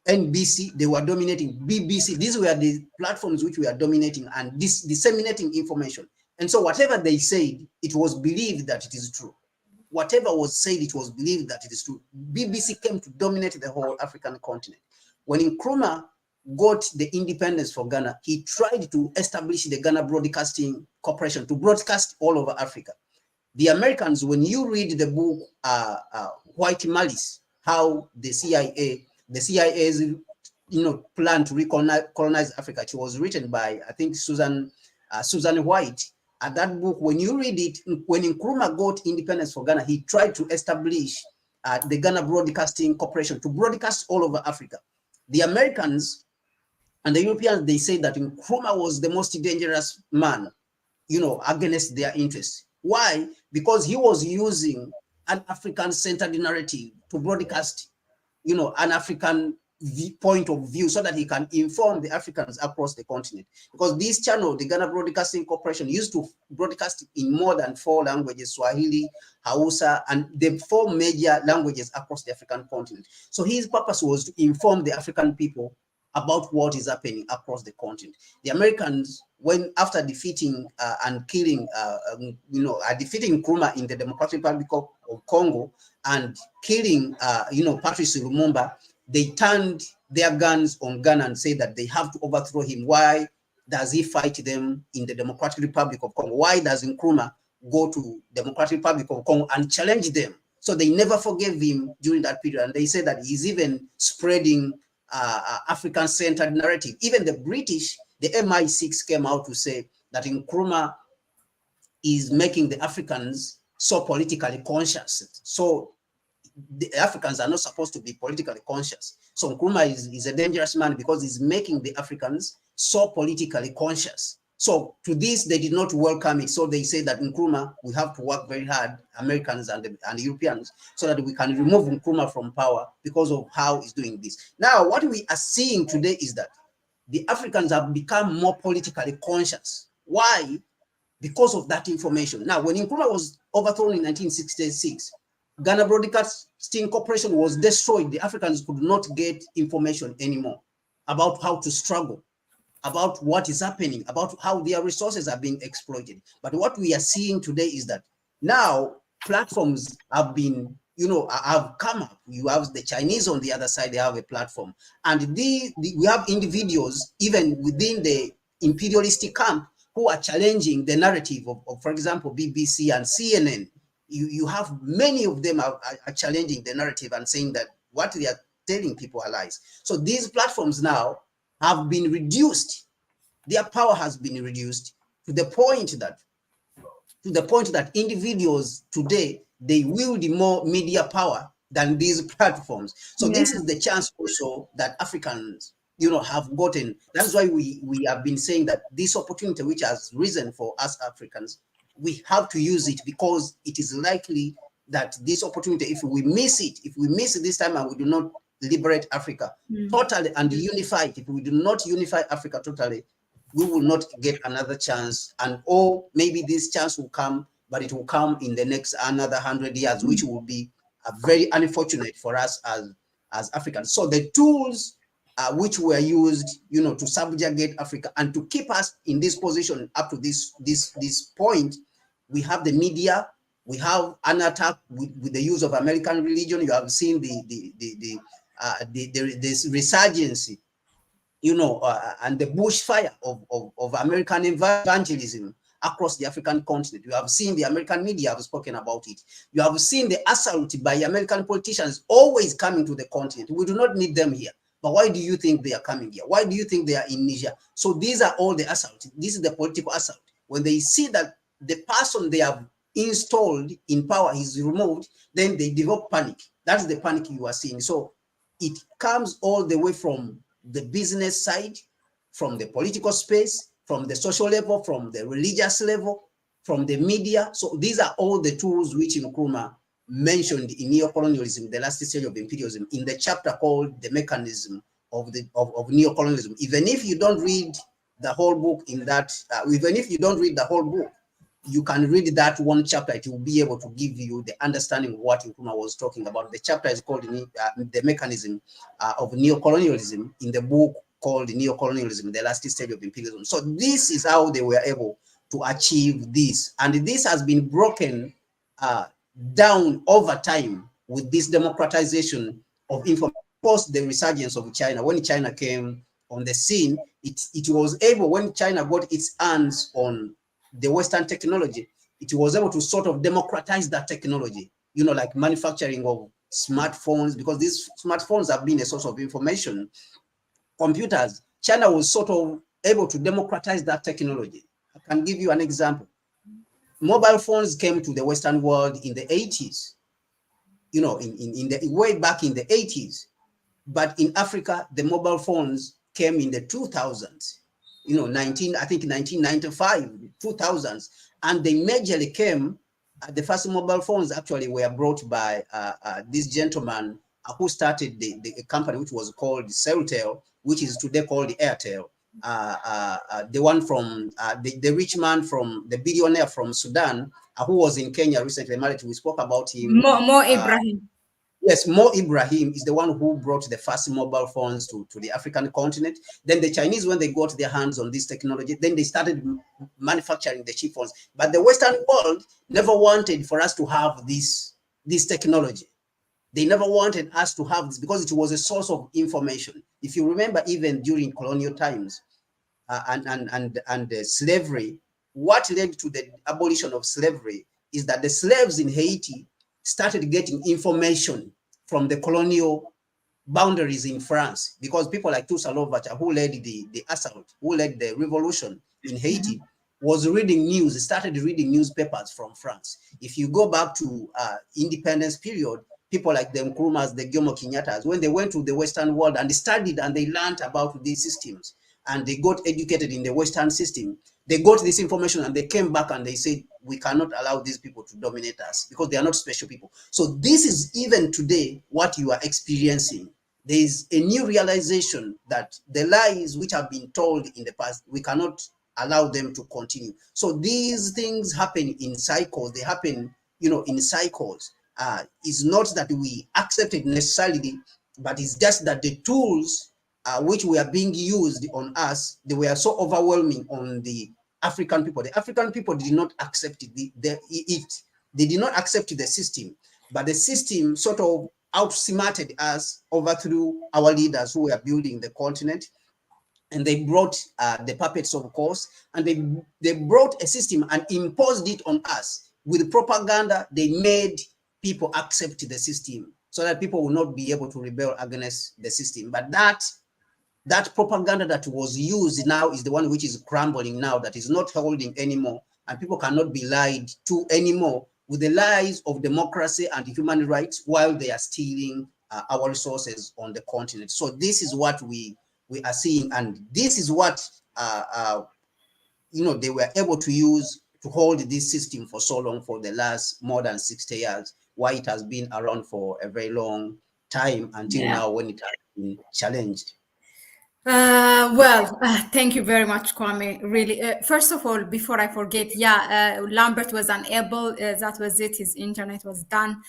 NBC, they were dominating, BBC. These were the platforms which we are dominating and disseminating information. And so whatever they said, it was believed that it is true. Whatever was said, it was believed that it is true. BBC came to dominate the whole African continent. When Nkrumah got the independence for Ghana, he tried to establish the Ghana Broadcasting Corporation to broadcast all over Africa. The Americans, when you read the book White Malice, how the CIA's plan to recolonize Africa, it was written by, I think, Susan White. And that book, when you read it, when Nkrumah got independence for Ghana, he tried to establish the Ghana Broadcasting Corporation to broadcast all over Africa. The Americans and the Europeans, they say that Nkrumah was the most dangerous man, against their interests. Why? Because he was using an African-centered narrative to broadcast, an African point of view, so that he can inform the Africans across the continent. Because this channel, the Ghana Broadcasting Corporation, used to broadcast in more than 4 languages: Swahili, Hausa, and the 4 major languages across the African continent. So his purpose was to inform the African people about what is happening across the continent. The Americans, after defeating and killing, defeating Nkrumah in the Democratic Republic of Congo and killing, Patrice Lumumba, they turned their guns on Ghana and said that they have to overthrow him. Why does he fight them in the Democratic Republic of Congo? Why does Nkrumah go to Democratic Republic of Congo and challenge them? So they never forgave him during that period. And they said that he's even spreading African-centered narrative. Even the British, the MI6 came out to say that Nkrumah is making the Africans so politically conscious. So the Africans are not supposed to be politically conscious. So Nkrumah is a dangerous man because he's making the Africans so politically conscious. So to this, they did not welcome it. So they say that Nkrumah, we have to work very hard, Americans and Europeans, so that we can remove Nkrumah from power because of how he's doing this. Now, what we are seeing today is that the Africans have become more politically conscious. Why? Because of that information. Now, when Nkrumah was overthrown in 1966, Ghana Broadcasting Corporation was destroyed. The Africans could not get information anymore about how to struggle, about what is happening, about how their resources are being exploited. But what we are seeing today is that now platforms have been, have come up. You have the Chinese on the other side, they have a platform. And we have individuals, even within the imperialistic camp, who are challenging the narrative of, for example, BBC and CNN. You have many of them are challenging the narrative and saying that what they are telling people are lies. So these platforms now have been reduced their power has been reduced to the point that individuals today, they wield more media power than these platforms. So Yeah. this is the chance also that Africans, have gotten. That's why we have been saying that this opportunity which has risen for us Africans, we have to use it, because it is likely that this opportunity, if we miss it this time and we do not liberate Africa totally and unify it, if we do not unify Africa totally, we will not get another chance. And maybe this chance will come, but it will come in the next another 100 years, which will be very unfortunate for us as Africans. So the tools which were used, to subjugate Africa and to keep us in this position up to this point, we have the media, we have an attack with the use of American religion. You have seen this resurgence, and the bushfire of American evangelism across the African continent. You have seen the American media have spoken about it. You have seen the assault by American politicians always coming to the continent. We do not need them here. But why do you think they are coming here? Why do you think they are in Niger? So these are all the assault. This is the political assault. When they see that the person they have installed in power is removed, then they develop panic. That's the panic you are seeing. So it comes all the way from the business side, from the political space, from the social level, from the religious level, from the media. So these are all the tools which Nkrumah mentioned in neocolonialism, the last stage of imperialism, in the chapter called The Mechanism of Neocolonialism. Even if you don't read the whole book you can read that one chapter. It will be able to give you the understanding of what Nkrumah was talking about. The chapter is called The Mechanism of Neocolonialism, in the book called Neocolonialism, the last stage of imperialism. So this is how they were able to achieve this. And this has been broken down over time with this democratization of information. Post the resurgence of China, when China came on the scene, it was able, when China got its hands on the Western technology, it was able to sort of democratize that technology, like manufacturing of smartphones, because these smartphones have been a source of information. Computers, China was sort of able to democratize that technology. I can give you an example. Mobile phones came to the Western world in the 80s, in the way back in the 80s. But in Africa, the mobile phones came in the 2000s, I think 1995, 2000s. And they majorly came, the first mobile phones actually were brought by this gentleman who started the company, which was called Celtel, which is today called Airtel. The one from, the rich man from, the billionaire from Sudan, who was in Kenya recently, Mahlet, we spoke about him. More Ibrahim. Yes, Mo Ibrahim is the one who brought the first mobile phones to the African continent. Then the Chinese, when they got their hands on this technology, then they started manufacturing the cheap phones. But the Western world never wanted for us to have this technology. They never wanted us to have this because it was a source of information. If you remember, even during colonial times and slavery, what led to the abolition of slavery is that the slaves in Haiti started getting information from the colonial boundaries in France, because people like Toussaint Louverture, who led the assault, who led the revolution in Haiti, was reading news, started reading newspapers from France. If you go back to independence period, people like the Nkrumahs, the Jomo Kenyattas, when they went to the Western world and studied and they learned about these systems and they got educated in the Western system, they got this information and they came back and they said, we cannot allow these people to dominate us because they are not special people. So this is even today what you are experiencing. There is a new realization that the lies which have been told in the past, we cannot allow them to continue. So these things happen in cycles. They happen, in cycles. It's not that we accept it necessarily, but it's just that the tools which were being used on us, they were so overwhelming on the African people. The African people did not accept it. They did not accept the system, but the system sort of outsmarted us, overthrew our leaders who were building the continent. And they brought the puppets, of course, and they brought a system and imposed it on us. With propaganda, they made people accept the system so that people will not be able to rebel against the system. But that that propaganda that was used now is the one which is crumbling now, that is not holding anymore, and people cannot be lied to anymore with the lies of democracy and human rights while they are stealing our resources on the continent. So this is what we are seeing, and this is what they were able to use to hold this system for so long, for the last more than 60 years, why it has been around for a very long time until now when it has been challenged. Thank you very much, Kwame. Really, first of all, before I forget, Lambert was unable. That was it. His internet was done.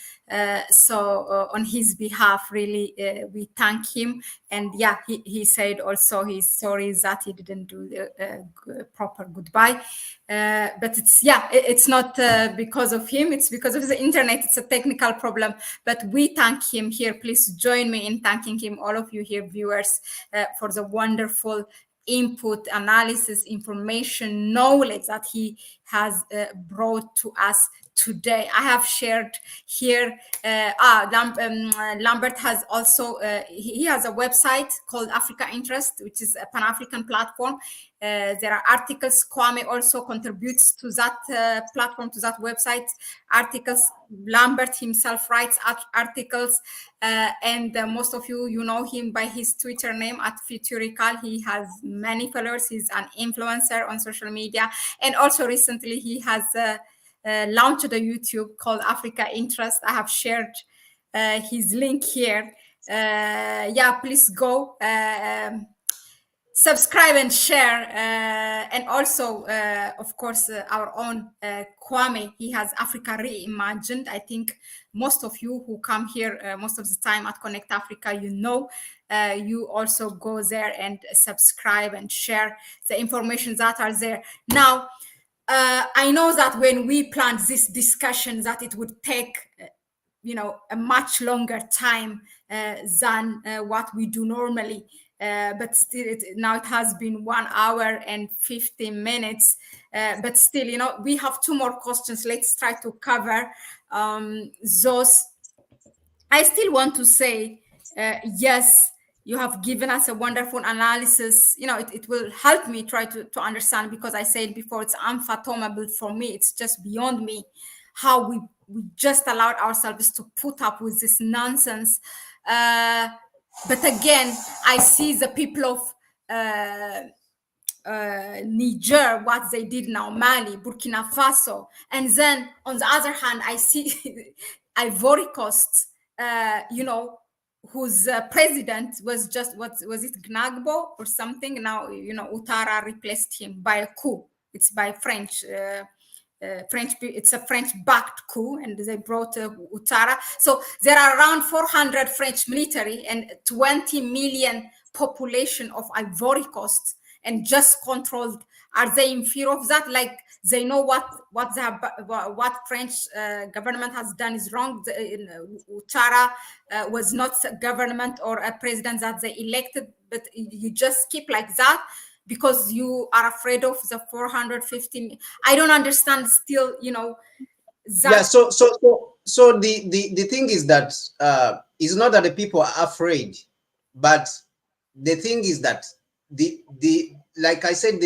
So on his behalf, really, we thank him. And he said also he's sorry that he didn't do the proper goodbye. But it's not because of him. It's because of the internet. It's a technical problem. But we thank him here. Please join me in thanking him, all of you here, viewers, for the wonderful input, analysis, information, knowledge that he has brought to us today. I have shared here. Lambert has also he has a website called Africa Interest, which is a Pan-African platform. There are articles. Kwame also contributes to that platform, to that website. Articles. Lambert himself writes articles, and most of you know him by his Twitter name at Futurical. He has many followers. He's an influencer on social media, and also recently he has launched a YouTube called Africa Interest. I have shared his link here. Please go subscribe and share, and also of course our own Kwame. He has Africa Reimagined. I think most of you who come here most of the time at Connect Africa, you also go there and subscribe and share the information that are there. Now I know that when we planned this discussion that it would take a much longer time than what we do normally. But still, now it has been 1 hour and 15 minutes. But still, we have 2 more questions. Let's try to cover those. I still want to say, yes, you have given us a wonderful analysis. It will help me try to understand, because I said before, it's unfathomable for me. It's just beyond me how we just allowed ourselves to put up with this nonsense. But again, I see the people of Niger, what they did now, Mali, Burkina Faso. And then on the other hand, I see Ivory Coast, whose president was just, was it Gnagbo or something? Now, Ouattara replaced him by a coup. It's by French. It's a French-backed coup, and they brought Ouattara. So there are around 400 French military and 20 million population of Ivory Coast, and just controlled. Are they in fear of that? Like, they know what French government has done is wrong. Ouattara was not a government or a president that they elected, but you just keep like that because you are afraid of the 450. I don't understand still, that. Yeah, so the thing is that it's not that the people are afraid, but the thing is that like I said, it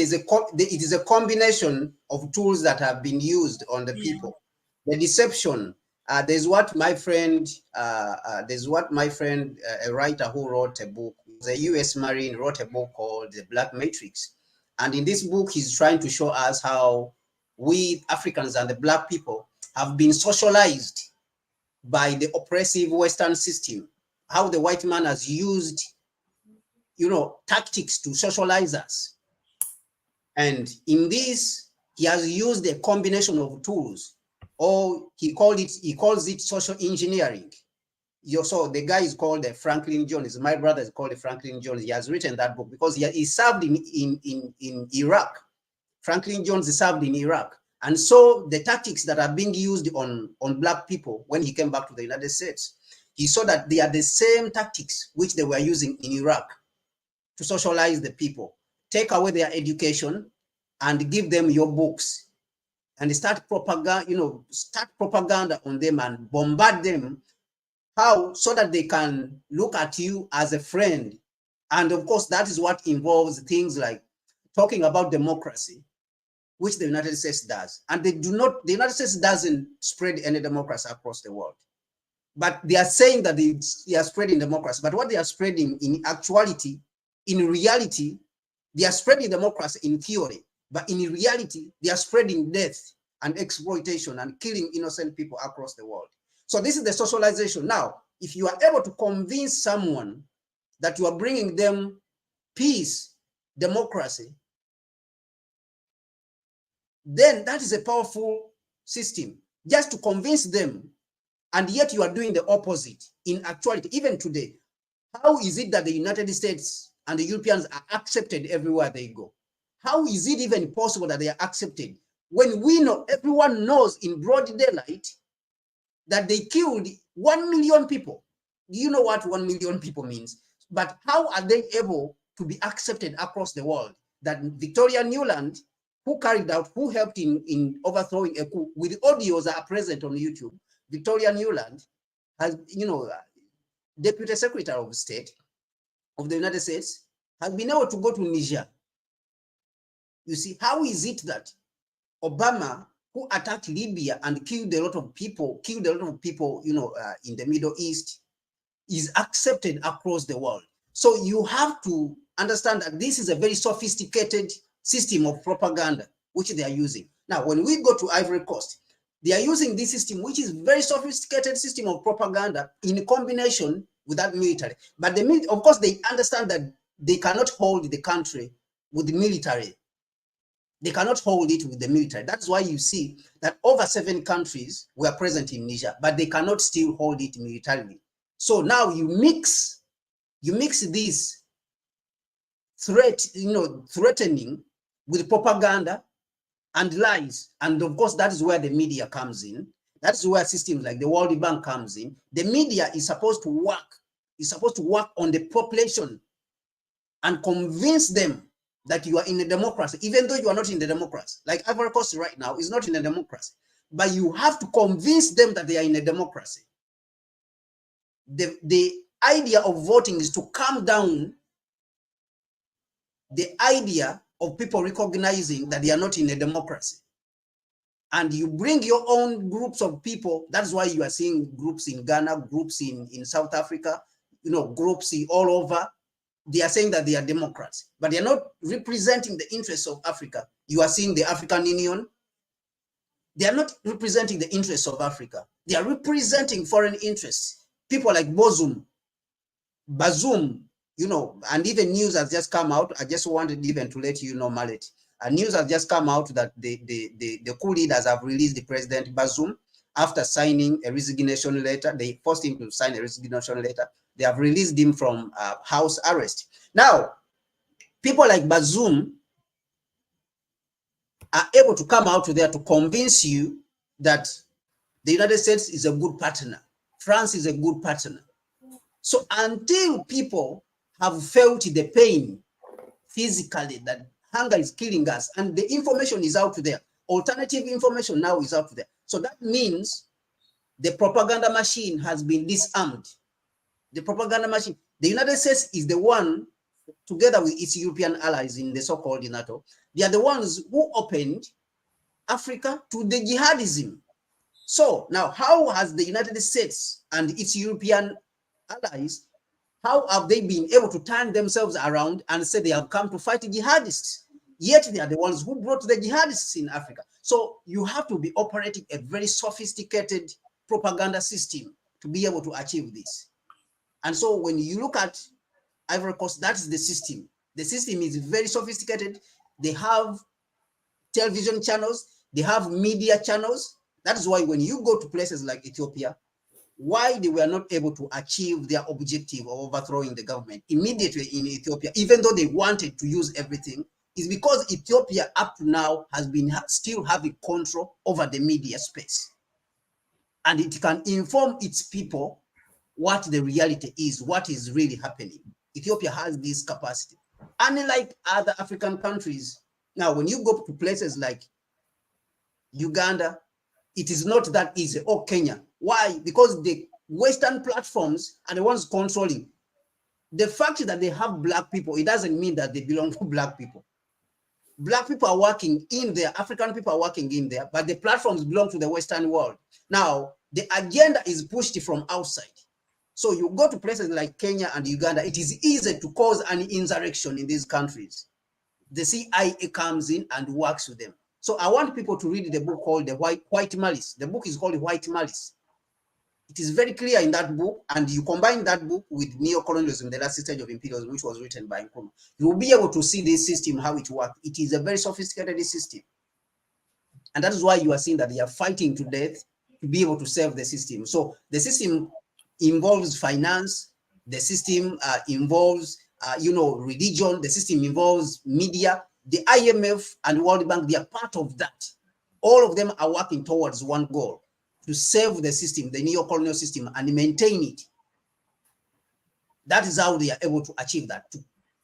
is a combination of tools that have been used on the people. The deception. There's what my friend, a writer who wrote a book, the U.S. Marine, wrote a book called The Black Matrix. And in this book, he's trying to show us how we Africans and the Black people have been socialized by the oppressive Western system, how the white man has used, tactics to socialize us. And in this, he has used a combination of tools, or he calls it social engineering. So the guy is called Franklin Jones. My brother is called Franklin Jones. He has written that book because he served in Iraq. Franklin Jones served in Iraq. And so the tactics that are being used on Black people when he came back to the United States, he saw that they are the same tactics which they were using in Iraq to socialize the people. Take away their education and give them your books and start propaganda on them and bombard them. How? So that they can look at you as a friend And of course, that is what involves things like talking about democracy, which the United States does. And the United States doesn't spread any democracy across the world. But they are saying that they are spreading democracy. But what they are spreading in actuality, in reality, they are spreading democracy in theory. But in reality, they are spreading death and exploitation and killing innocent people across the world. So this is the socialization. Now, if you are able to convince someone that you are bringing them peace, democracy, then that is a powerful system. Just to convince them, and yet you are doing the opposite in actuality. Even today, how is it that the United States and the Europeans are accepted everywhere they go? How is it even possible that they are accepted when we know, everyone knows in broad daylight that they killed 1 million people? Do you know what 1 million people means? But how are they able to be accepted across the world? That Victoria Newland, who helped in overthrowing a coup, with audios that are present on YouTube, Victoria Newland has, Deputy Secretary of State of the United States, has been able to go to Niger. You see, how is it that Obama, who attacked Libya and killed a lot of people, in the Middle East, is accepted across the world? So you have to understand that this is a very sophisticated system of propaganda which they are using. Now, when we go to Ivory Coast, they are using this system, which is very sophisticated system of propaganda in combination with that military. But of course, they understand that they cannot hold the country with the military. They cannot hold it with the military. That's why you see that over 7 countries were present in Niger, but they cannot still hold it militarily. So now you mix this threatening with propaganda and lies. And of course, that is where the media comes in. That's where systems like the World Bank comes in. The media is supposed to work on the population and convince them that you are in a democracy, even though you are not in the democracy. Like Ivory Coast right now is not in a democracy, but you have to convince them that they are in a democracy. The idea of voting is to calm down the idea of people recognizing that they are not in a democracy. And you bring your own groups of people. That's why you are seeing groups in Ghana, groups in South Africa, groups all over. They are saying that they are Democrats, but they are not representing the interests of Africa. You are seeing the African Union. They are not representing the interests of Africa. They are representing foreign interests. People like Bazoum, and even news has just come out. I just wanted even to let you know, Mahlet. News has just come out that the coup leaders have released the President Bazoum after signing a resignation letter. They forced him to sign a resignation letter. They have released him from house arrest. Now, people like Bazoum are able to come out there to convince you that the United States is a good partner. France is a good partner. So until people have felt the pain physically, that hunger is killing us, and the information is out there, alternative information now is out there. So that means the propaganda machine has been disarmed. The propaganda machine. The United States is the one, together with its European allies in the so-called NATO, they are the ones who opened Africa to the jihadism. So now, how has the United States and its European allies, how have they been able to turn themselves around and say they have come to fight jihadists? Yet they are the ones who brought the jihadists in Africa. So you have to be operating a very sophisticated propaganda system to be able to achieve this. And so when you look at Ivory Coast, that's the system. The system is very sophisticated. They have television channels, they have media channels. That is why when you go to places like Ethiopia, why they were not able to achieve their objective of overthrowing the government immediately in Ethiopia, even though they wanted to use everything, is because Ethiopia up to now has been still having control over the media space. And it can inform its people what the reality is, what is really happening. Ethiopia has this capacity. Unlike other African countries, now when you go to places like Uganda, it is not that easy, or Kenya. Why? Because the Western platforms are the ones controlling. The fact that they have black people, it doesn't mean that they belong to black people. Black people are working in there, African people are working in there, but the platforms belong to the Western world. Now, the agenda is pushed from outside. So you go to places like Kenya and Uganda, it is easy to cause an insurrection in these countries. The CIA comes in and works with them. So I want people to read the book called The White Malice. The book is called White Malice. It is very clear in that book, and you combine that book with Neocolonialism, the last stage of imperialism, which was written by Nkrumah. You will be able to see this system, how it works. It is a very sophisticated system. And that is why you are seeing that they are fighting to death to be able to save the system. So the system involves finance, the system involves, religion, the system involves media. The IMF and World Bank, they are part of that. All of them are working towards one goal, to save the system, the neo-colonial system, and maintain it. That is how they are able to achieve that, to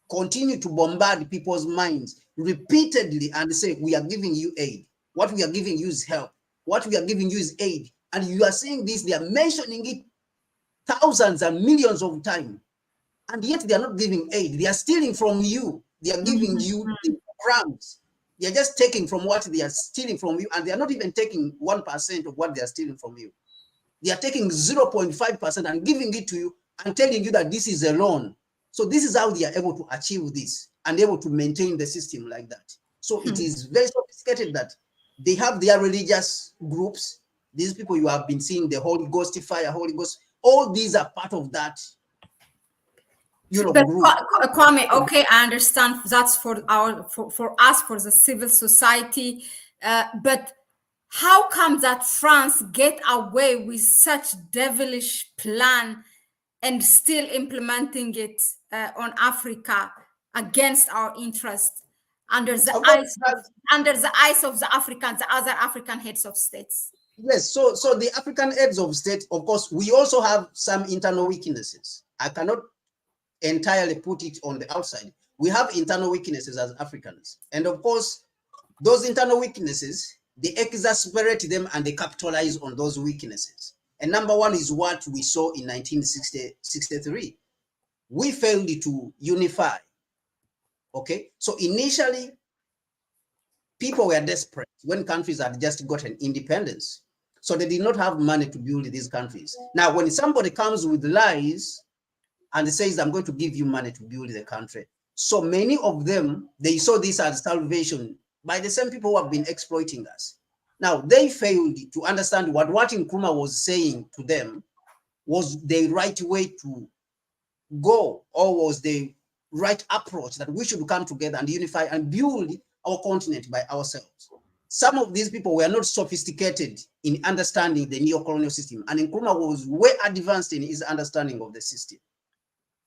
continue to bombard people's minds repeatedly and say, we are giving you aid. What we are giving you is help. What we are giving you is aid. And you are saying this, they are mentioning it thousands and millions of times. And yet they are not giving aid. They are stealing from you. They are giving you the crumbs. They are just taking from what they are stealing from you, and they are not even taking 1% of what they are stealing from you. They are taking 0.5% and giving it to you and telling you that this is a loan. So this is how they are able to achieve this and able to maintain the system like that. So it is very sophisticated that they have their religious groups. These people you have been seeing, the Holy Ghost fire, Holy Ghost, all these are part of that. But Kwame, okay, I understand that's for us, for the civil society, but how come that France get away with such devilish plan and still implementing it on Africa against our interests under the eyes of the Africans, the other African heads of states? Yes, so the African heads of state, of course, we also have some internal weaknesses. I cannot entirely put it on the outside. We have internal weaknesses as Africans. And of course, those internal weaknesses, they exasperate them and they capitalize on those weaknesses. And number one is what we saw in 1963. We failed to unify. Okay, so initially, people were desperate when countries had just gotten independence. So they did not have money to build these countries. Now, when somebody comes with lies, and says, I'm going to give you money to build the country. So many of them, they saw this as salvation by the same people who have been exploiting us. Now, they failed to understand what Nkrumah was saying to them was the right way to go, or was the right approach, that we should come together and unify and build our continent by ourselves. Some of these people were not sophisticated in understanding the neo-colonial system, and Nkrumah was way advanced in his understanding of the system,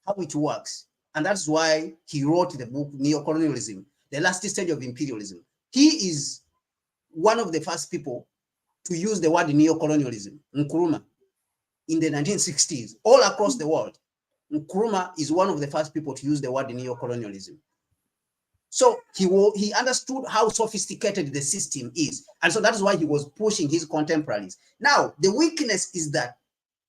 how it works. And that's why he wrote the book Neocolonialism, the last stage of imperialism. He is one of the first people to use the word neocolonialism, Nkrumah, in the 1960s, all across the world. Nkrumah is one of the first people to use the word neocolonialism. So he understood how sophisticated the system is. And so that's why he was pushing his contemporaries. Now, the weakness is that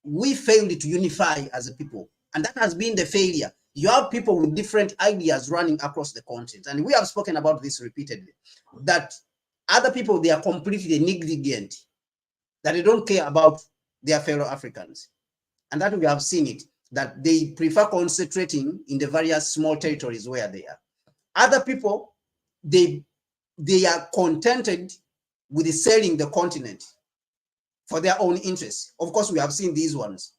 we failed to unify as a people. And that has been the failure. You have people with different ideas running across the continent. And we have spoken about this repeatedly, that other people, they are completely negligent, that they don't care about their fellow Africans. And that we have seen it, that they prefer concentrating in the various small territories where they are. Other people, they are contented with selling the continent for their own interests. Of course, we have seen these ones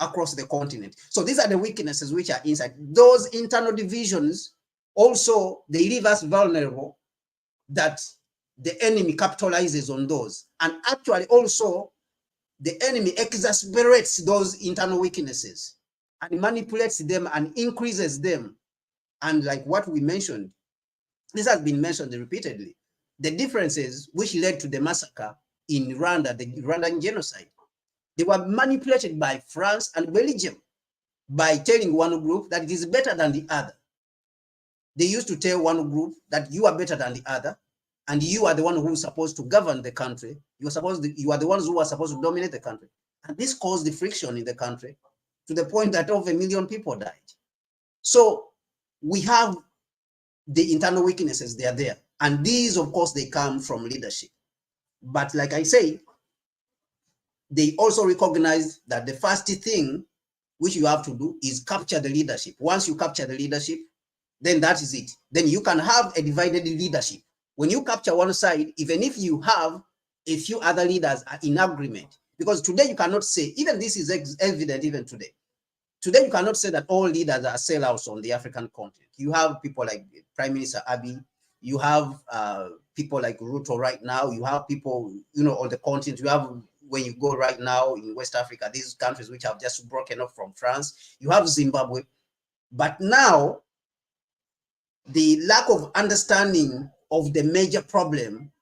across the continent. So these are the weaknesses which are inside. Those internal divisions also, they leave us vulnerable, that the enemy capitalizes on those. And actually also, the enemy exacerbates those internal weaknesses and manipulates them and increases them. And like what we mentioned, this has been mentioned repeatedly, the differences which led to the massacre in Rwanda, the Rwandan genocide. They were manipulated by France and Belgium by telling one group that it is better than the other. They used to tell one group that you are better than the other, and you are the one who is supposed to govern the country. You are the ones who are supposed to dominate the country. And this caused the friction in the country to the point that over 1 million people died. So we have the internal weaknesses, they are there. And these, of course, they come from leadership. But like I say, they also recognize that the first thing which you have to do is capture the leadership. Once you capture the leadership, then that is it. Then you can have a divided leadership. When you capture one side, even if you have a few other leaders are in agreement, because today you cannot say, even this is evident even today. Today you cannot say that all leaders are sellouts on the African continent. You have people like Prime Minister Abiy, you have people like Ruto right now, you have people, on the continent. You have, when you go right now in West Africa, these countries which have just broken off from France, you have Zimbabwe. But now, the lack of understanding of the major problem,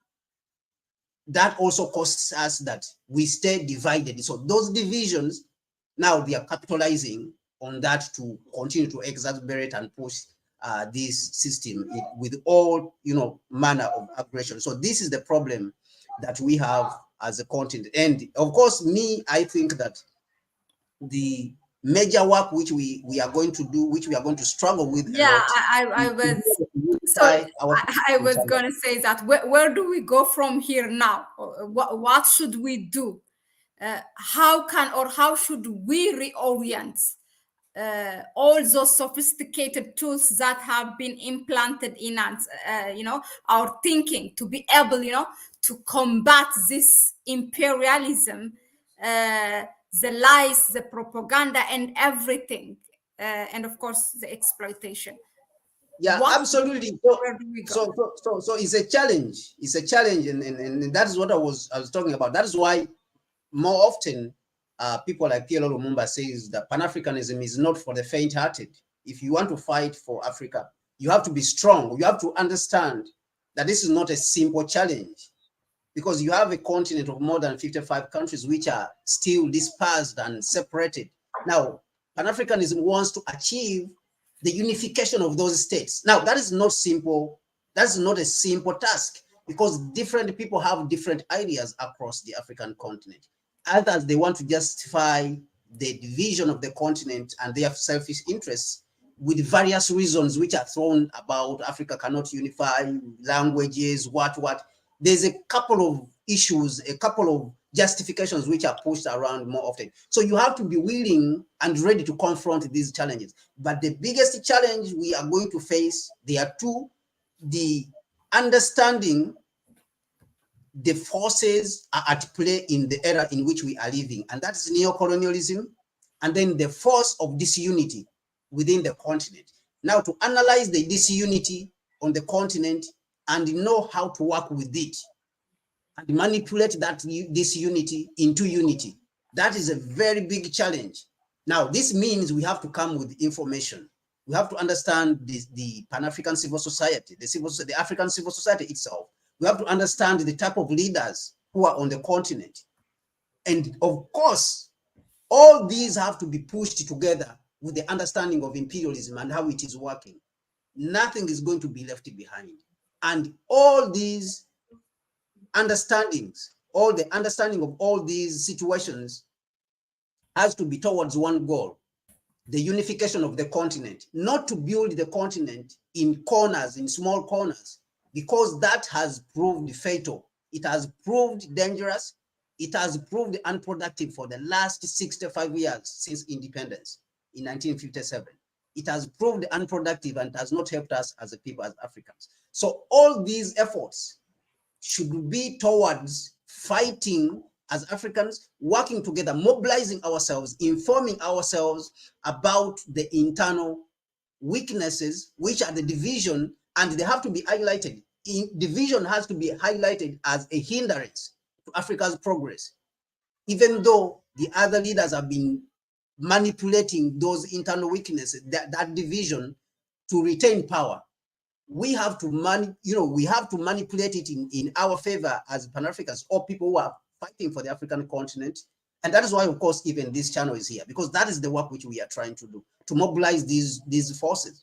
that also costs us that we stay divided. So those divisions, now they are capitalizing on that to continue to exacerbate and push this system with all, manner of aggression. So this is the problem that we have as a continent. And of course, I think that the major work which we are going to do, which we are going to struggle with a lot. I was going to say that where do we go from here now? What should we do? How should we reorient all those sophisticated tools that have been implanted in us, our thinking, to be able, to combat this imperialism, the lies, the propaganda, and everything, and of course the exploitation. Yeah, absolutely. So it's a challenge. It's a challenge, and that is what I was talking about. That is why more often people like Pierre Lumumba says that Pan-Africanism is not for the faint-hearted. If you want to fight for Africa, you have to be strong. You have to understand that this is not a simple challenge, because you have a continent of more than 55 countries which are still dispersed and separated. Now, Pan-Africanism wants to achieve the unification of those states. Now, that is not simple. That's not a simple task, because different people have different ideas across the African continent. Others, they want to justify the division of the continent and their selfish interests with various reasons which are thrown about. Africa cannot unify, languages, what. There's a couple of issues, a couple of justifications which are pushed around more often. So you have to be willing and ready to confront these challenges. But the biggest challenge we are going to face, there are two: the understanding the forces are at play in the era in which we are living, and that's neo-colonialism, and then the force of disunity within the continent. Now, to analyze the disunity on the continent and know how to work with it and manipulate that disunity into unity, that is a very big challenge. Now, this means we have to come with information. We have to understand the Pan-African civil society, the African civil society itself. We have to understand the type of leaders who are on the continent. And of course, all these have to be pushed together with the understanding of imperialism and how it is working. Nothing is going to be left behind. And all these understandings, all the understanding of all these situations has to be towards one goal: the unification of the continent, not to build the continent in corners, in small corners, because that has proved fatal. It has proved dangerous. It has proved unproductive for the last 65 years since independence in 1957. It has proved unproductive and has not helped us as a people, as Africans. So all these efforts should be towards fighting as Africans, working together, mobilizing ourselves, informing ourselves about the internal weaknesses, which are the division, and they have to be highlighted. Division has to be highlighted as a hindrance to Africa's progress, even though the other leaders have been manipulating those internal weaknesses, that division, to retain power. We have to manipulate it in our favor as Pan-Africans, or people who are fighting for the African continent. And that is why, of course, even this channel is here, because that is the work which we are trying to do, to mobilize these forces.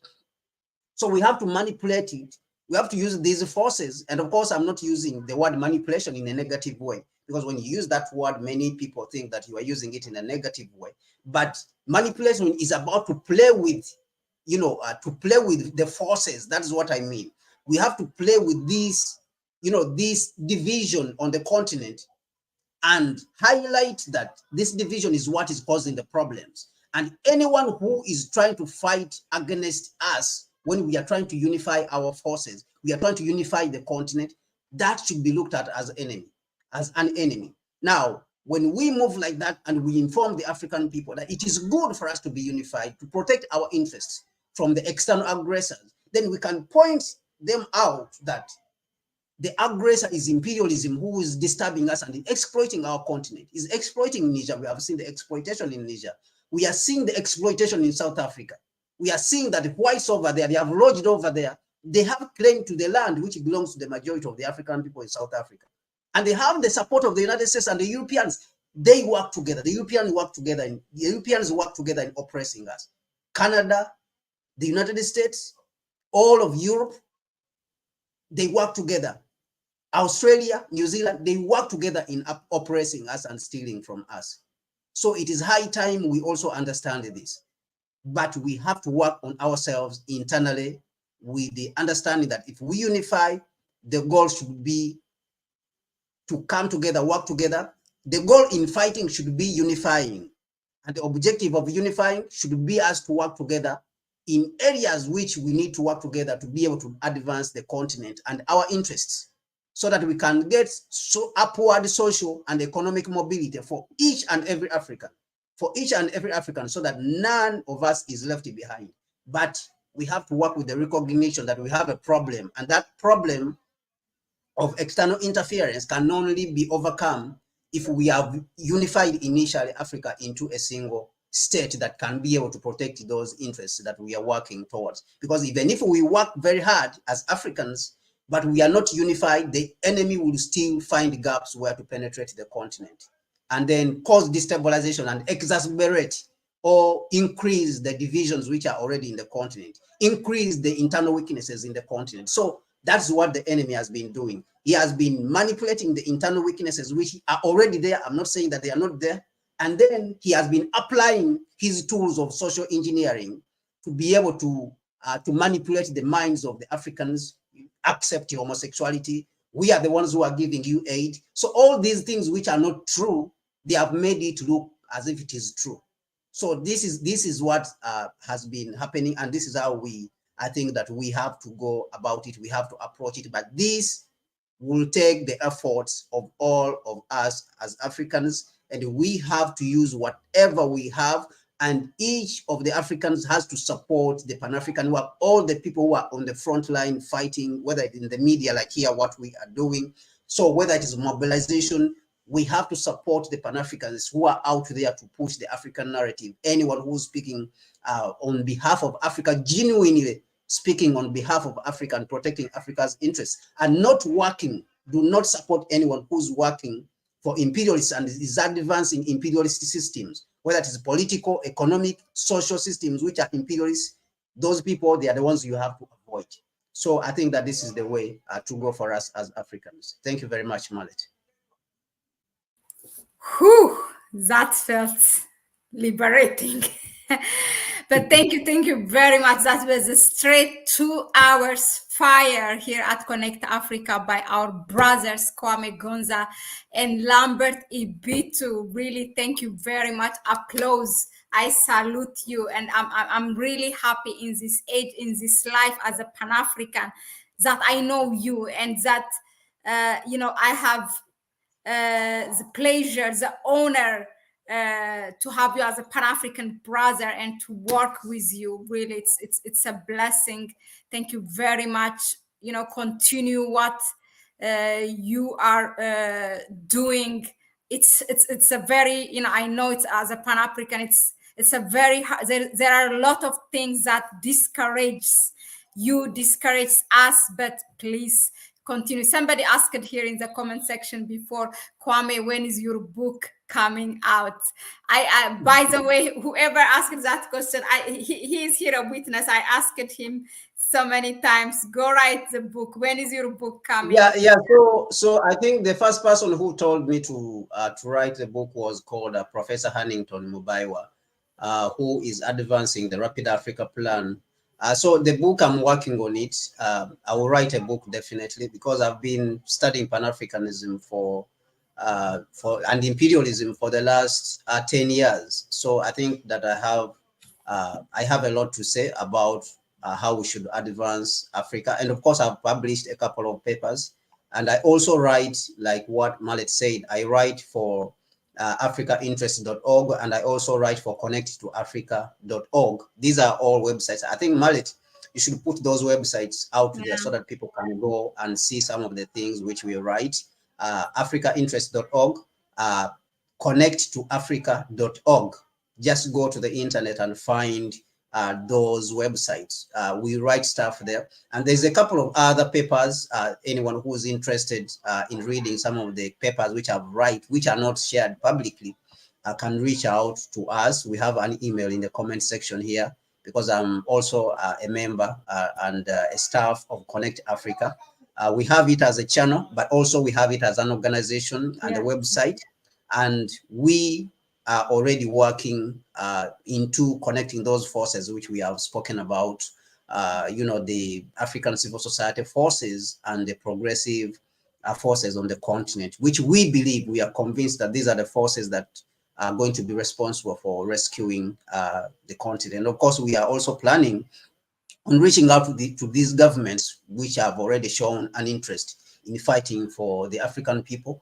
So we have to manipulate it. We have to use these forces. And of course, I'm not using the word manipulation in a negative way, because when you use that word, many people think that you are using it in a negative way. But manipulation is about to play with to play with the forces. That's what I mean. We have to play with this, this division on the continent and highlight that this division is what is causing the problems. And anyone who is trying to fight against us when we are trying to unify our forces, we are trying to unify the continent, that should be looked at as an enemy. Now, when we move like that and we inform the African people that it is good for us to be unified to protect our interests from the external aggressors, then we can point them out that the aggressor is imperialism, who is disturbing us and exploiting our continent, is exploiting Niger. We have seen the exploitation in Niger. We are seeing the exploitation in South Africa. We are seeing that the whites over there, they have lodged over there. They have claim to the land which belongs to the majority of the African people in South Africa. And they have the support of the United States and the Europeans. They work together. The Europeans work together in oppressing us. Canada, the United States, all of Europe, they work together. Australia, New Zealand, they work together in oppressing us and stealing from us. So it is high time we also understand this. But we have to work on ourselves internally with the understanding that if we unify, the goal should be to come together, work together. The goal in fighting should be unifying. And the objective of unifying should be us to work together in areas which we need to work together to be able to advance the continent and our interests, so that we can get upward social and economic mobility for each and every African, so that none of us is left behind. But we have to work with the recognition that we have a problem, and that problem of external interference can only be overcome if we have unified initially Africa into a single state that can be able to protect those interests that we are working towards. Because even if we work very hard as Africans, but we are not unified, the enemy will still find gaps where to penetrate the continent and then cause destabilization and exacerbate or increase the divisions which are already in the continent, increase the internal weaknesses in the continent. So that's what the enemy has been doing. He has been manipulating the internal weaknesses which are already there. I'm not saying that they are not there. And then he has been applying his tools of social engineering to be able to manipulate the minds of the Africans. Accept your homosexuality. We are the ones who are giving you aid. So all these things which are not true, they have made it look as if it is true. So this is what has been happening, and this is how I think that we have to go about it. We have to approach it, but this will take the efforts of all of us as Africans, and we have to use whatever we have. And each of the Africans has to support the Pan-African work. All the people who are on the front line fighting, whether it's in the media, like here, what we are doing. So whether it is mobilization, we have to support the Pan-Africans who are out there to push the African narrative. Anyone who's speaking on behalf of Africa, genuinely speaking on behalf of Africa and protecting Africa's interests, and not working, do not support anyone who's working for imperialists and is advancing imperialist systems, whether it is political, economic, social systems which are imperialist. Those people, they are the ones you have to avoid. So I think that this is the way to go for us as Africans. Thank you very much, Mahlet. Whew, that felt liberating. But thank you very much. That was a straight 2 hours fire here at Connect Africa by our brothers Kwame, Gonza, and Lambert Ebitu. Really, thank you very much. Applause. I salute you, and I'm really happy in this age, in this life as a Pan-African, that I know you, and that I have the pleasure, the honor to have you as a Pan-African brother and to work with you. Really, it's a blessing. Thank you very much. Continue what you are doing. It's a very, I know it's as a Pan-African, it's a very, there are a lot of things that discourage us, but please continue. Somebody asked here in the comment section before, Kwame, when is your book coming out? I by the way, whoever asked that question, he is here a witness. I asked him so many times, go write the book. When is your book coming? Yeah. So I think the first person who told me to write the book was called Professor Hannington Mubaiwa, who is advancing the Rapid Africa Plan So the book, I'm working on it. I will write a book definitely, because I've been studying Pan-Africanism and imperialism for the last 10 years. So I think that I have a lot to say about how we should advance Africa. And of course, I've published a couple of papers. And I also write, like what Mahlet said, I write for africainterest.org, and I also write for connecttoafrica.org. These are all websites. I think, Mahlet, you should put those websites out there so that people can go and see some of the things which we write. Africainterest.org, connecttoafrica.org. Just go to the internet and find those websites. We write stuff there. And there's a couple of other papers. Anyone who's interested in reading some of the papers which I've write, which are not shared publicly, can reach out to us. We have an email in the comment section here, because I'm also a member and a staff of Connect Africa. We have it as a channel, but also we have it as an organization and a website. And we are already working into connecting those forces which we have spoken about, the African civil society forces and the progressive forces on the continent, which we believe, we are convinced that these are the forces that are going to be responsible for rescuing the continent. Of course, we are also planning on reaching out to these governments which have already shown an interest in fighting for the African people.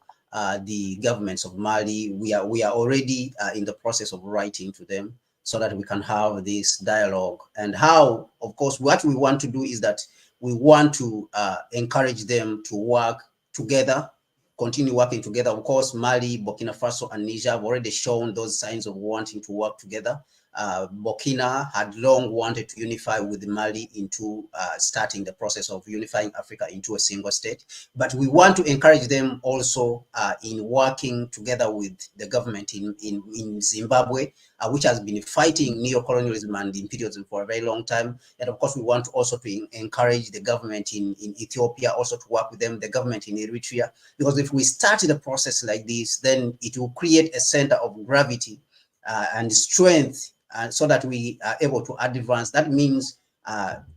The governments of Mali, we are already in the process of writing to them so that we can have this dialogue. And how, of course, what we want to do is that we want to encourage them to work together, continue working together. Of course, Mali, Burkina Faso, and Niger have already shown those signs of wanting to work together. Burkina had long wanted to unify with Mali into starting the process of unifying Africa into a single state. But we want to encourage them also in working together with the government in Zimbabwe, which has been fighting neo-colonialism and imperialism for a very long time. And of course, we want also to encourage the government in Ethiopia also to work with them, the government in Eritrea, because if we start the process like this, then it will create a center of gravity and strength, so that we are able to advance. That means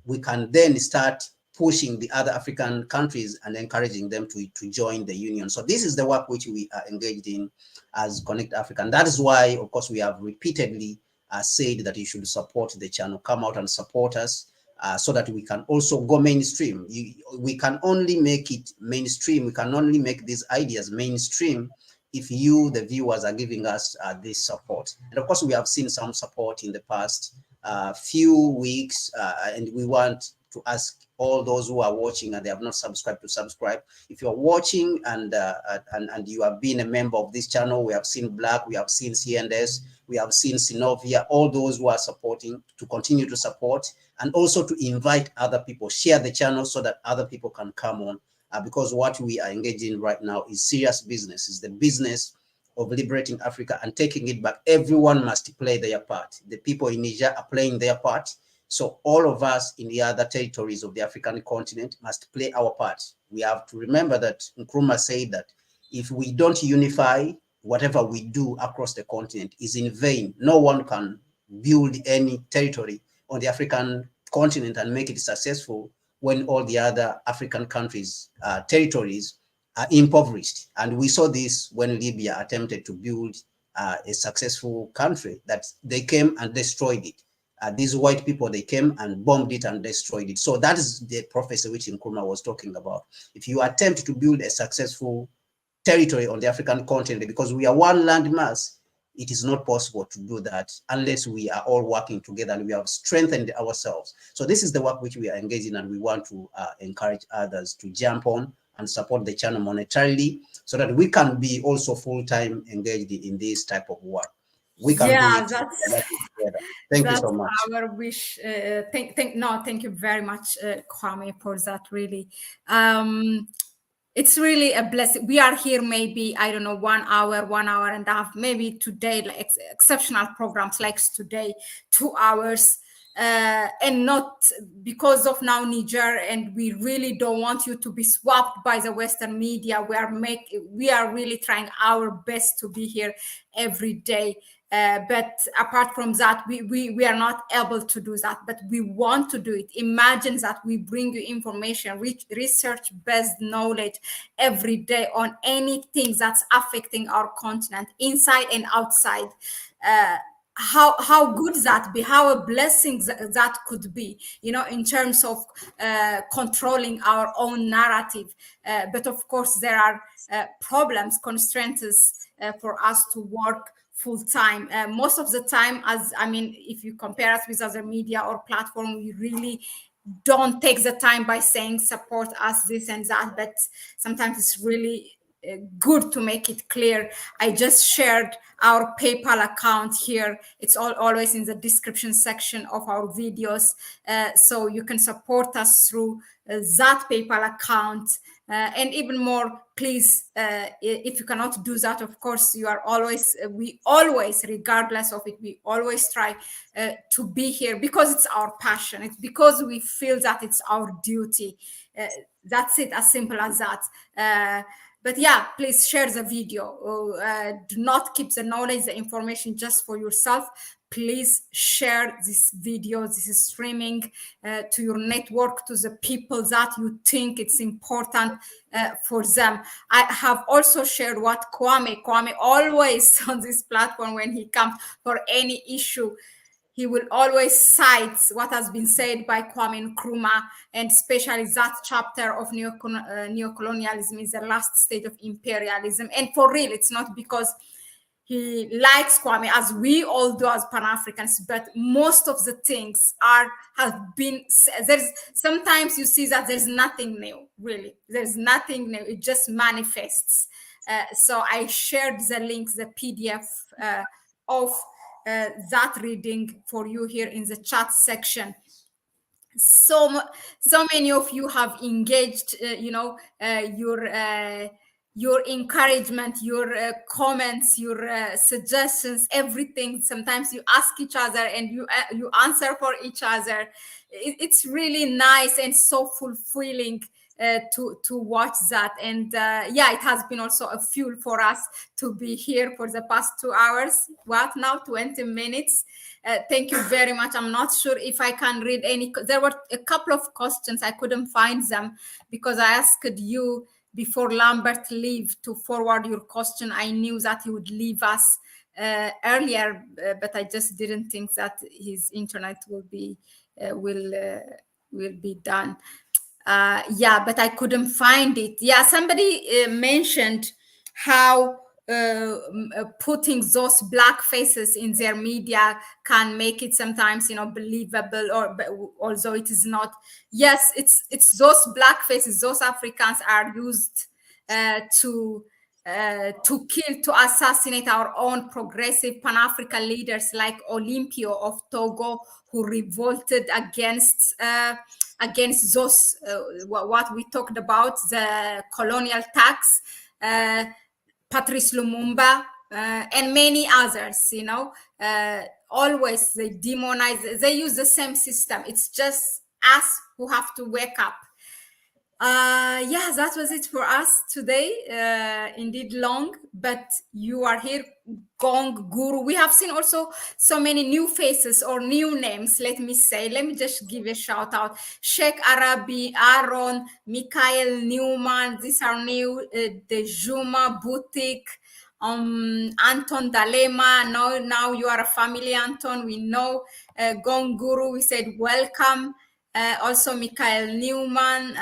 we can then start pushing the other African countries and encouraging them to join the union. So this is the work which we are engaged in as Connect Africa. And that is why, of course, we have repeatedly said that you should support the channel, come out and support us so that we can also go mainstream. We can only make it mainstream. We can only make these ideas mainstream if you, the viewers, are giving us this support. And of course, we have seen some support in the past few weeks, and we want to ask all those who are watching and they have not subscribed to subscribe. If you're watching and you have been a member of this channel, we have seen Black, we have seen CNS, we have seen Synovia, all those who are supporting, to continue to support, and also to invite other people, share the channel so that other people can come on. Because what we are engaged in right now is serious business. It's the business of liberating Africa and taking it back. Everyone must play their part. The people in Niger are playing their part. So all of us in the other territories of the African continent must play our part. We have to remember that Nkrumah said that if we don't unify, whatever we do across the continent is in vain. No one can build any territory on the African continent and make it successful when all the other African countries, territories are impoverished. And we saw this when Libya attempted to build a successful country, that they came and destroyed it. These white people, they came and bombed it and destroyed it. So that is the prophecy which Nkrumah was talking about. If you attempt to build a successful territory on the African continent, because we are one landmass, it is not possible to do that unless we are all working together and we have strengthened ourselves. So this is the work which we are engaged in, and we want to encourage others to jump on and support the channel monetarily so that we can be also full-time engaged in this type of work. We can do it together. Thank you so much. Our wish. Thank you very much, Kwame, for that. Really, it's really a blessing. We are here maybe, I don't know, 1 hour, 1 hour and a half, maybe today, like exceptional programs like today, 2 hours, and not because of now Niger, and we really don't want you to be swapped by the Western media. We are really trying our best to be here every day. But apart from that, we are not able to do that, but we want to do it. Imagine that we bring you information, research-based knowledge every day on anything that's affecting our continent, inside and outside. How good that be, how a blessing that could be, in terms of controlling our own narrative. But of course, there are problems, constraints for us to work full time. Most of the time, if you compare us with other media or platform, we really don't take the time by saying support us, this and that. But sometimes it's really good to make it clear. I just shared our PayPal account here. It's always in the description section of our videos. So you can support us through that PayPal account. And even more, please, if you cannot do that, of course, we always, regardless of it, we always try to be here because it's our passion. It's because we feel that it's our duty. That's it, as simple as that. But yeah, please share the video. Do not keep the knowledge, the information just for yourself. Please share this video, this streaming to your network, to the people that you think it's important for them. I have also shared what Kwame always on this platform, when he comes for any issue, he will always cite what has been said by Kwame Nkrumah, and especially that chapter of neocolonialism is the last stage of imperialism. And for real, it's not because he likes Kwame, as we all do as Pan-Africans, but most of the things have been, sometimes you see that there's nothing new, really. There's nothing new, it just manifests. So I shared the links, the PDF of that reading for you here in the chat section. So many of you have engaged, your encouragement, your comments, your suggestions, everything. Sometimes you ask each other and you answer for each other. It's really nice and so fulfilling to watch that. And it has been also a fuel for us to be here for the past 2 hours. What now? 20 minutes. Thank you very much. I'm not sure if I can read any. There were a couple of questions. I couldn't find them because I asked you before Lambert leave to forward your question. I knew that he would leave us earlier, but I just didn't think that his internet will be done. But I couldn't find it. Somebody mentioned how putting those black faces in their media can make it sometimes, believable, although it is not. Yes, it's those black faces, those Africans are used to kill, to assassinate our own progressive Pan-African leaders like Olympio of Togo, who revolted against those what we talked about, the colonial tax. Patrice Lumumba, and many others, always they demonize, they use the same system. It's just us who have to wake up. That was it for us today. Indeed long, but you are here, Gong Guru. We have seen also so many new faces or new names, let me just give a shout out. Sheikh Arabi, Aaron, Michael Newman, these are new. Dejuma Boutique, Anton Dalema. Now you are a family, Anton, we know. Gong Guru, we said welcome. Also Michael Newman,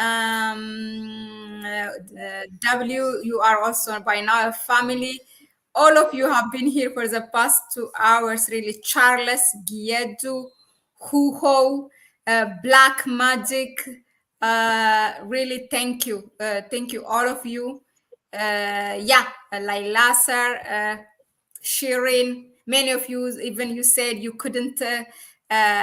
W, you are also by now a family. All of you have been here for the past 2 hours, really. Charles, Giedu, Huho, Black Magic, really thank you. Thank you, all of you. Laila Sir, Shirin, many of you, even you said you couldn't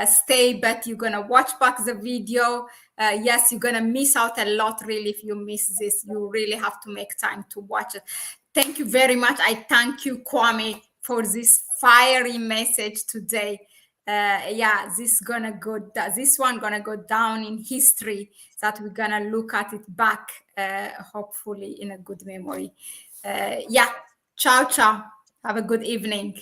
stay, but you're gonna watch back the video. Yes, you're gonna miss out a lot, really. If you miss this, you really have to make time to watch it. Thank you very much. I thank you, Kwame, for this fiery message today. This one gonna go down in history, that we're gonna look at it back, hopefully in a good memory. Ciao. Have a good evening.